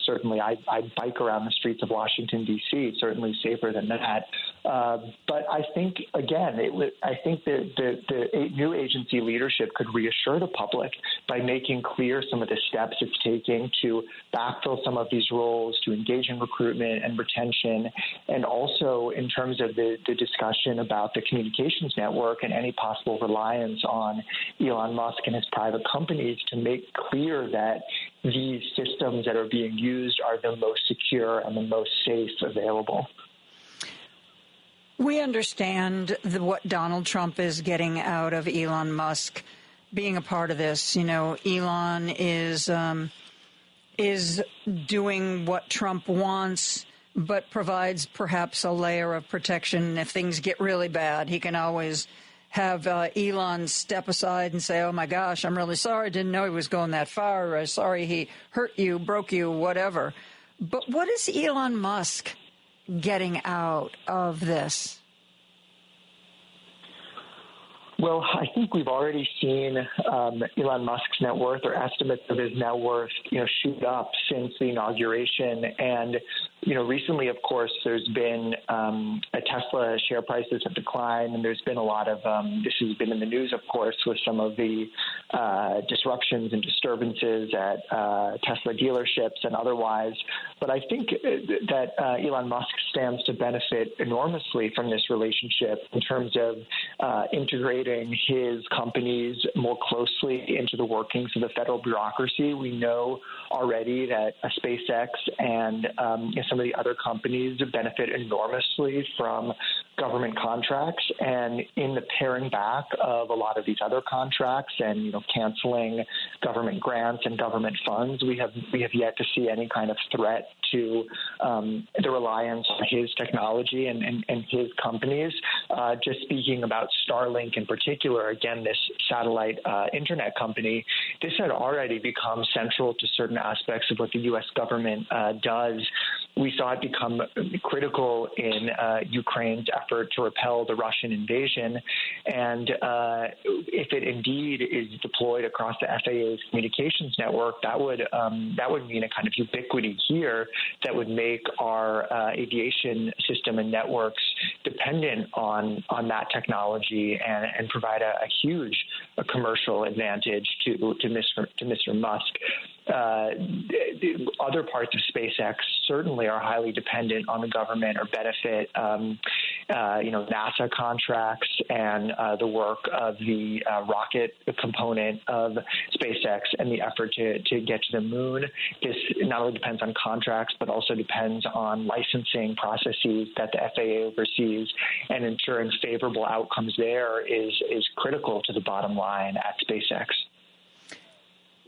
certainly I bike around the streets of Washington D.C. Certainly safer than that. But I think again, I think the new agency leadership could reassure the public by making clear some of the steps it's taking to backfill some of these roles, to engage in recruitment and retention, and also in terms of the discussion about the communications network and any possible reliance on Elon Musk and his private companies, to make clear that these systems that are being used are the most secure and the most safe available.
We understand what Donald Trump is getting out of Elon Musk being a part of this. Elon is doing what Trump wants, but provides perhaps a layer of protection. If things get really bad, he can always have Elon step aside and say, oh, my gosh, I'm really sorry. I didn't know he was going that far. Or, sorry he hurt you, broke you, whatever. But what is Elon Musk getting out of this?
Well, I think we've already seen Elon Musk's net worth, or estimates of his net worth, shoot up since the inauguration. And, recently, of course, there's been Tesla share prices have declined, and there's been a lot of this has been in the news, of course, with some of the disruptions and disturbances at Tesla dealerships and otherwise. But I think that Elon Musk stands to benefit enormously from this relationship in terms of integrating his companies more closely into the workings of the federal bureaucracy. We know already that SpaceX and some of the other companies benefit enormously from government contracts, and in the paring back of a lot of these other contracts and canceling government grants and government funds, we have yet to see any kind of threat to the reliance on his technology and his companies. Just speaking about Starlink in particular, again, this satellite internet company, this had already become central to certain aspects of what the U.S. government does. We saw it become critical in Ukraine's effort to repel the Russian invasion. And if it indeed is deployed across the FAA's communications network, that would mean a kind of ubiquity here that would make our aviation system and networks dependent on that technology and provide a huge commercial advantage to Mr. Musk. Other parts of SpaceX certainly are highly dependent on the government or benefit, NASA contracts and the work of the rocket component of SpaceX and the effort to get to the moon. This not only depends on contracts, but also depends on licensing processes that the FAA oversees, and ensuring favorable outcomes there is critical to the bottom line at SpaceX.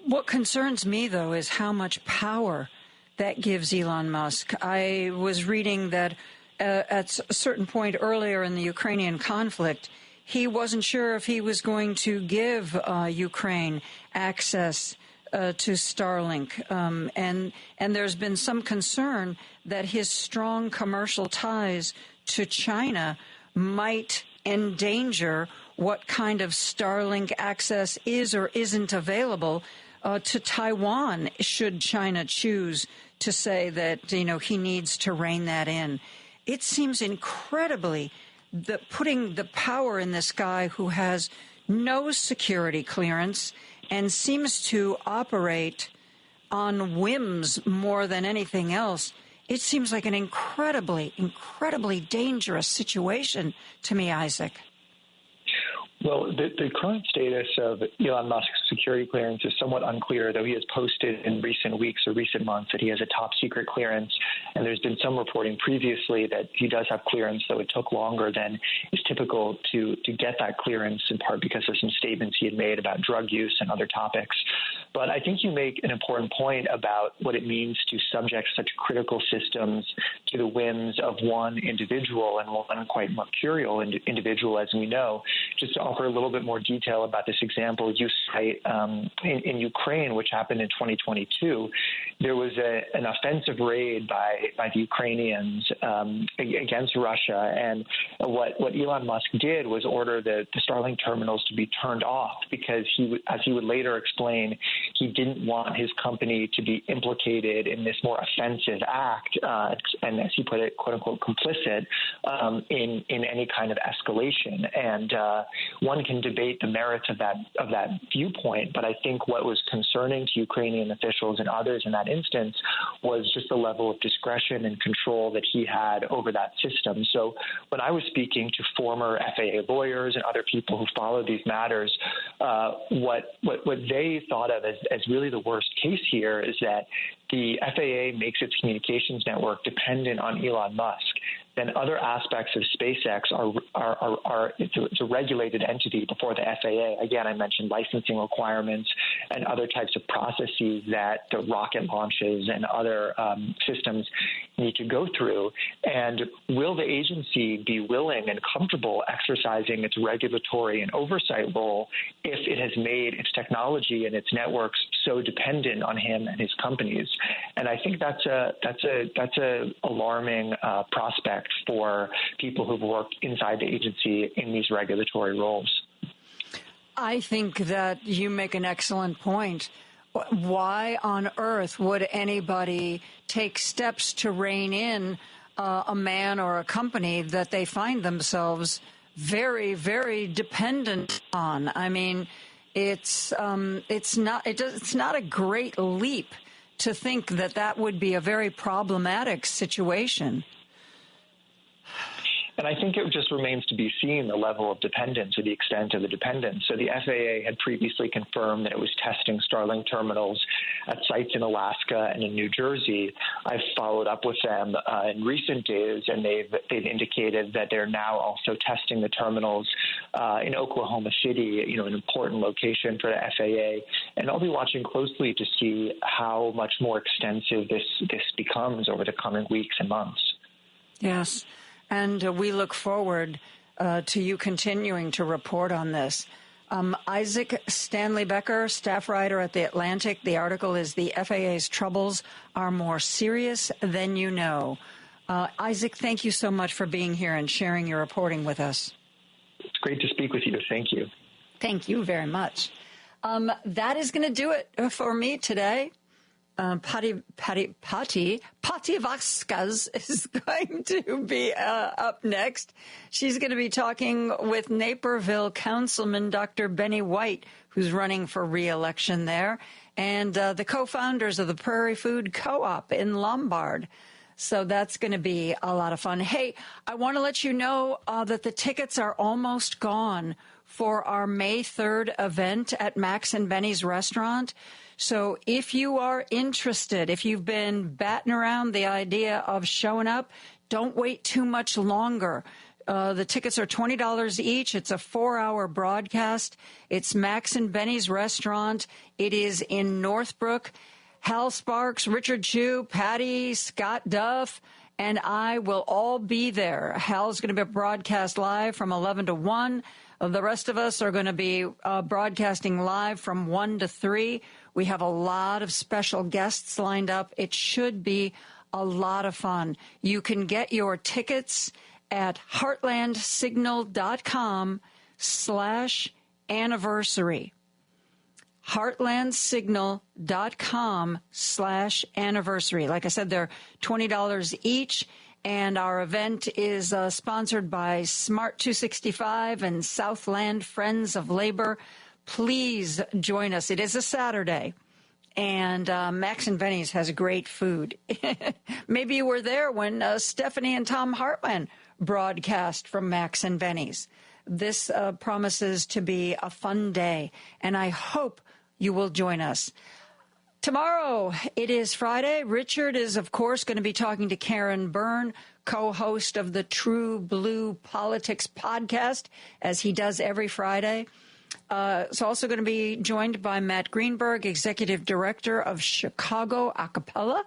What concerns me, though, is how much power that gives Elon Musk. I was reading that at a certain point earlier in the Ukrainian conflict, he wasn't sure if he was going to give Ukraine access to Starlink. And there's been some concern that his strong commercial ties to China might endanger what kind of Starlink access is or isn't available to Taiwan should China choose to say that, he needs to rein that in. It seems incredibly that putting the power in this guy who has no security clearance and seems to operate on whims more than anything else. It seems like an incredibly, incredibly dangerous situation to me, Isaac.
Well, the current status of Elon Musk's security clearance is somewhat unclear, though he has posted in recent weeks or recent months that he has a top secret clearance. And there's been some reporting previously that he does have clearance, though it took longer than is typical to get that clearance, in part because of some statements he had made about drug use and other topics. But I think you make an important point about what it means to subject such critical systems to the whims of one individual, and one quite mercurial individual, as we know. Just to offer a little bit more detail about this example you cite, in Ukraine, which happened in 2022, there was an offensive raid by the Ukrainians against Russia. And what Elon Musk did was order the Starlink terminals to be turned off because as he would later explain, he didn't want his company to be implicated in this more offensive act, and as he put it, quote unquote, complicit in any kind of escalation. And one can debate the merits of that viewpoint, but I think what was concerning to Ukrainian officials and others in that instance was just the level of discretion and control that he had over that system. So when I was speaking to former FAA lawyers and other people who follow these matters, what they thought of as really the worst case here is that the FAA makes its communications network dependent on Elon Musk. Then other aspects of SpaceX it's a regulated entity before the FAA. Again, I mentioned licensing requirements and other types of processes that the rocket launches and other systems need to go through. And will the agency be willing and comfortable exercising its regulatory and oversight role if it has made its technology and its networks so dependent on him and his companies? And I think that's a alarming prospect for people who've worked inside the agency in these regulatory roles.
I think that you make an excellent point. Why on earth would anybody take steps to rein in a man or a company that they find themselves very, very dependent on? I mean, it's not a great leap to think that would be a very problematic situation.
And I think it just remains to be seen the level of dependence or the extent of the dependence. So the FAA had previously confirmed that it was testing Starlink terminals at sites in Alaska and in New Jersey. I've followed up with them in recent days, and they've indicated that they're now also testing the terminals in Oklahoma City, an important location for the FAA. And I'll be watching closely to see how much more extensive this becomes over the coming weeks and months.
Yes. And we look forward to you continuing to report on this. Isaac Stanley Becker, staff writer at The Atlantic. The article is "The FAA's Troubles Are More Serious Than You Know." Isaac, thank you so much for being here and sharing your reporting with us.
It's great to speak with you. Thank you.
Thank you very much. That is going to do it for me today. Patti Vasquez is going to be up next. She's going to be talking with Naperville Councilman Dr. Benny White, who's running for re-election there, and the co-founders of the Prairie Food Co-op in Lombard. So that's going to be a lot of fun. Hey, I want to let you know that the tickets are almost gone for our May 3rd event at Max and Benny's restaurant. So if you are interested, if you've been batting around the idea of showing up, don't wait too much longer. The tickets are $20 each. It's a 4-hour broadcast. It's Max and Benny's restaurant. It is in Northbrook. Hal Sparks, Richard Chu, Patty, Scott Duff, and I will all be there. Hal's going to be broadcast live from 11 to 1. The rest of us are going to be broadcasting live from 1 to 3. We have a lot of special guests lined up. It should be a lot of fun. You can get your tickets at heartlandsignal.com heartlandsignal.com/anniversary. heartlandsignal.com/anniversary. Like I said, they're $20 each. And our event is sponsored by Smart 265 and Southland Friends of Labor. Please join us. It is a Saturday. And Max and Benny's has great food. Maybe you were there when Stephanie and Tom Hartman broadcast from Max and Benny's. This promises to be a fun day, and I hope you will join us. Tomorrow, it is Friday. Richard is, of course, going to be talking to Karen Byrne, co-host of the True Blue Politics podcast, as he does every Friday. It's also going to be joined by Matt Greenberg, Executive Director of Chicago Acapella.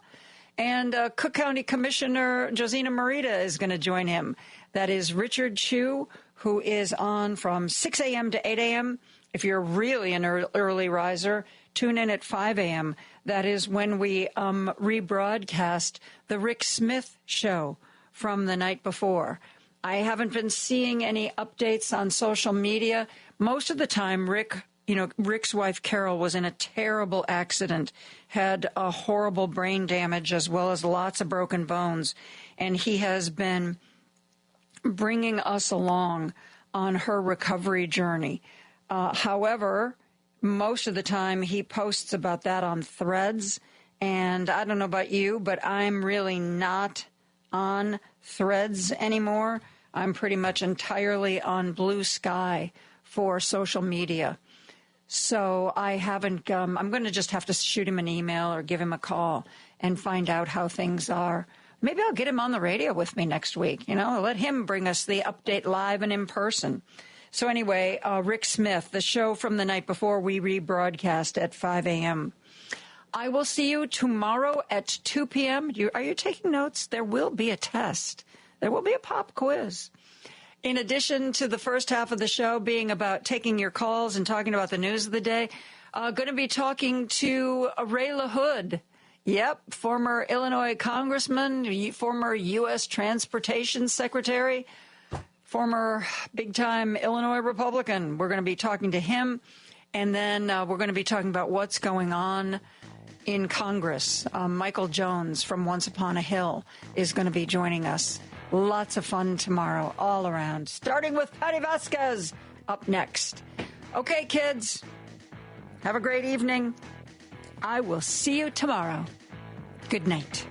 And Cook County Commissioner Josina Morita is going to join him. That is Richard Chu, who is on from 6 a.m. to 8 a.m. If you're really an early riser, tune in at 5 a.m. That is when we rebroadcast the Rick Smith show from the night before. I haven't been seeing any updates on social media. Most of the time, Rick's wife, Carol, was in a terrible accident, had a horrible brain damage as well as lots of broken bones. And he has been bringing us along on her recovery journey. However, most of the time he posts about that on Threads. And I don't know about you, but I'm really not on Threads anymore. I'm pretty much entirely on Blue Sky for social media. So I haven't, I'm going to just have to shoot him an email or give him a call and find out how things are. Maybe I'll get him on the radio with me next week, let him bring us the update live and in person. So anyway, Rick Smith, the show from the night before, we rebroadcast at 5 a.m. I will see you tomorrow at 2 p.m. Are you taking notes? There will be a test. There will be a pop quiz. In addition to the first half of the show being about taking your calls and talking about the news of the day, going to be talking to Ray LaHood. Yep, former Illinois congressman, former U.S. Transportation Secretary, former big-time Illinois Republican. We're going to be talking to him, and then we're going to be talking about what's going on in Congress. Michael Jones from Once Upon a Hill is going to be joining us. Lots of fun tomorrow all around, starting with Patty Vasquez up next. Okay, kids, have a great evening. I will see you tomorrow. Good night.